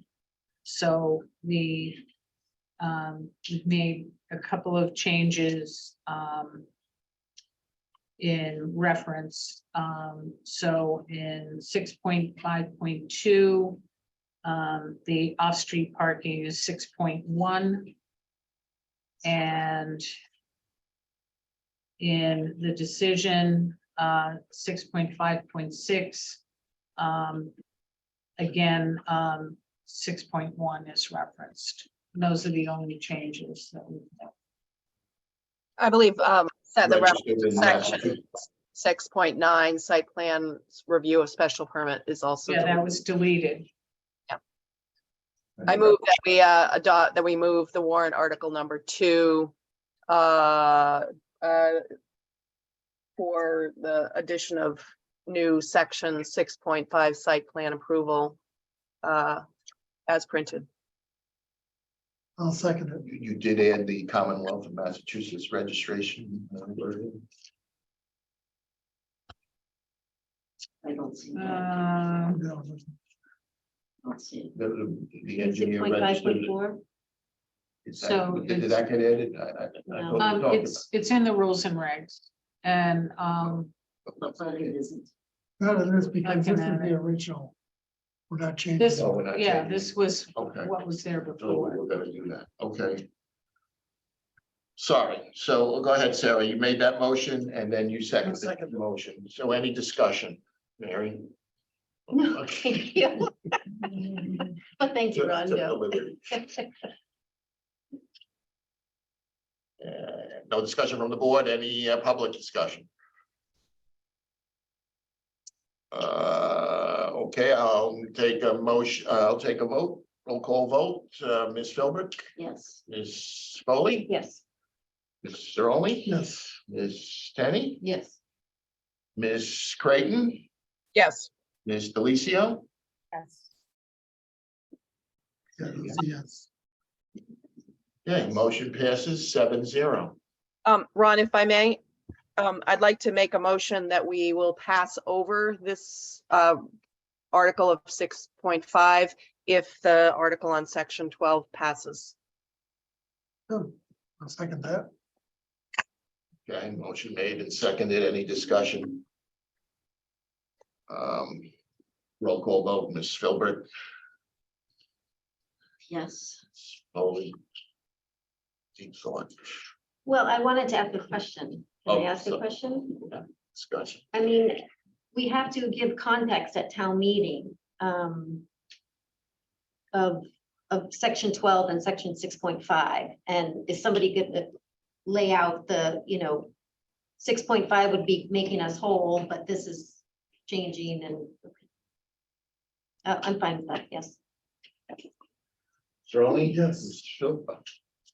So we've made a couple of changes in reference. So in 6.5.2, the off-street parking is 6.1. And in the decision, 6.5.6, again, 6.1 is referenced. Those are the only changes that we've done. I believe, said the Registered in section Massachusetts. 6.9 site plan review of special permit is also. Yeah, that was deleted. I move that we adopt, that we move the warrant article number 2 for the addition of new section 6.5 site plan approval as printed. I'll second it. You did add the Commonwealth of Massachusetts registration. Wording. I don't see that. No, Let's see. The engineer registered. 6.5.4. Is So that, did that get added? I No. thought we talked about It's in the rules and regs. And But it isn't. no, it is because this is Looking at the it. original. We're not changing. this, it. Oh, we're not yeah, changing this was Okay. what was there So before. we're gonna do that, okay. Sorry, so go ahead, Sarah, you made that motion and then you seconded the motion, so any discussion, Mary? No, Okay. thank you. But thank you, Ron. Took the no. liberty. No discussion from the board, any public discussion? Okay, I'll take a motion, I'll take a vote, roll call vote, Ms. Philbrick, Yes. Ms. Foley, Yes. Ms. Zeroli, Yes. Ms. Tenney, Yes. Ms. Creighton, Yes. Ms. Delicio, Yes. Yes. okay, motion passes 7-0. Ron, if I may, I'd like to make a motion that we will pass over this article of 6.5 if the article on section 12 passes. I'll second that. Okay, motion made and seconded, any discussion? Roll call vote, Ms. Philbrick, Yes. Foley. Deep thought, Well, I wanted to ask a question. Can I Oh, ask a so- question? discussion. I mean, we have to give context at town meeting of section 12 and section 6.5. And is somebody good to lay out the, 6.5 would be making us whole, but this is changing and I'm fine with that, yes. Zeroli? Yes. Ms. Philbrick,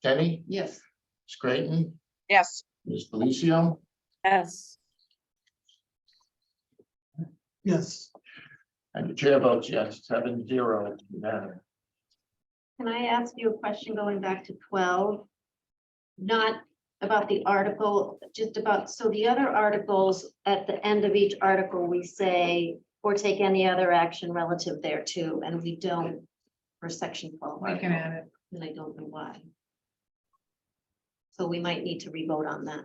Kenny, Yes. Ms. Creighton, Yes. Ms. Delicio, Yes. Yes. and the chair votes yes, 7-0. Unanimous. Can I ask you a question going back to 12? Not about the article, just about, so the other articles, at the end of each article, we say, or take any other action relative thereto, and we don't for section 12. We can add it. And I don't know why. So we might need to revote on that.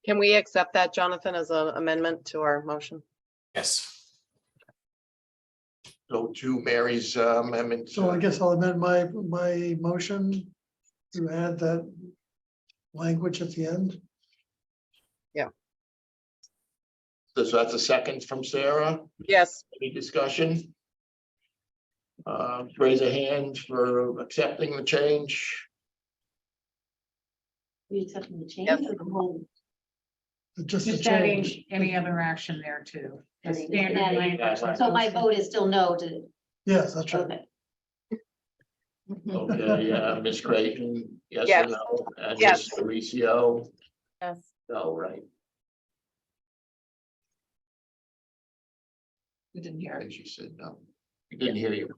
Can we accept that, Jonathan, as an amendment to our motion? Yes. Go to Mary's amendment. So I guess I'll amend my motion to add that language at the end. So that's a second from Sarah. Yes. Any discussion? Raise a hand for accepting the change. We accepting the change Yes. or the whole? Just a Just adding change. any other action there too. The Adding- standard adding- language. So my vote is still no to, Yes, that's right. okay. Okay, Ms. Creighton, yes or Yes. no? And Yes. Ms. Delicio, Yes. No, right. We didn't hear it. As you said, no. We didn't hear you.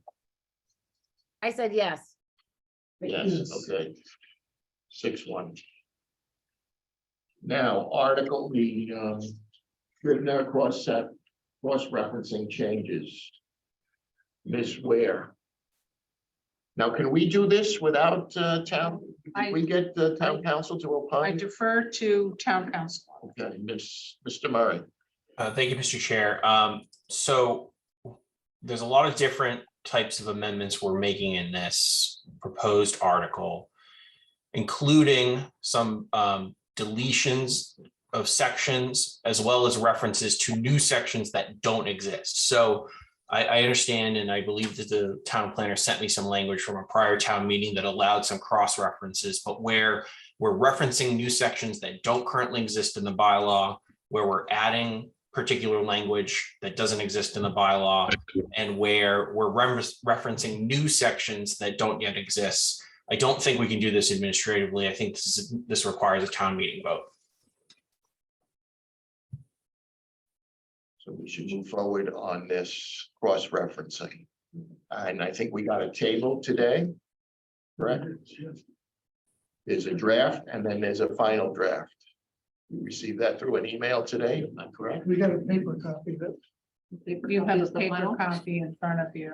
I said yes. Yes, okay. 6-1. Now, article, the Scrivener cross-referencing changes. Ms. Ware. Now, can we do this without town? Did we get the town council to I opine? defer to town council. Okay, Mr. Murray. Thank you, Mr. Chair. So there's a lot of different types of amendments we're making in this proposed article, including some deletions of sections, as well as references to new sections that don't exist. So I understand, and I believe that the town planner sent me some language from a prior town meeting that allowed some cross references, but where we're referencing new sections that don't currently exist in the bylaw, where we're adding particular language that doesn't exist in the bylaw, and where we're referencing new sections that don't yet exist. I don't think we can do this administratively. I think this requires a town meeting vote. So we should move forward on this cross-referencing. And I think we got a table today, correct? There's a draft and then there's a final draft. You received that through an email today, am I correct? We got a paper copy that. You have a paper copy in front of you.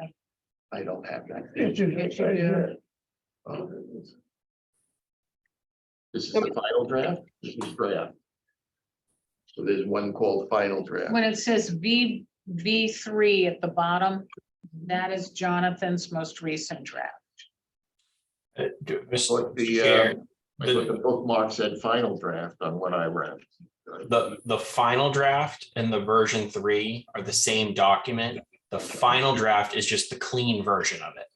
I don't have that. It should be right here. Oh. This is the final draft? This is draft. So there's one called final draft. When it says V3 at the bottom, that is Jonathan's most recent draft. But the, Chair, I thought the bookmark said final draft on what I read. the final draft and the version 3 are the same document. The final draft is just the clean version of it.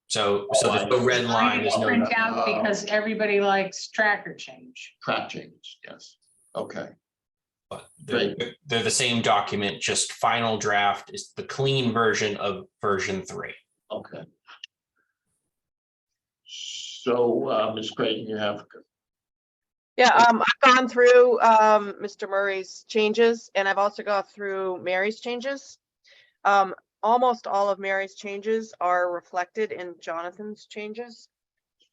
So there's no red line, there's no. Print out because everybody likes tracker change. Track change, yes. Okay, But they're the same document, just final draft is the clean version of version 3. okay. So, Ms. Creighton, you have, Yeah, I've gone through Mr. Murray's changes, and I've also gone through Mary's changes. Almost all of Mary's changes are reflected in Jonathan's changes.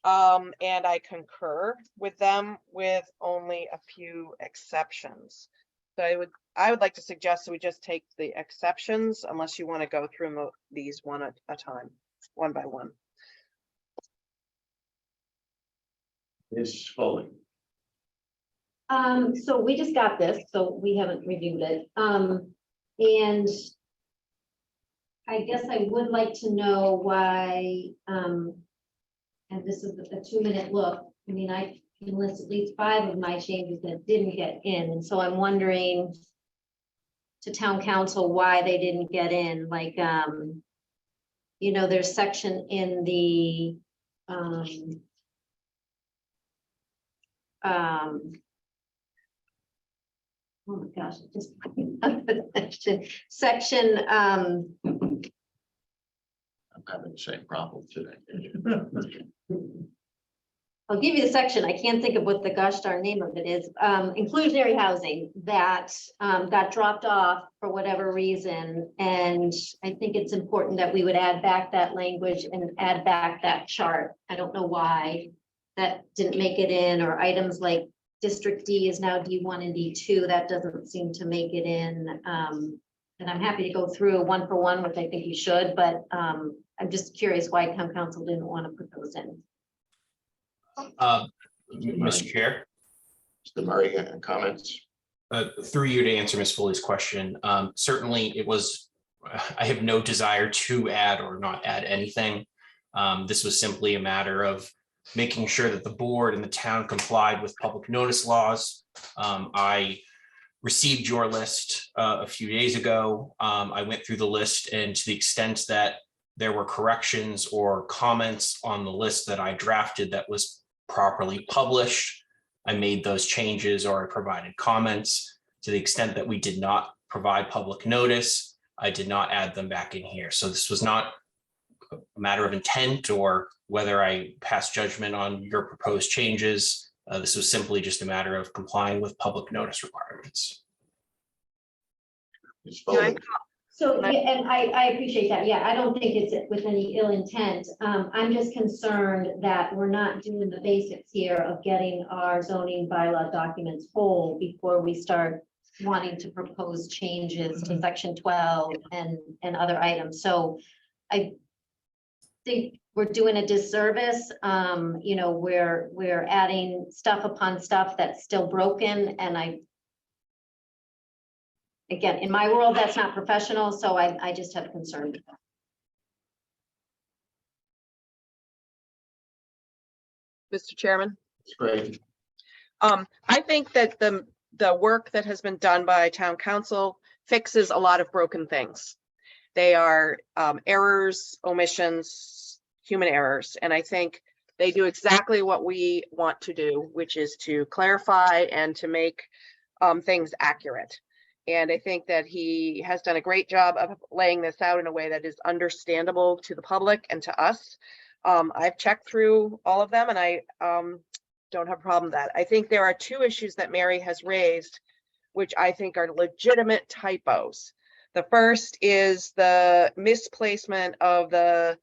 And I concur with them with only a few exceptions. So I would like to suggest that we just take the exceptions unless you want to go through these one at a time, one by one. Ms. Foley. So we just got this, so we haven't reviewed it. And I guess I would like to know why, and this is a 2-minute look. I mean, I can list at least 5 of my changes that didn't get in, and so I'm wondering to town council why they didn't get in, like, you know, there's section in the, oh my gosh, it just section, I'm having the same problem today. I'll give you the section. I can't think of what the gosh darn name of it is. Inclusionary housing that got dropped off for whatever reason. And I think it's important that we would add back that language and add back that chart. I don't know why that didn't make it in, or items like District D is now D1 and D2. That doesn't seem to make it in. And I'm happy to go through one for one, which I think you should, but I'm just curious why town council didn't want to put those in. Mr. Chair. Mr. Murray, comments? Through you to answer Ms. Foley's question. Certainly it was, I have no desire to add or not add anything. This was simply a matter of making sure that the board and the town complied with public notice laws. I received your list a few days ago. I went through the list, and to the extent that there were corrections or comments on the list that I drafted that was properly published, I made those changes or I provided comments. To the extent that we did not provide public notice, I did not add them back in here. So this was not a matter of intent or whether I pass judgment on your proposed changes. This was simply just a matter of complying with public notice requirements. Ms. Can I Foley? So, yeah, and I appreciate that. Yeah, I don't think it's with any ill intent. I'm just concerned that we're not doing the basics here of getting our zoning bylaw documents whole before we start wanting to propose changes to section 12 and other items. So I think we're doing a disservice. You know, we're adding stuff upon stuff that's still broken, and again, in my world, that's not professional, so I just have concern. Mr. Chairman. It's great. I think that the work that has been done by town council fixes a lot of broken things. They are errors, omissions, human errors, and I think they do exactly what we want to do, which is to clarify and to make things accurate. And I think that he has done a great job of laying this out in a way that is understandable to the public and to us. I've checked through all of them, and I don't have a problem with that. I think there are two issues that Mary has raised, which I think are legitimate typos. The first is the misplacement of the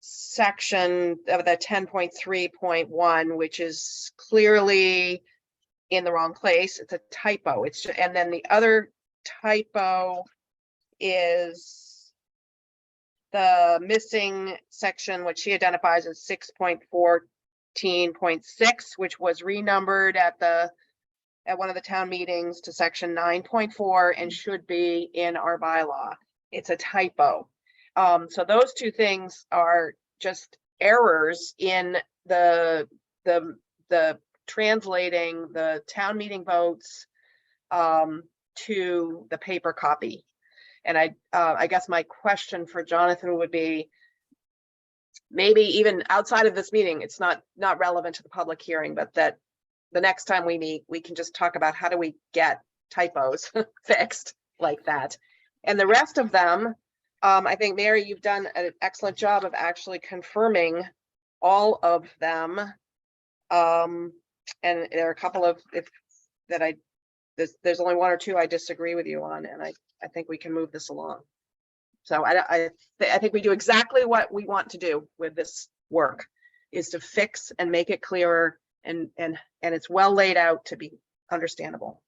section of the 10.3.1, which is clearly in the wrong place. It's a typo. And then the other typo is the missing section, which she identifies as 6.14.6, which was renumbered at one of the town meetings to section 9.4 and should be in our bylaw. It's a typo. So those two things are just errors in the translating the town meeting votes to the paper copy. And I guess my question for Jonathan would be, maybe even outside of this meeting, it's not relevant to the public hearing, but that the next time we meet, we can just talk about how do we get typos fixed like that. And the rest of them, I think, Mary, you've done an excellent job of actually confirming all of them. And there are a couple of there's only one or two I disagree with you on, and I think we can move this along. So I think we do exactly what we want to do with this work, is to fix and make it clearer, and it's well laid out to be understandable.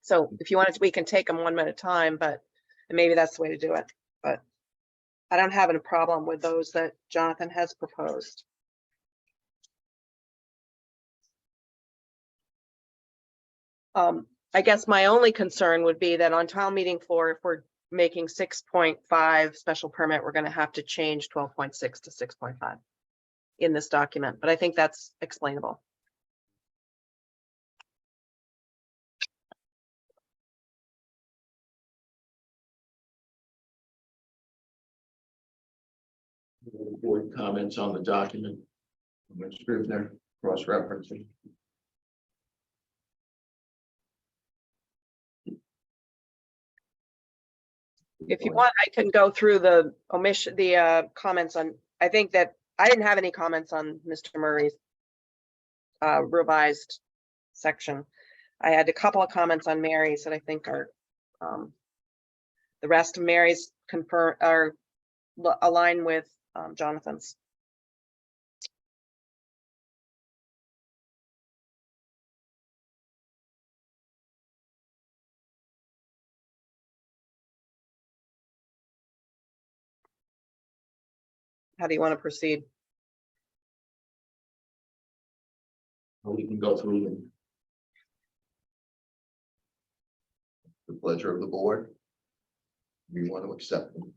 So if you wanted to, we can take them one at a time, but maybe that's the way to do it. But I don't have any problem with those that Jonathan has proposed. I guess my only concern would be that on town meeting floor, if we're making 6.5 special permit, we're going to have to change 12.6 to 6.5 in this document, but I think that's explainable. Board comments on the document. Scrivener, cross-referencing. If you want, I can go through the comments on, I think that I didn't have any comments on Mr. Murray's revised section. I had a couple of comments on Mary's that I think are, the rest of Mary's align with Jonathan's. How do you want to proceed? We can go through them. The pleasure of the board. We want to accept them.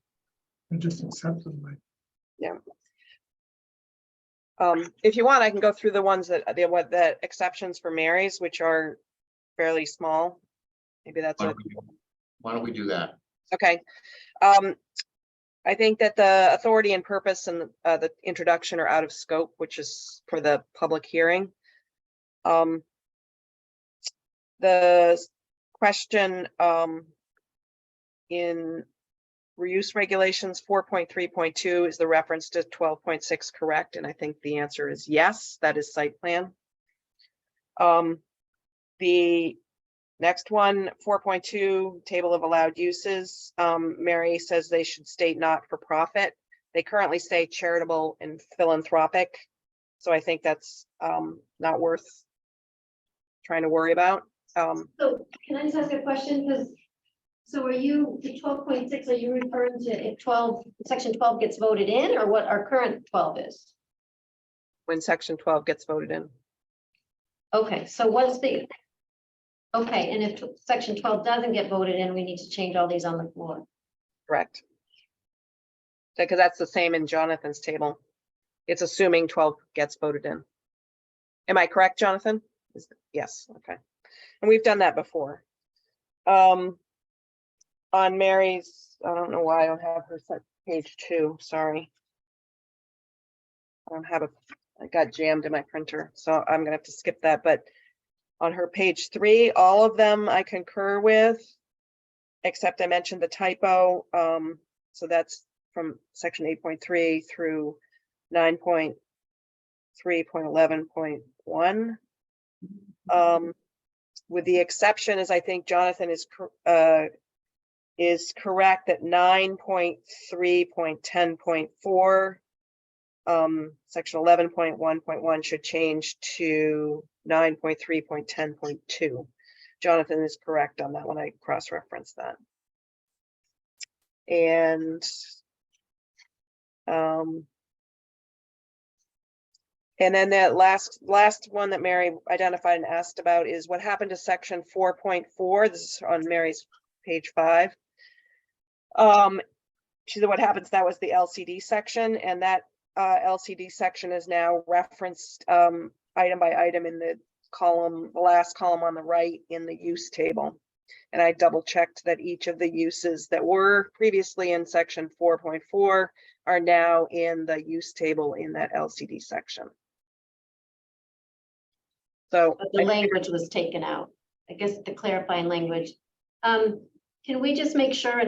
And just accept them. Yeah. If you want, I can go through the ones that the exceptions for Mary's, which are fairly small. Maybe that's it. Why don't we do that? Okay. I think that the authority and purpose and the introduction are out of scope, which is for the public hearing. The question in reuse regulations, 4.3.2 is the reference to 12.6 correct? And I think the answer is yes, that is site plan. The next one, 4.2, table of allowed uses. Mary says they should state not for profit. They currently say charitable and philanthropic. So I think that's not worth trying to worry about. So can I just ask a question? Because, so are you, the 12.6, are you referring to if 12, section 12 gets voted in, or what our current 12 is? When section 12 gets voted in. Okay, so what's the, okay, and if section 12 doesn't get voted in, we need to change all these on the floor. Correct. Because that's the same in Jonathan's table. It's assuming 12 gets voted in. Am I correct, Jonathan? Yes, okay. And we've done that before. On Mary's, I don't know why I don't have her set page 2, sorry. I don't have I got jammed in my printer, so I'm gonna have to skip that, but on her page 3, all of them I concur with, except I mentioned the typo. So that's from section 8.3 through 9.3.11.1. With the exception, as I think Jonathan is correct, that 9.3.10.4, section 11.1.1 should change to 9.3.10.2. Jonathan is correct on that one. I cross-referenced that. And then that last one that Mary identified and asked about is what happened to section 4.4. This is on Mary's page 5. She said what happens, that was the LCD section, and that LCD section is now referenced item by item in the column, the last column on the right in the use table. And I double checked that each of the uses that were previously in section 4.4 are now in the use table in that LCD section. So but the language was taken out. I guess the clarifying language. Can we just make sure,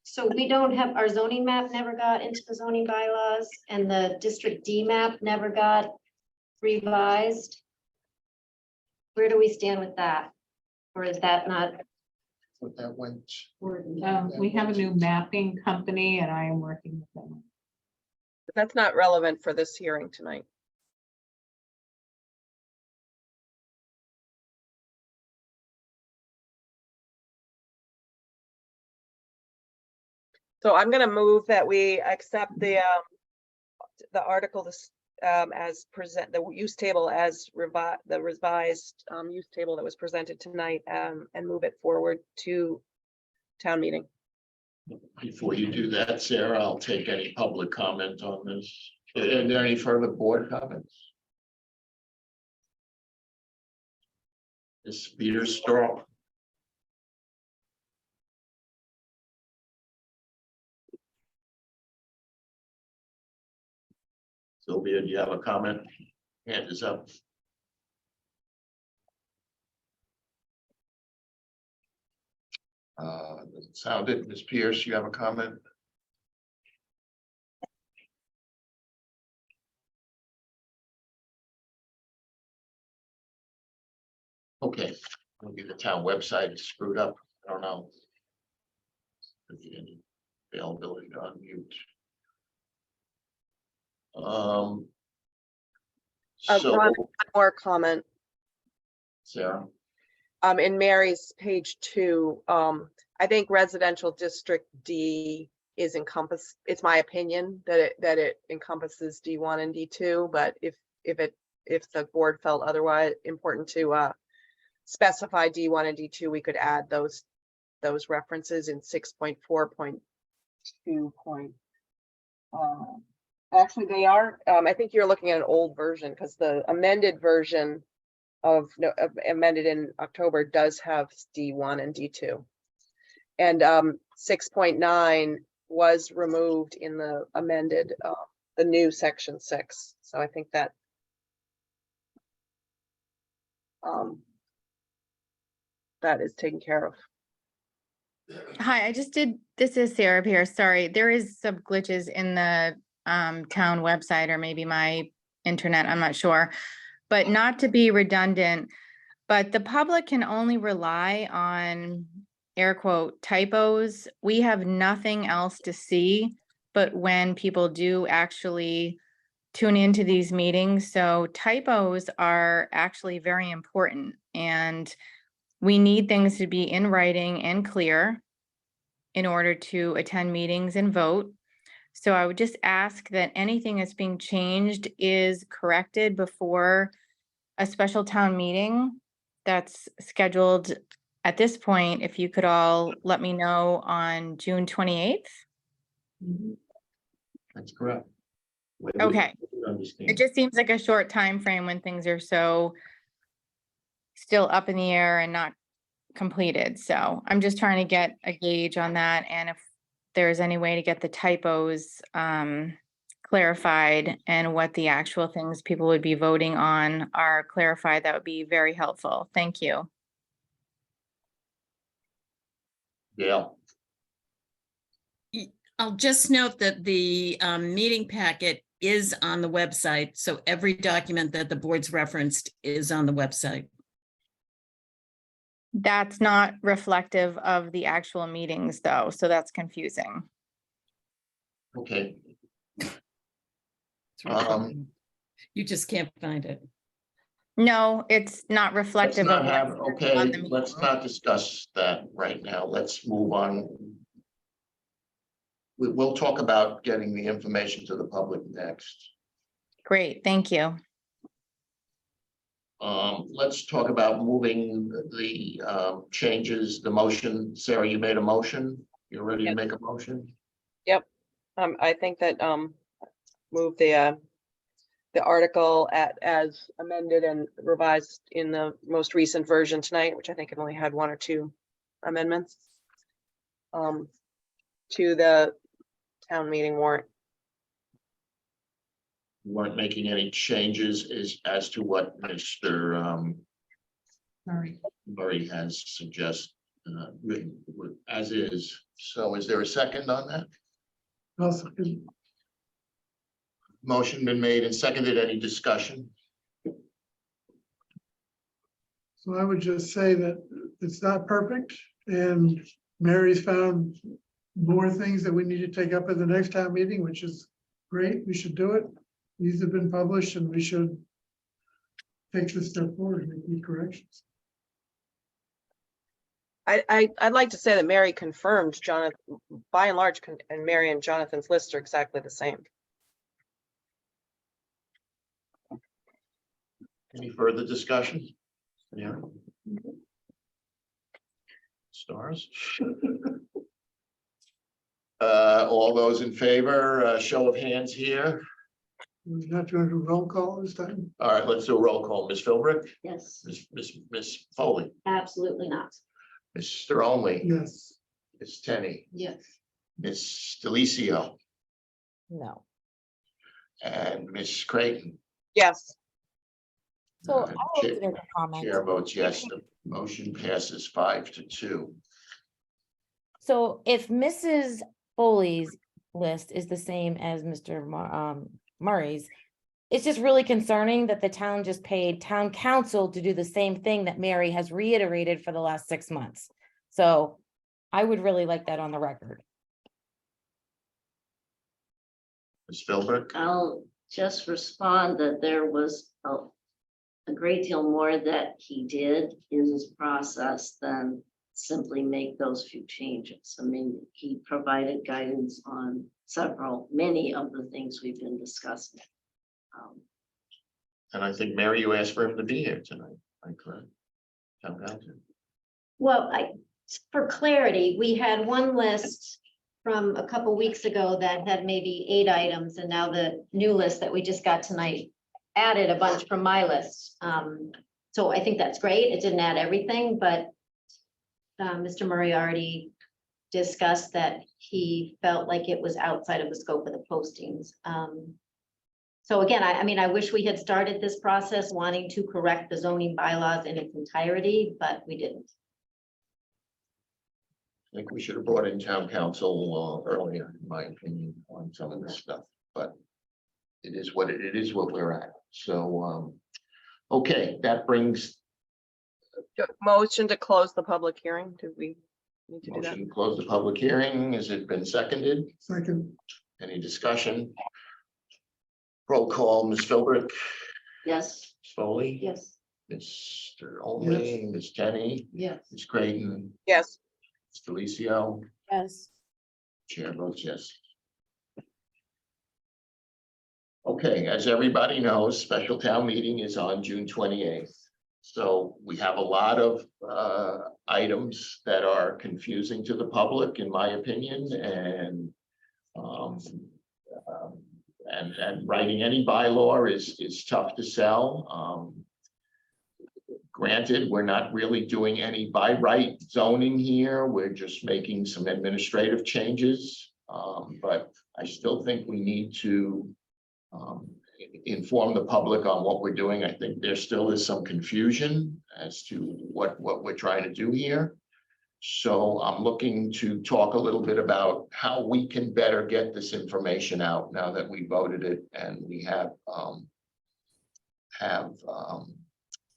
so we don't have, our zoning map never got into the zoning bylaws, and the district D map never got revised? Where do we stand with that? Or is that not? What that went. We have a new mapping company and I am working with them. that's not relevant for this hearing tonight. So I'm going to move that we accept the article as present, the use table as the revised use table that was presented tonight, and move it forward to town meeting. Before you do that, Sarah, I'll take any public comment on this. Are there any further board comments? Ms. Petersstraw. Sylvia, do you have a comment? Hand is up. Doesn't sound it. Ms. Pierce, you have a comment? Okay, maybe the town website is screwed up. I don't know. Any availability to unmute. So, Ron, one more comment. Sarah, In Mary's page 2, I think residential district D is encompassed. It's my opinion that it encompasses D1 and D2, but if the board felt otherwise important to specify D1 and D2, we could add those references in 6.4.2. Actually, they are. I think you're looking at an old version because the amended version amended in October does have D1 and D2. And 6.9 was removed in the amended, the new section 6. So I think that that is taken care of. Hi, this is Sarah Pierce, sorry, there is some glitches in the town website or maybe my internet, I'm not sure. But not to be redundant, but the public can only rely on air quote typos. We have nothing else to see, but when people do actually tune into these meetings, so typos are actually very important and we need things to be in writing and clear in order to attend meetings and vote. So I would just ask that anything that's being changed is corrected before a special town meeting that's scheduled at this point. If you could all let me know on June 28th. That's correct. Okay. Understand. It just seems like a short time frame when things are so still up in the air and not completed. So I'm just trying to get a gauge on that. And if there's any way to get the typos clarified and what the actual things people would be voting on are clarified, that would be very helpful. Thank you. Gail, I'll just note that the meeting packet is on the website, so every document that the board's referenced is on the website. That's not reflective of the actual meetings though, so that's confusing. okay. You just can't find it. No, it's not Let's reflective not of have, what's on okay, the let's meeting. not discuss that right now. Let's move on. We'll talk about getting the information to the public next. Great, thank you. Let's talk about moving the changes, the motion. Sarah, you made a motion. You're ready to Yep. make a motion? Yep. I think that move the article as amended and revised in the most recent version tonight, which I think it only had 1 or 2 amendments to the town meeting warrant. You weren't making any changes as to what Mr. Murray has suggested, written as is. So is there a second on that? Motion been made and seconded. Any discussion? So I would just say that it's not perfect and Mary's found more things that we need to take up at the next town meeting, which is great. We should do it. These have been published and we should take this step forward and make these corrections. I'd like to say that Mary confirmed Jonathan, by and large, and Mary and Jonathan's list are exactly the same. Any further discussion? Yeah. Stars. All those in favor, show of hands here. We're not going to do roll call this time. All right, let's do a roll call. Ms. Philbrick, Yes, Ms. Foley, absolutely not. Mr. Only, Yes. Ms. Tenney, Yes. Ms. Delicio, No. and Ms. Creighton. Yes. So I would like to make a comment. Chair votes yes, the motion passes 5-2. So if Mrs. Foley's list is the same as Mr. Murray's, it's just really concerning that the town just paid town council to do the same thing that Mary has reiterated for the last 6 months. So I would really like that on the record. Ms. Philbrick, I'll just respond that there was a great deal more that he did in his process than simply make those few changes. I mean, he provided guidance on many of the things we've been discussing. and I think, Mary, you asked for him to be here tonight, am I correct? Town council. Well, for clarity, we had one list from a couple weeks ago that had maybe 8 items, and now the new list that we just got tonight added a bunch from my list. So I think that's great. It didn't add everything, but Mr. Murray already discussed that he felt like it was outside of the scope of the postings. So again, I mean, I wish we had started this process wanting to correct the zoning bylaws in its entirety, but we didn't. I think we should have brought in town council earlier, in my opinion, on some of this stuff, but it is what it is what we're at. So, okay, that brings Motion to close the public hearing. Do we need to do that? motion to close the public hearing. Has it been seconded? Second, Any discussion? Roll call, Ms. Philbrick, Yes, Foley, Yes. Mr. Olney, Ms. Tenney, yes. Ms. Creighton, Yes. Ms. Delicio, Yes. chair votes yes. Okay, as everybody knows, special town meeting is on June 28th. So we have a lot of items that are confusing to the public, in my opinion, and writing any bylaw is tough to sell. Granted, we're not really doing any by right zoning here. We're just making some administrative changes. But I still think we need to inform the public on what we're doing. I think there still is some confusion as to what we're trying to do here. So I'm looking to talk a little bit about how we can better get this information out now that we voted it and we have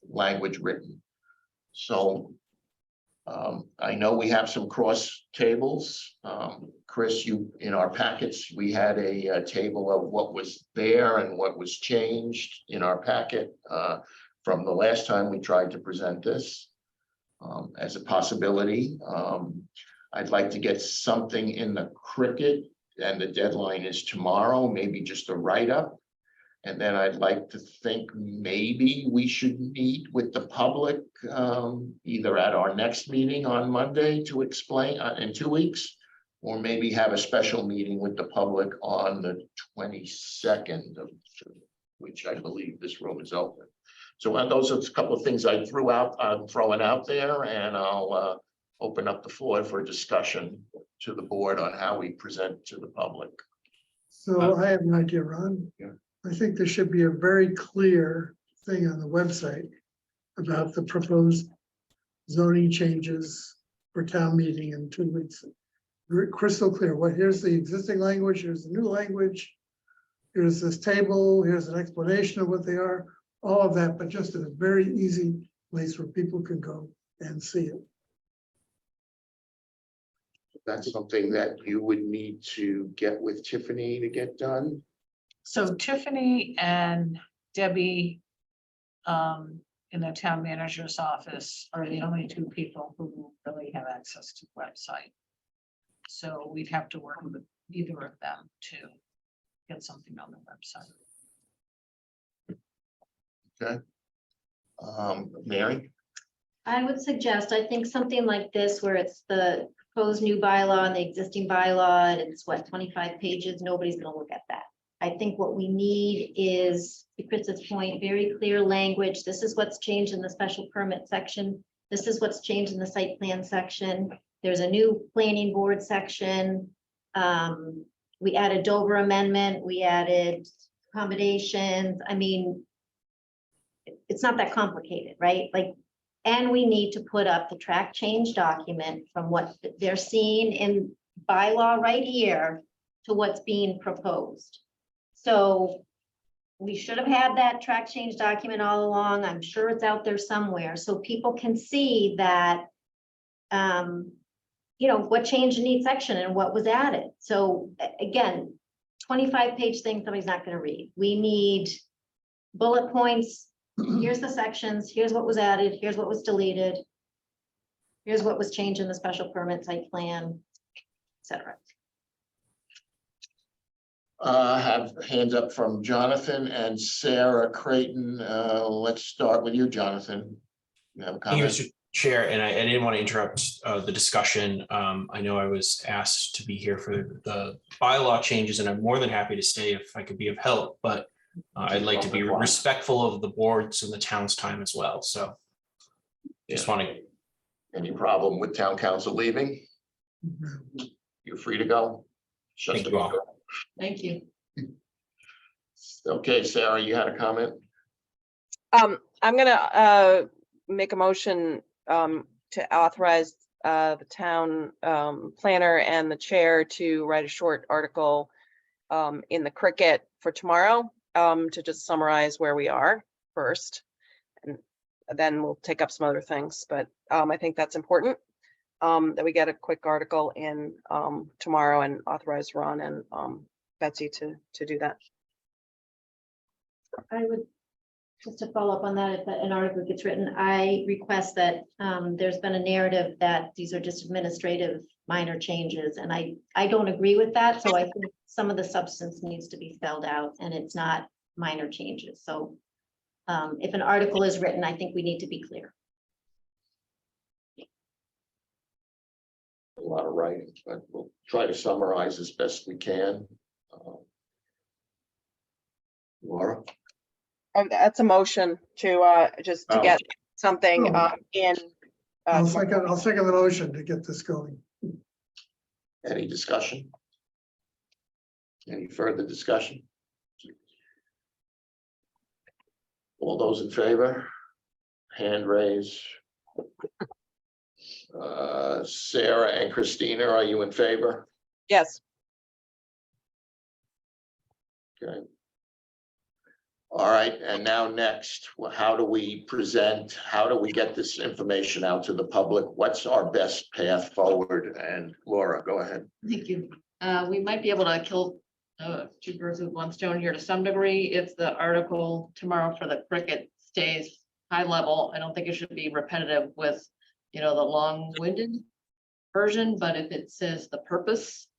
language written. So I know we have some cross tables. Chris, in our packets, we had a table of what was there and what was changed in our packet from the last time we tried to present this as a possibility. I'd like to get something in the Cricket, and the deadline is tomorrow, maybe just a write-up. And then I'd like to think maybe we should meet with the public either at our next meeting on Monday to explain in 2 weeks, or maybe have a special meeting with the public on the 22nd of June, which I believe this room is open. So those are a couple of things I'm throwing out there, and I'll open up the floor for discussion to the board on how we present to the public. so I have an idea, Ron. Yeah. I think there should be a very clear thing on the website about the proposed zoning changes for town meeting in 2 weeks. Crystal clear, here's the existing language, here's the new language. Here's this table, here's an explanation of what they are, all of that, but just in a very easy place where people can go and see it. That's something that you would need to get with Tiffany to get done. So Tiffany and Debbie in the town manager's office are the only two people who really have access to the website. So we'd have to work with either of them to get something on the website. Okay. Mary? I would suggest, I think something like this where it's the proposed new bylaw and the existing bylaw, and it's what, 25 pages, nobody's gonna look at that. I think what we need is, to Chris's point, very clear language. This is what's changed in the special permit section. This is what's changed in the site plan section. There's a new planning board section. We added Dover amendment, we added accommodations. I mean, it's not that complicated, right? Like, and we need to put up the track change document from what they're seeing in bylaw right here to what's being proposed. So we should have had that track change document all along. I'm sure it's out there somewhere, so people can see that, you know, what changed in each section and what was added. So again, 25-page thing, somebody's not gonna read. We need bullet points. Here's the sections, here's what was added, here's what was deleted. Here's what was changed in the special permit site plan, etc. Have hands up from Jonathan and Sarah Creighton. Let's start with you, Jonathan. You have a Thank you, comment? Mr. Chair, and I didn't want to interrupt the discussion. I know I was asked to be here for the bylaw changes, and I'm more than happy to stay if I could be of help, but I'd like to be respectful of the board's and the town's time as well, so just want to. Any problem with town council leaving? You're free to go. Shut Thank the you all. door. Thank you. Okay, Sarah, you had a comment? I'm gonna make a motion to authorize the town planner and the chair to write a short article in the Cricket for tomorrow, to just summarize where we are first. And then we'll take up some other things, but I think that's important, that we get a quick article in tomorrow and authorize Ron and Betsy to do that. I would, just to follow up on that, if an article gets written, I request that there's been a narrative that these are just administrative minor changes, and I don't agree with that, so I think some of the substance needs to be spelled out, and it's not minor changes. So if an article is written, I think we need to be clear. A lot of writing, but we'll try to summarize as best we can. Laura? That's a motion to just to Oh. get something in. I'll second the motion to get this going. Any discussion? Any further discussion? All those in favor? Hand raise. Sarah and Christina, are you in favor? Yes. Okay. All right, and now next, how do we present, how do we get this information out to the public? What's our best path forward? And Laura, go ahead. Thank you. We might be able to kill two birds with one stone here to some degree. If the article tomorrow for the Cricket stays high level, I don't think it should be repetitive with, the long-winded version, but if it says the purpose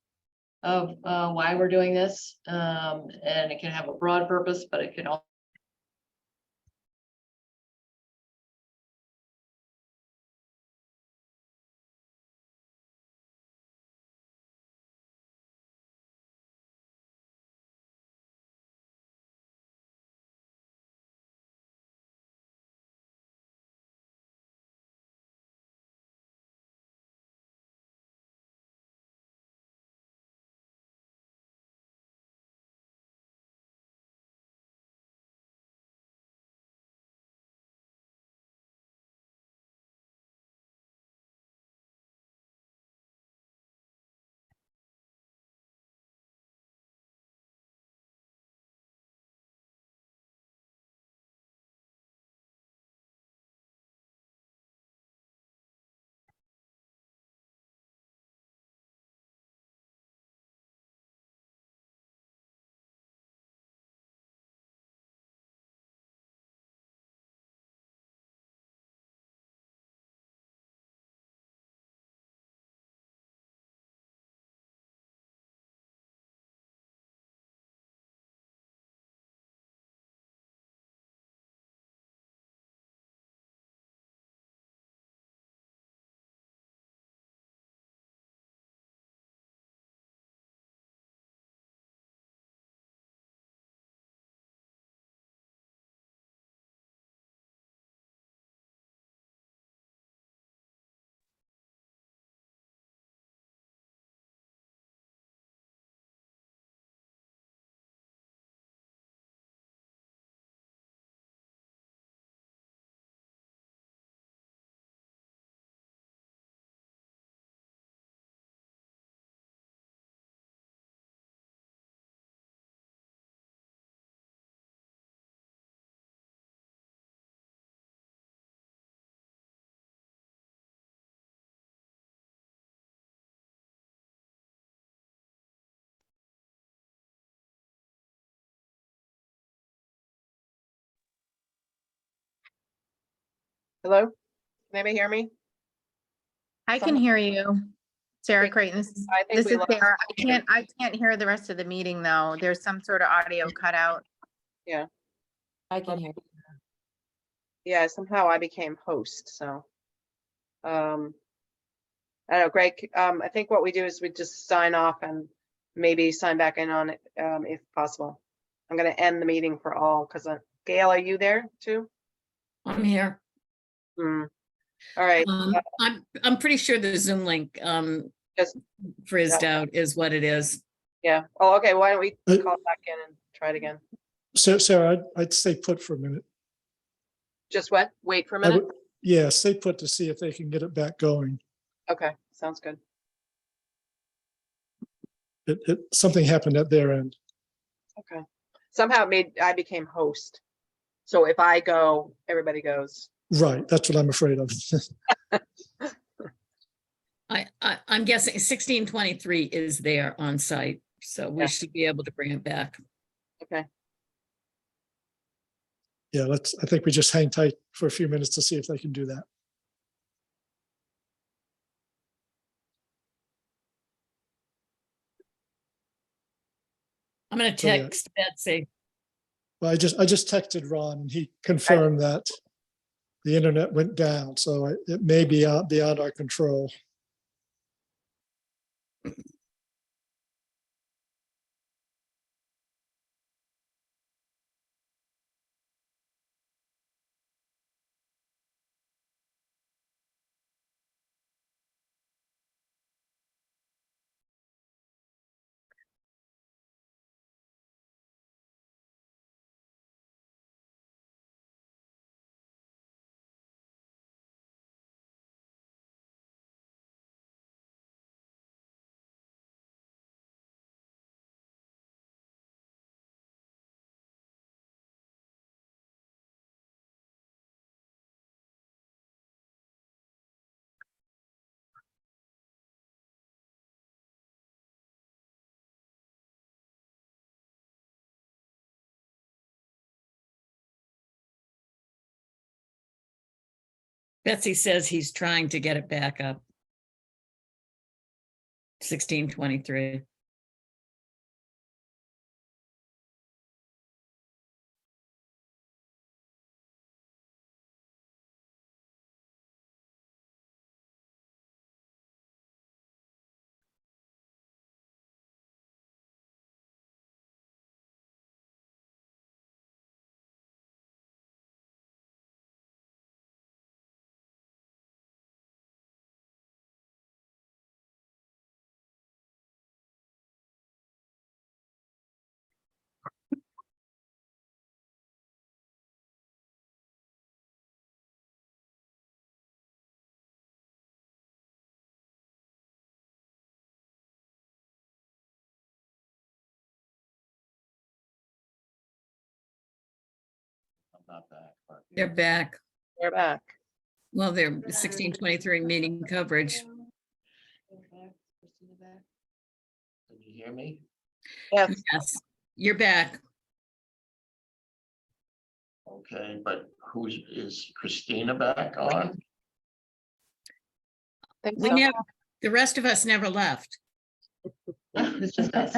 of why we're doing this, and it can have a broad purpose, but it can also Hello? Can anybody hear me? I can hear you. Sarah Creighton, I think this we is lost Sarah. I can't hear the rest of the meeting though. There's some sort of audio cutout. Yeah. I can hear. Yeah, somehow I became host, so. I don't know, Greg, I think what we do is we just sign off and maybe sign back in on it, if possible. I'm gonna end the meeting for all, because Gail, are you there too? I'm here. All right. I'm pretty sure the Zoom link Just frizzed out is what it is. Yeah. Oh, okay. Why don't we call back in and try it again? So Sarah, I'd stay put for a minute. Just what? Wait for a I minute? would- Yeah, stay put to see if they can get it back going. Okay, sounds good. Something happened at their end. Okay. Somehow I became host. So if I go, everybody goes. Right, that's what I'm afraid of. I'm guessing 1623 is there on site, so we Yeah. should be able to bring it back. Okay. Yeah, I think we just hang tight for a few minutes to see if they can do that. I'm gonna So, yeah. text Betsy. Well, I just texted Ron and he confirmed that the internet went down, so it may be beyond our control. Betsy says he's trying to get it back up. 1623. They're back. They're back. Well, they're 1623 meeting coverage. Can you hear me? Yes. Yes, you're back. Okay, but is Christina back on? Think We so. never, the rest of us never left. It's just us.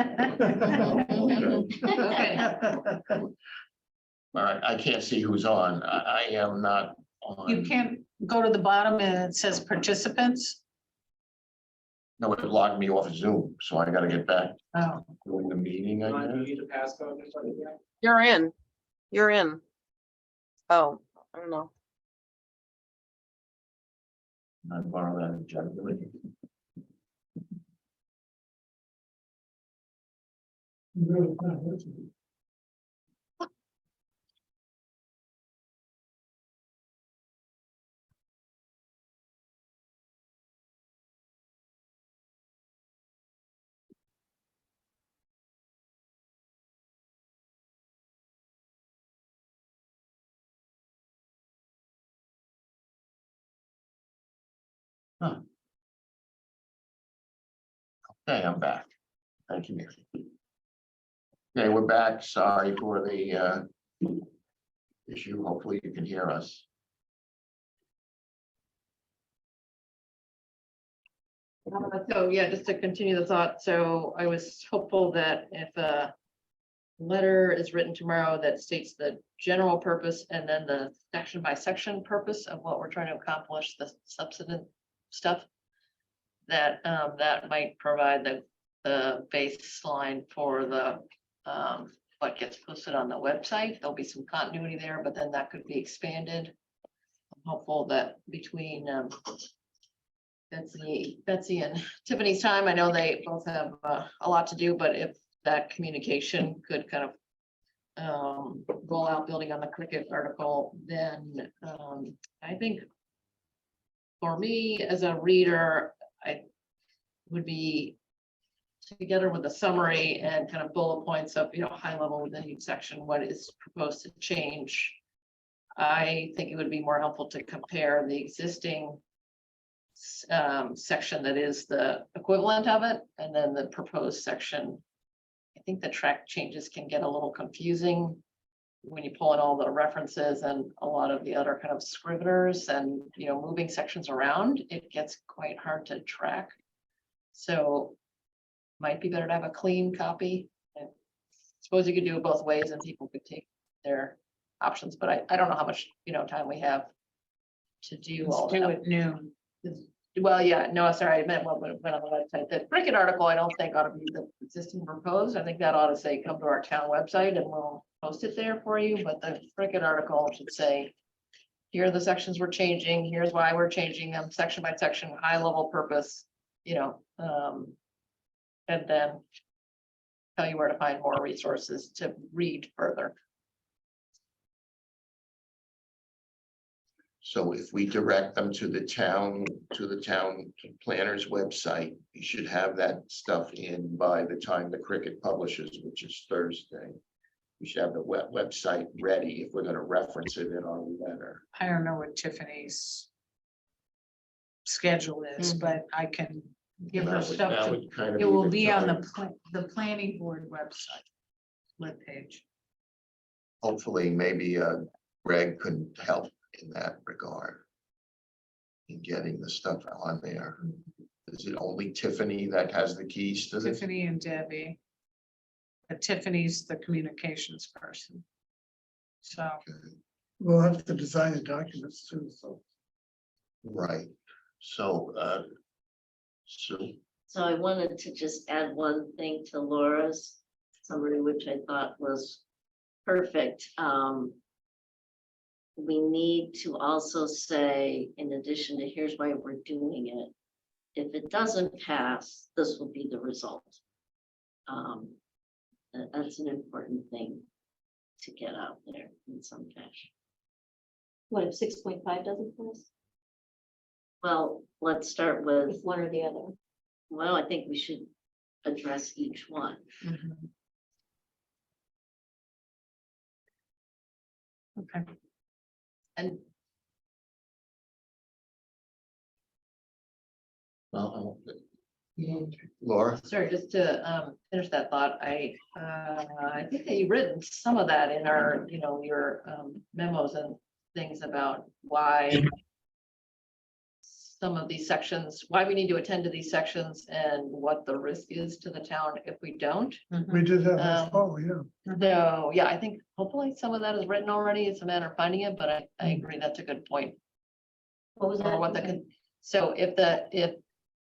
All right, I can't see who's on. I am not on. You can't go to the bottom and it says participants. No, it logged me off Zoom, so I gotta get back Oh, during the meeting, I guess. You're in. You're in. Oh, I don't know. I borrow that generally. Huh. Okay, I'm back. Thank you, Nancy. Okay, we're back. Sorry for the issue. Hopefully you can hear us. So yeah, just to continue the thought, so I was hopeful that if a letter is written tomorrow that states the general purpose and then the section by section purpose of what we're trying to accomplish, the substantive stuff, that that might provide the baseline for the what gets posted on the website. There'll be some continuity there, but then that could be expanded. I'm hopeful that between Betsy and Tiffany's time, I know they both have a lot to do, but if that communication could kind of roll out building on the Cricket article, then I think for me as a reader, I would be together with a summary and kind of bullet points of, high level within each section, what is proposed to change. I think it would be more helpful to compare the existing section that is the equivalent of it, and then the proposed section. I think the track changes can get a little confusing when you pull in all the references and a lot of the other kind of scriveners and, moving sections around, it gets quite hard to track. So might be better to have a clean copy. I suppose you could do it both ways and people could take their options, but I don't know how much, time we have to do all Let's do that. it noon. Well, yeah, no, sorry, I meant what went on the website. The Cricket article, I don't think ought to be the existing proposed. I think that ought to say, come to our town website and we'll post it there for you, but the Cricket article should say, here are the sections we're changing, here's why we're changing them, section by section, high level purpose, and then tell you where to find more resources to read further. So if we direct them to the town planner's website, you should have that stuff in by the time the Cricket publishes, which is Thursday. We should have the website ready if we're gonna reference it in our letter. I don't know what Tiffany's schedule is, but I can give her That would- stuff that to, would kind of it will the be on time. the planning board website webpage. Hopefully, maybe Greg could help in that regard. In getting the stuff on there. Is it only Tiffany that has the keys to this? Tiffany and Debbie. But Tiffany's the communications person. So, We'll have to design the documents too, so. Right, so, So I wanted to just add one thing to Laura's summary, which I thought was perfect. We need to also say, in addition to here's why we're doing it, if it doesn't pass, this will be the result. That's an important thing to get out there in some fashion. What if 6.5 doesn't pass? Well, let's start with, With one or the other. well, I think we should address each one. okay. And Laura? sorry, just to finish that thought, I think that you've written some of that in our, your memos and things about why some of these sections, why we need to attend to these sections and what the risk is to the town if we don't. We did that last fall, yeah. So, yeah, I think hopefully some of that is written already. It's a matter of finding it, but I agree that's a good point. What was Or that? what so if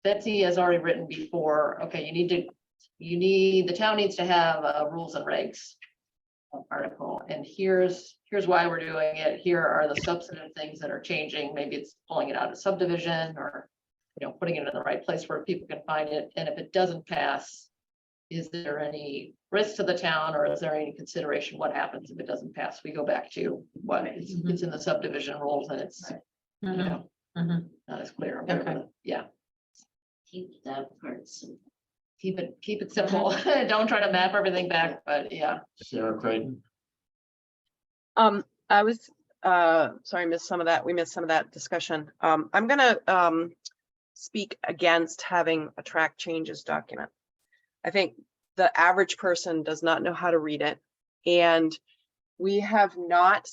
Betsy has already written before, okay, the town needs to have rules and regs article, and here's why we're doing it. Here are the substantive things that are changing. Maybe it's pulling it out of subdivision or, putting it in the right place where people can find it. And if it doesn't pass, is there any risk to the town, or is there any consideration? What happens if it doesn't pass? We go back to what it's in the subdivision rules, and it's, not as clear. Okay. Yeah. Keep that part simple. Keep it simple. Don't try to map everything back, but yeah. Sarah Creighton? I was, sorry, missed some of that. We missed some of that discussion. I'm gonna speak against having a track changes document. I think the average person does not know how to read it. And we have not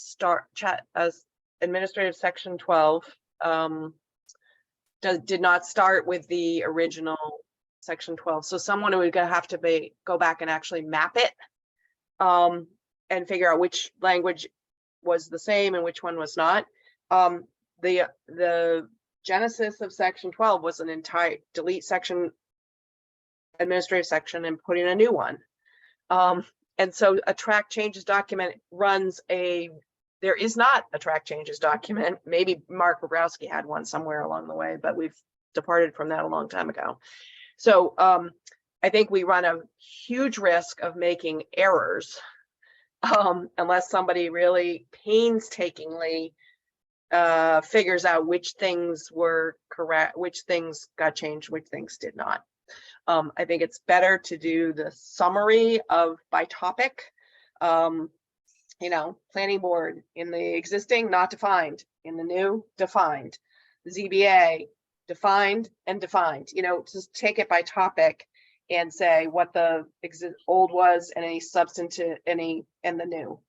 as administrative section 12 did not start with the original section 12. So someone would have to go back and actually map it and figure out which language was the same and which one was not. The genesis of section 12 was an entire delete section, administrative section, and put in a new one. And so a track changes document there is not a track changes document. Maybe Mark Bobrowski had one somewhere along the way, but we've departed from that a long time ago. So I think we run a huge risk of making errors unless somebody really painstakingly figures out which things were correct, which things got changed, which things did not. I think it's better to do the summary of by topic. You know, planning board in the existing, not defined, in the new, defined. ZBA, defined and defined, you know, just take it by topic and say what the old was and any substantive, any, and the new.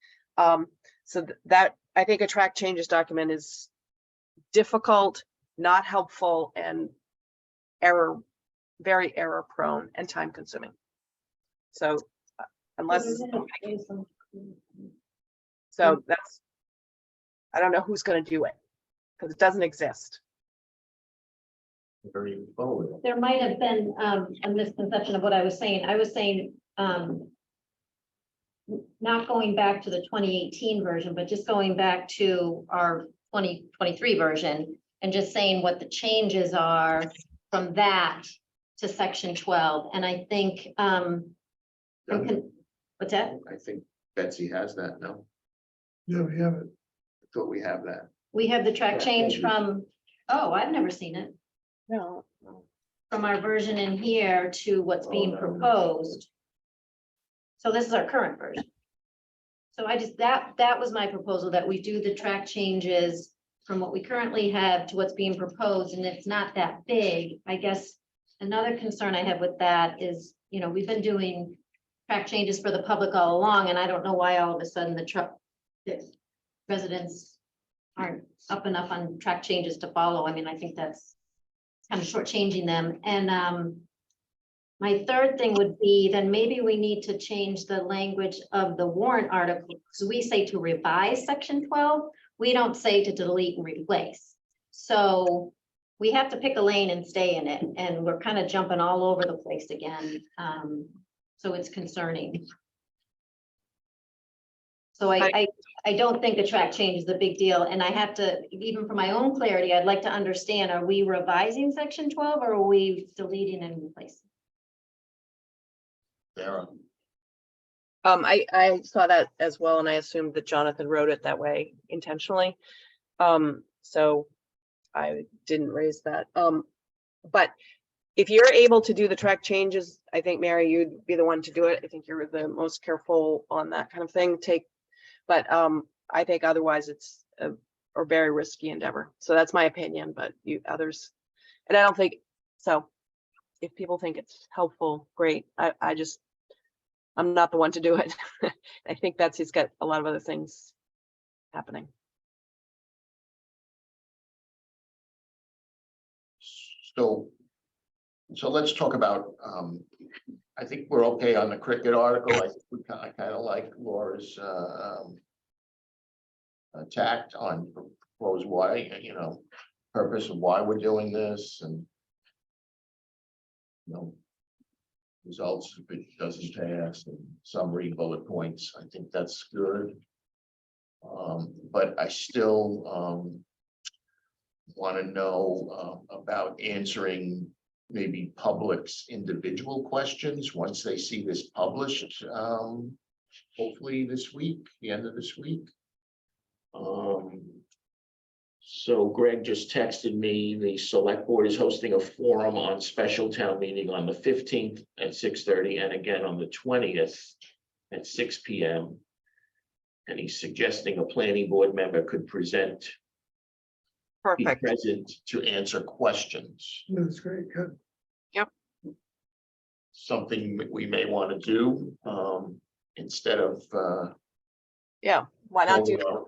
So that, I think a track changes document is difficult, not helpful, and very error prone and time consuming. So unless, so that's, I don't know who's going to do it because it doesn't exist. Very forward. There might have been a misconception of what I was saying. I was saying not going back to the 2018 version, but just going back to our 2023 version and just saying what the changes are from that to section 12. And I think, what's that? I think Betsy has that, no? Yeah, we have it. I thought we have that. We have the track change from, oh, I've never seen it. No. From our version in here to what's being proposed. So this is our current version. So I just, that was my proposal, that we do the track changes from what we currently have to what's being proposed, and it's not that big. I guess another concern I have with that is, you know, we've been doing track changes for the public all along, and I don't know why all of a sudden the residents aren't up enough on track changes to follow. I mean, I think that's kind of shortchanging them. And my third thing would be, then maybe we need to change the language of the warrant article. So we say to revise section 12, we don't say to delete and replace. So we have to pick a lane and stay in it. And we're kind of jumping all over the place again. So it's concerning. So I don't think a track change is a big deal. And I have to, even for my own clarity, I'd like to understand, are we revising section 12 or are we deleting and replacing? Sarah. I saw that as well, and I assumed that Jonathan wrote it that way intentionally. So I didn't raise that. But if you're able to do the track changes, I think, Mary, you'd be the one to do it. I think you're the most careful on that kind of thing. But I think otherwise it's a very risky endeavor. So that's my opinion, but you others, and I don't think so. If people think it's helpful, great. I'm not the one to do it. I think Betsy's got a lot of other things happening. So let's talk about, I think we're okay on the cricket article. I think I kind of like Laura's tact on proposed why, you know, purpose of why we're doing this and, you know, results if it doesn't pass and summary bullet points. I think that's good. But I still want to know about answering maybe public's individual questions once they see this published, hopefully this week, the end of this week. So Greg just texted me, the select board is hosting a forum on special town meeting on the 15th at 6:30 and again on the 20th at 6 p.m. And he's suggesting a planning board member could present. Be Perfect. present to answer questions. That's great, good. Yep. Something we may want to do instead of. Yeah, why not do that?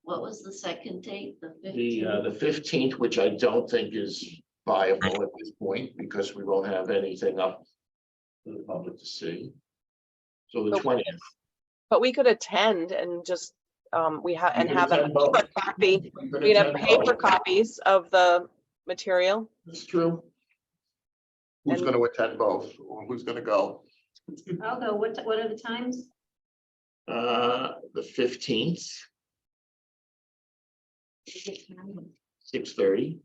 What was the second date? The The 15th? 15th, which I don't think is viable at this point because we won't have anything up for the public to see. So the But- 20th. But we could attend and just we have and could have a attend both. paper copy. We could We'd have attend paper both. copies of the material. That's true. Who's And- going to attend both or who's going to go? I'll go. What are the times? The 15th, 6:30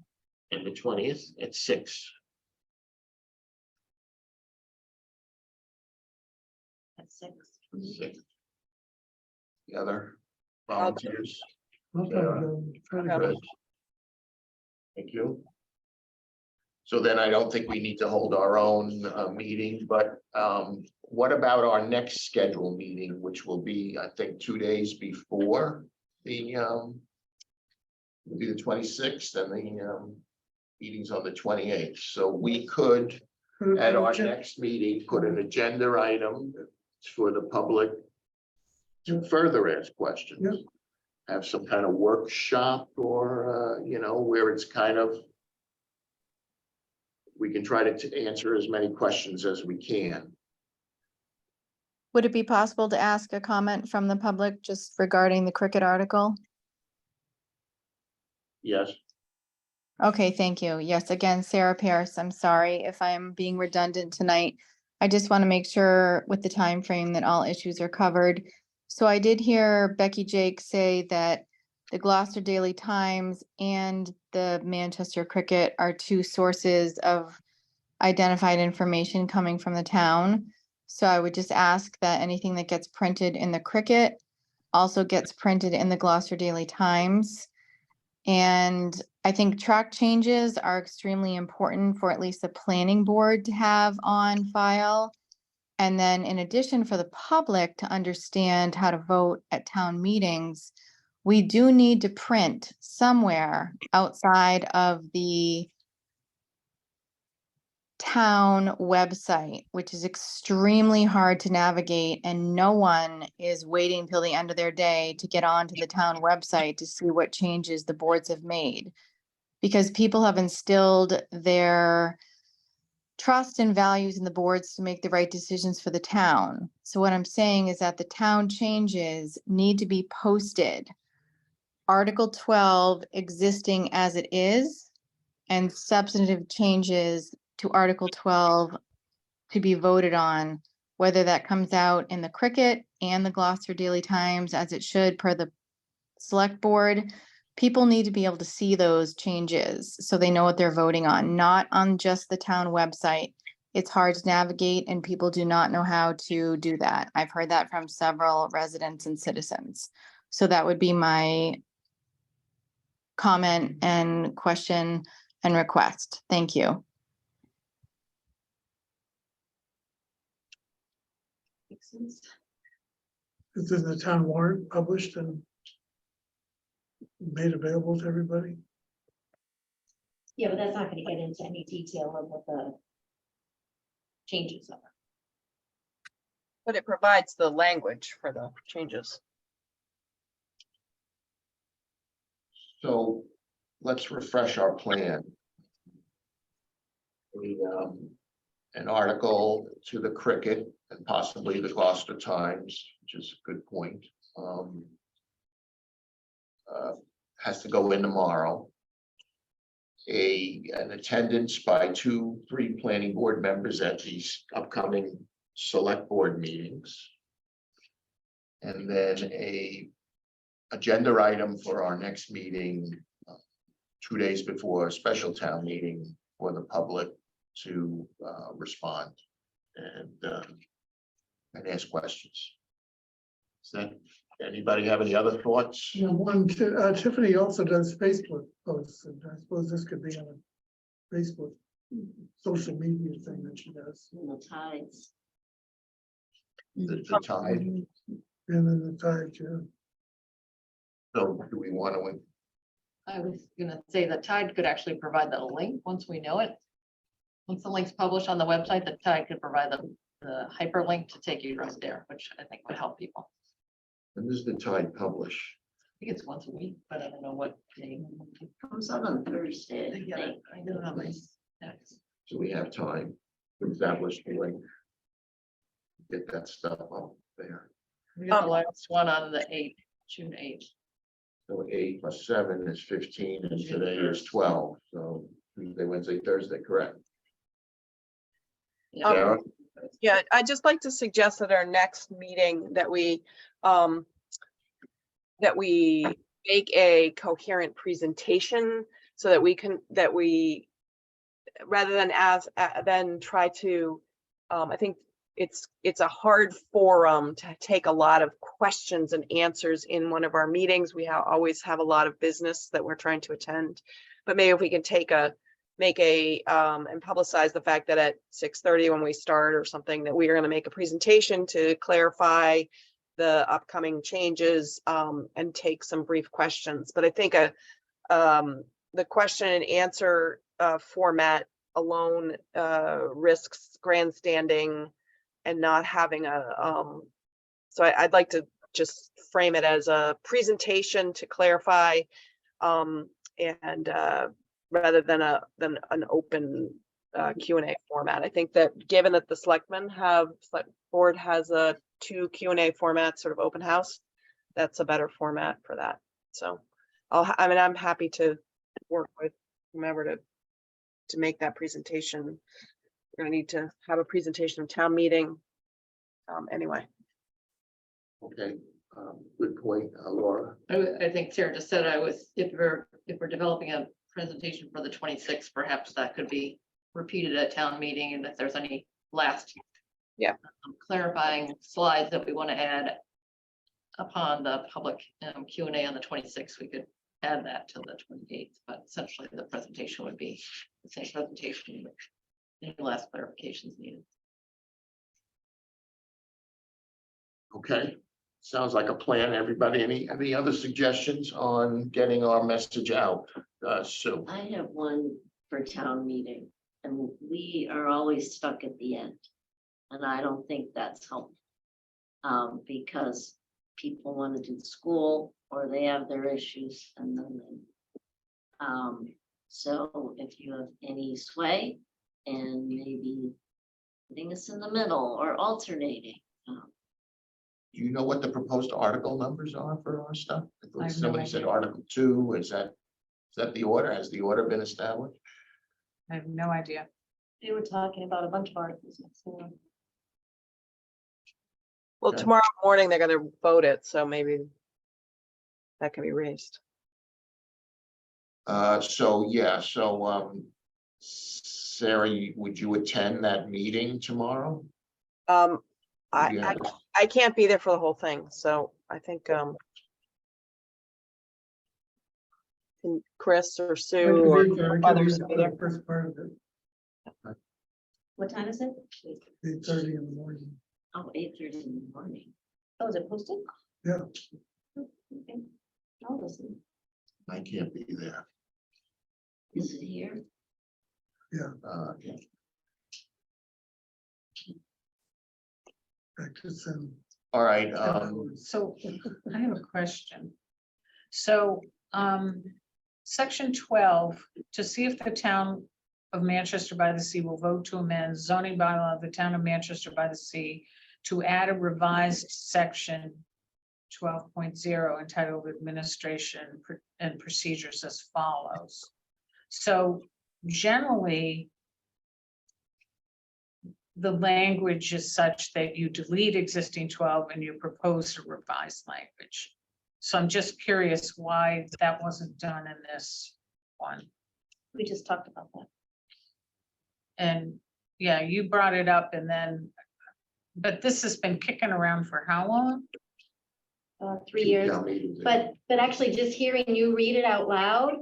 and the 20th at 6. At 6. 6. The other volunteers. I'll try to go. Good. Thank you. So then I don't think we need to hold our own meeting, but what about our next scheduled meeting, which will be, I think, 2 days before the will be the 26th, and the meeting's on the 28th. So we could, at our next meeting, put an agenda item for the public to further ask questions. Yep. Have some kind of workshop, or where it's kind of, we can try to answer as many questions as we can. Would it be possible to ask a comment from the public just regarding the Cricket article? Yes, Okay, thank you. Yes, again, Sarah Pierce, I'm sorry if I'm being redundant tonight. I just want to make sure with the time frame that all issues are covered. So I did hear Becky Jake say that the Gloucester Daily Times and the Manchester Cricket are two sources of identified information coming from the town. So I would just ask that anything that gets printed in the Cricket also gets printed in the Gloucester Daily Times. And I think track changes are extremely important for at least the planning board to have on file. And then in addition, for the public to understand how to vote at town meetings, we do need to print somewhere outside of the town website, which is extremely hard to navigate, and no one is waiting till the end of their day to get onto the town website to see what changes the boards have made. Because people have instilled their trust and values in the boards to make the right decisions for the town. So what I'm saying is that the town changes need to be posted. Article 12 existing as it is, and substantive changes to Article 12 to be voted on, whether that comes out in the Cricket and the Gloucester Daily Times as it should per the select board. People need to be able to see those changes so they know what they're voting on, not on just the town website. It's hard to navigate and people do not know how to do that. I've heard that from several residents and citizens. So that would be my comment and question and request. Thank you. Makes sense. Is the town warrant published and made available to everybody? Yeah, but that's not gonna get into any detail of what the changes are. But it provides the language for the changes. so let's refresh our plan. An article to the Cricket and possibly the Gloucester Times, which is a good point. Has to go in tomorrow. An attendance by 2-3 planning board members at these upcoming select board meetings. And then a agenda item for our next meeting, 2 days before a special town meeting for the public to respond and ask questions. Is that, anybody have any other thoughts? You know, Tiffany also does Facebook posts, and I suppose this could be on a Facebook social media thing that she does. And the tides. The tide, And then the tide too. so do we want to, I was gonna say the Tide could actually provide the link once we know it. Once the link's published on the website, the Tide could provide the hyperlink to take you right there, which I think would help people. when does the tide publish? I think it's once a week, but I don't know what day. It comes out on Thursday, I Yeah, think. I know how my text. So we have time to establish the link. Get that stuff up there. We got the last one on the 8th, June 8th. So 8 + 7 is 15 and today is 12, so Tuesday, Wednesday, Thursday, correct? Sarah? Yeah, I'd just like to suggest at our next meeting that we make a coherent presentation so that we rather than try to, I think it's a hard forum to take a lot of questions and answers in one of our meetings. We always have a lot of business that we're trying to attend. But maybe if we can make a, and publicize the fact that at 6:30 when we start or something, that we are gonna make a presentation to clarify the upcoming changes, and take some brief questions. But I think the question and answer format alone risks grandstanding and not having so I'd like to just frame it as a presentation to clarify, and rather than an open Q&A format. I think that given that the select board has a 2 Q&A format, sort of open house, that's a better format for that. So I'm happy to work with whomever to make that presentation. We're gonna need to have a presentation of town meeting. Anyway. Okay, good point, Laura. I think Sarah just said if we're developing a presentation for the 26th, perhaps that could be repeated at town meeting, and if there's any last clarifying slides that we want to add upon the public Q&A on the 26th, we could add that to the 28th, but essentially the presentation would be the same presentation with any last clarifications needed. Okay, sounds like a plan. Everybody, any other suggestions on getting our message out? Sue? I have one for town meeting, and we are always stuck at the end. And I don't think that's helpful. Because people want to do school or they have their issues and then so if you have any sway and maybe putting us in the middle or alternating. Do you know what the proposed article numbers are for our stuff? I thought I have no somebody said idea. Article 2, is that the order? Has the order been established? I have no idea. They were talking about a bunch of articles next door. Well, Okay. tomorrow morning they're gonna vote it, so maybe that can be raised. Sarah, would you attend that meeting tomorrow? Yeah. I can't be there for the whole thing, so I think can Chris or Sue or others be there. First part of it, What time is it? 8:30 in the morning. Oh, 8:30 in the morning. Oh, is it posted? Yeah. Okay. I'll listen. I can't be there. Is it here? Yeah. Yeah. Practice and All right, So I have a question. So, section 12, to see if the town of Manchester by the Sea will vote to amend zoning bylaw of the town of Manchester by the Sea to add a revised section 12.0 entitled Administration and Procedures as follows. So generally, the language is such that you delete existing 12 and you propose a revised language. So I'm just curious why that wasn't done in this one. We just talked about that. And yeah, you brought it up and then, but this has been kicking around for how long? 3 years. town meeting. But actually just hearing you read it out loud,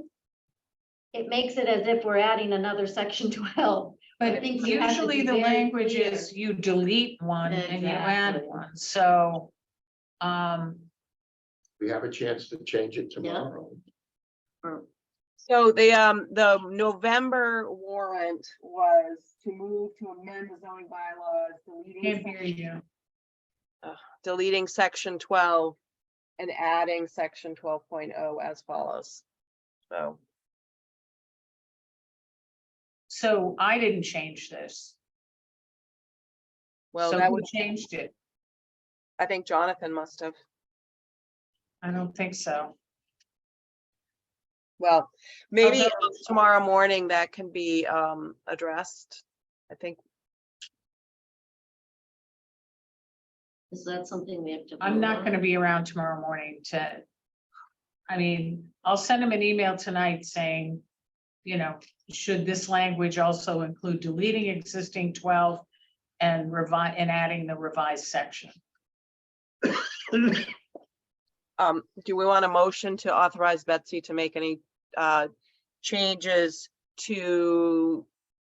it makes it as if we're adding another section 12. I But think you have to usually be the very language clear. is you delete one and you add Exactly. one, so. We have a chance to change it tomorrow. So the November warrant was to move to amend the zoning bylaws, Can't hear you. deleting section 12 and adding section 12.0 as follows. So I didn't change this. Well, So that who would, changed it? I think Jonathan must have. I don't think so. Well, maybe Although- tomorrow morning that can be addressed. I think Is that something we have to? I'm vote not on? gonna be around tomorrow morning to. I mean, I'll send him an email tonight saying, you know, should this language also include deleting existing 12 and adding the revised section. Do we want a motion to authorize Betsy to make any changes to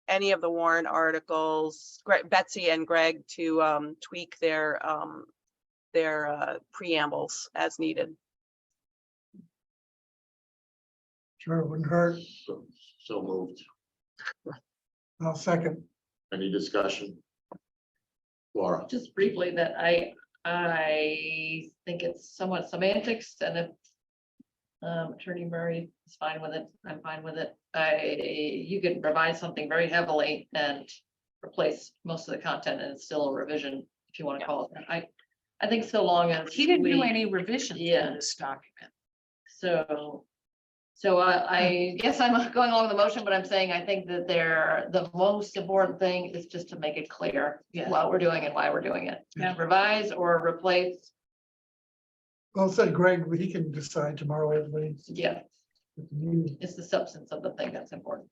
any of the warrant articles? Betsy and Greg to tweak their preambles as needed. Sure, wouldn't hurt. So moved. I'll second. Any discussion? Laura? Just briefly that I think it's somewhat semantics, and if Attorney Murray is fine with it, I'm fine with it. You could revise something very heavily and replace most of the content, and it's still a revision, if you want to call it that. I think so long as He didn't do we- any revisions Yeah. to this document. So I guess I'm going along with the motion, but I'm saying I think that the most important thing is just to make it clear Yeah. what we're doing and why we're doing it. Yeah. Revise or replace, Well, said Greg, he can decide tomorrow, everybody. yeah, it's the substance of the thing that's important.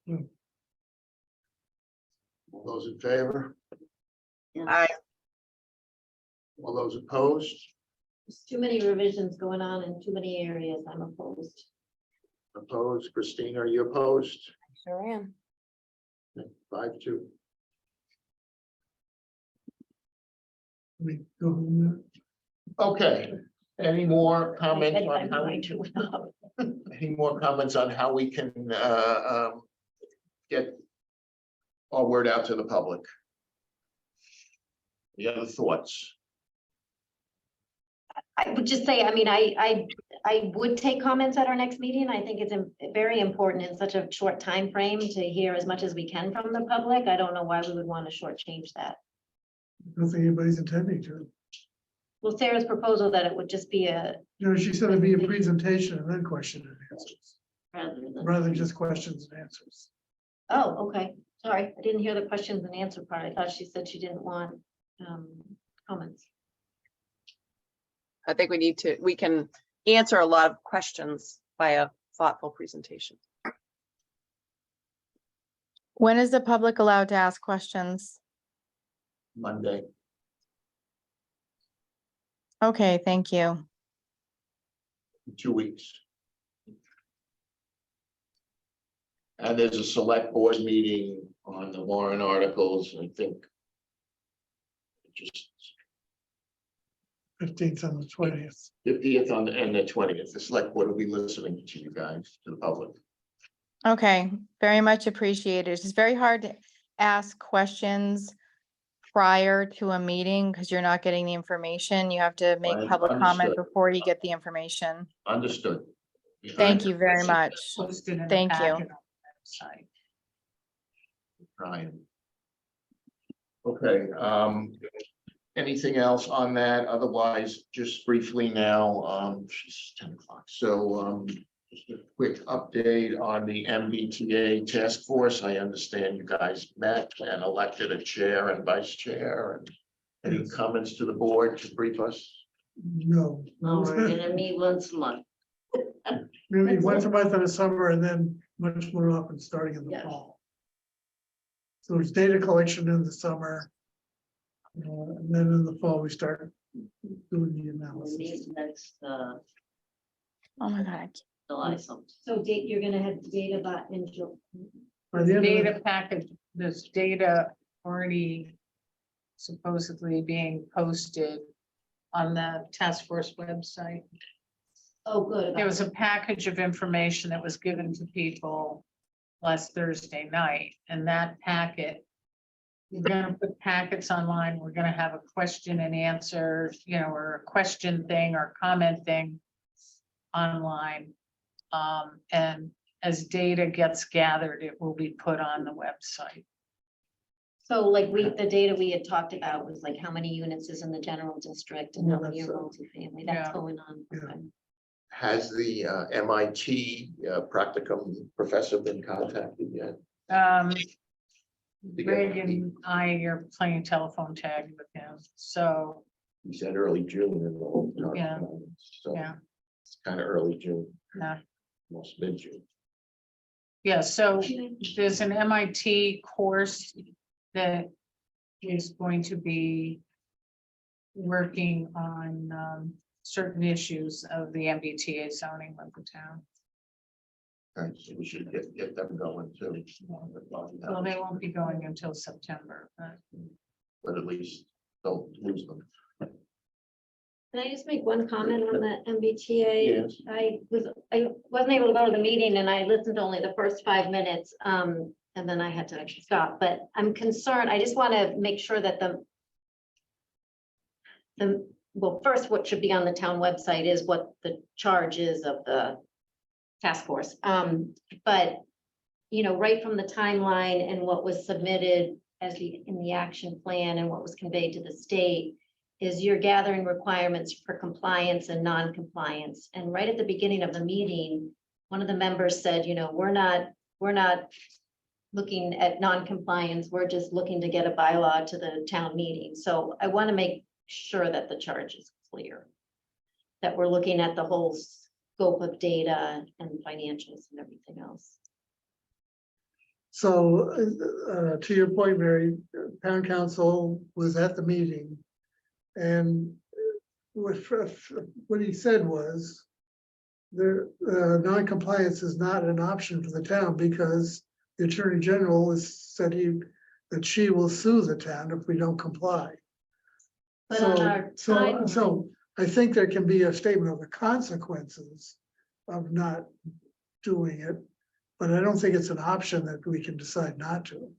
All those in favor? Aye. All those opposed? There's too many revisions going on in too many areas. I'm opposed. Opposed? Christine, are you opposed? Sure am. 5-2. We go home Okay, any more comments on I'm how going we, to. any more comments on how we can get our word out to the public? Any other thoughts? I would just say, I mean, I would take comments at our next meeting. I think it's very important in such a short time frame to hear as much as we can from the public. I don't know why we would want to shortchange that. I don't think anybody's intending to. Well, Sarah's proposal that it would just be She said it'd be a presentation and then question and answers, rather rather than just questions and answers. Oh, okay. Sorry, I didn't hear the questions and answer part. I thought she said she didn't want comments. I think we can answer a lot of questions by a thoughtful presentation. When is the public allowed to ask questions? Monday. Okay, thank you. 2 weeks. And there's a select board meeting on the warrant articles, I think. Just 15th and the 20th. 50th and the 20th. The select board will be listening to you guys, to the public. Okay, very much appreciated. It's very hard to ask questions prior to a meeting because you're not getting the information. You have to make public comment Understood. before you get the information. Understood. Thank you very much. Posted in the Thank you. packet on the website. Brian. Okay, anything else on that? Otherwise, just briefly now, it's 10 o'clock. So, just a quick update on the MBTA task force. I understand you guys met and elected a chair and vice chair. And any comments to the board to brief us? No. No, we're gonna meet once a month. We meet once a month in the summer and then much more often starting in the Yes. fall. So there's data collection in the summer. And then in the fall, we start doing the We analysis. meet next Oh my God. July something. So you're gonna have data about in July. By the end of the- Data package, this data already supposedly being posted on the task force website. Oh, good. There was a package of information that was given to people last Thursday night, and that packet, we're gonna put packets online, we're gonna have a question and answer, or a question thing or comment thing online. And as data gets gathered, it will be put on the website. So like the data we had talked about was like how many units is in the general district and how many are multifamily. That's Yeah. going on. Yeah. Okay. Has the MIT practicum professor been contacted yet? Greg and I are playing telephone tag with him, so, He said early June in the whole. Yeah. So yeah, it's kind of early June, yeah. almost mid-June. Yeah, so there's an MIT course that is going to be working on certain issues of the MBTA zoning of the town. Alright, so we should get them going too. Well, they won't be going until September, But at least don't lose them. Can I just make one comment on the MBTA? Yes. I wasn't able to go to the meeting and I listened to only the first 5 minutes, and then I had to stop, but I'm concerned, I just want to make sure that well, first, what should be on the town website is what the charge is of the task force. But, you know, right from the timeline and what was submitted in the action plan and what was conveyed to the state, is you're gathering requirements for compliance and non-compliance. And right at the beginning of the meeting, one of the members said, you know, we're not looking at non-compliance, we're just looking to get a bylaw to the town meeting. So I want to make sure that the charge is clear, that we're looking at the whole scope of data and financials and everything else. So, to your point, Mary, town council was at the meeting. And what he said was, non-compliance is not an option for the town because the Attorney General has said that she will sue the town if we don't comply. But on our timeline- So I think there can be a statement of the consequences of not doing it, but I don't think it's an option that we can decide not to.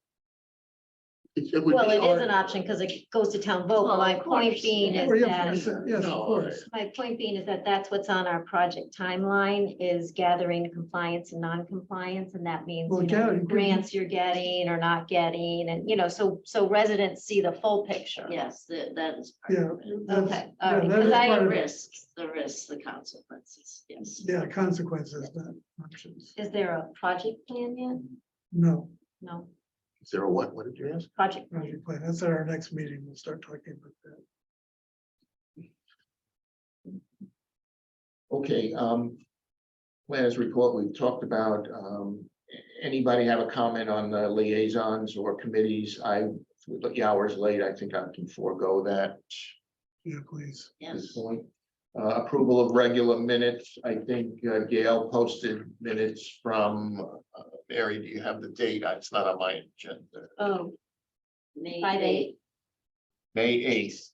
Well, it is an option because it goes to town vote. Well, My of point course. being Oh, is yeah, that, yes, of course. my point being is that that's what's on our project timeline is gathering compliance and non-compliance. And that means, Well, you know, yeah, grants you're getting or not getting, and, you know, so residents see the full picture. Yes, that is. part Yeah. of it. that's- Okay, yeah, all right, that because is I- part The of it. risks, the consequences, yes. Yeah, consequences, not options. Is there a project plan yet? No, No, Is there a what did you ask? project plan. project plan. That's at our next meeting. We'll start talking about that. Okay, planners report, we've talked about, anybody have a comment on the liaisons or committees? With the hours late, I think I can forego that Yeah, please. at this Yes. point. Approval of regular minutes, I think Gail posted minutes from, Mary, do you have the date? It's not on my agenda. Oh, May 5/8. May 8th.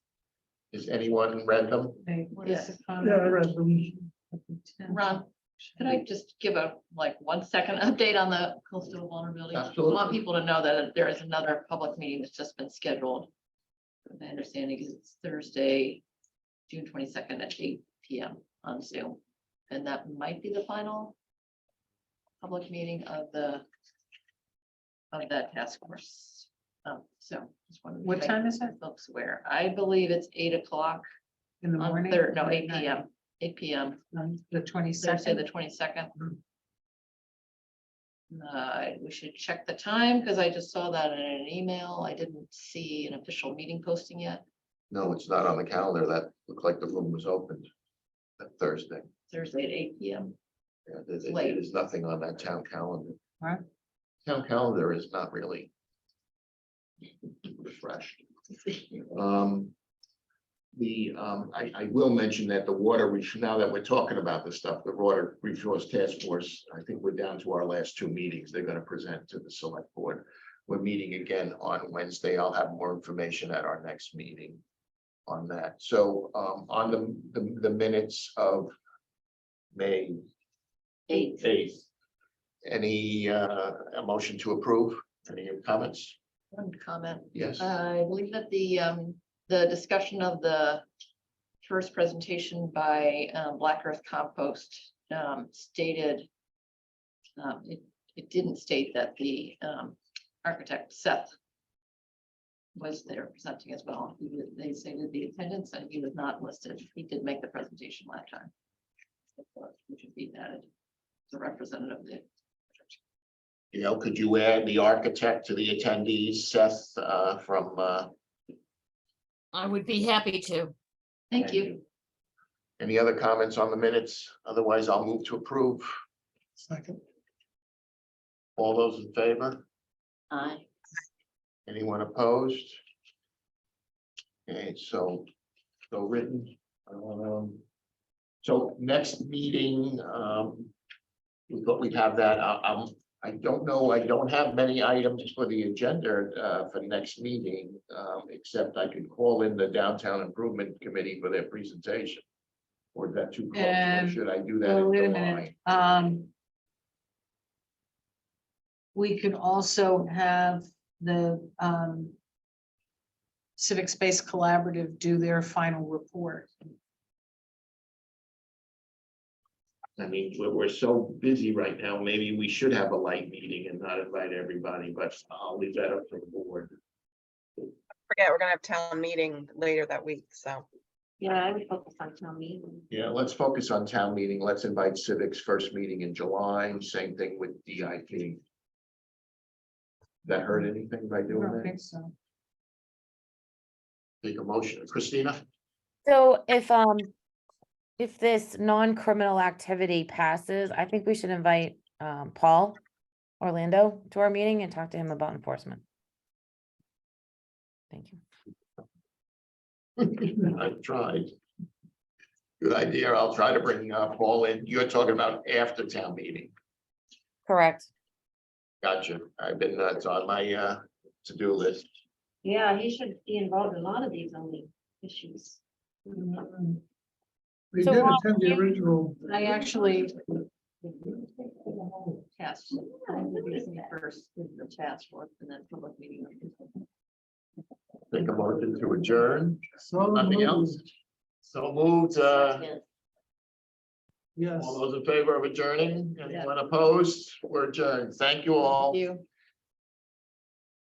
Has anyone read them? what is the Yeah, I comment? read them. Ron, could I just give a 1 second update on the coastal vulnerability? I Absolutely. want people to know that there is another public meeting that's just been scheduled. My understanding is it's Thursday, June 22nd at 8 PM on Zoom. And that might be the final public meeting of that task force. So just wanted to What make time is it? folks aware. I believe it's 8 o'clock In the on morning? third, no, or 8 night? PM, 8 PM. On the Thursday, 22nd? the 22nd. We should check the time because I just saw that in an email. I didn't see an official meeting posting yet. No, it's not on the calendar. That looked like the room was opened that Thursday. Thursday at 8 PM. Yeah, Late. there's nothing on that town calendar. Right. Town calendar is not really refreshed. I will mention that the water, now that we're talking about this stuff, the water resource task force, I think we're down to our last 2 meetings. They're gonna present to the select board. We're meeting again on Wednesday. I'll have more information at our next meeting on that. So, on the minutes of May 8th. Any, a motion to approve? Any comments? One comment. Yes. I believe that the discussion of the first presentation by Black Earth Compost stated it didn't state that the architect Seth was there presenting as well. They stated the attendance and he was not listed. He did make the presentation last time. Which should be added. The representative of the Gail, could you add the architect to the attendees, Seth, from, I would be happy to. Thank you. any other comments on the minutes? Otherwise, I'll move to approve. Second. All those in favor? Aye. Anyone opposed? Okay, so written. So next meeting, we thought we'd have that. I don't know, I don't have many items for the agenda for next meeting, except I could call in the Downtown Improvement Committee for their presentation. Or is that too close? Or should I do that Well, in wait a July? minute. We could also have the Civic Space Collaborative do their final report. I mean, we're so busy right now, maybe we should have a light meeting and not invite everybody, but I'll leave that up to the board. Forget, we're gonna have town meeting later that week, so. Yeah, I would focus on town meeting. Yeah, let's focus on town meeting. Let's invite Civic's first meeting in July. Same thing with DIP. That hurt anything by I doing don't that? think so. Take a motion. Christina? So if this non-criminal activity passes, I think we should invite Paul Orlando to our meeting and talk to him about enforcement. Thank you. I've tried. Good idea. I'll try to bring Paul in. You're talking about after town meeting. Correct. Gotcha. I've been, it's on my to-do list. Yeah, he should be involved in a lot of these only issues. We So did Ron, attend the original. I actually, Task, I'm using it first, the task force and then public meeting. Take a motion to adjourn. So Nothing else? moved. So moved. Second. Yes. All those in favor of adjourning? Anyone opposed? We're adjourned. Thank you all. You.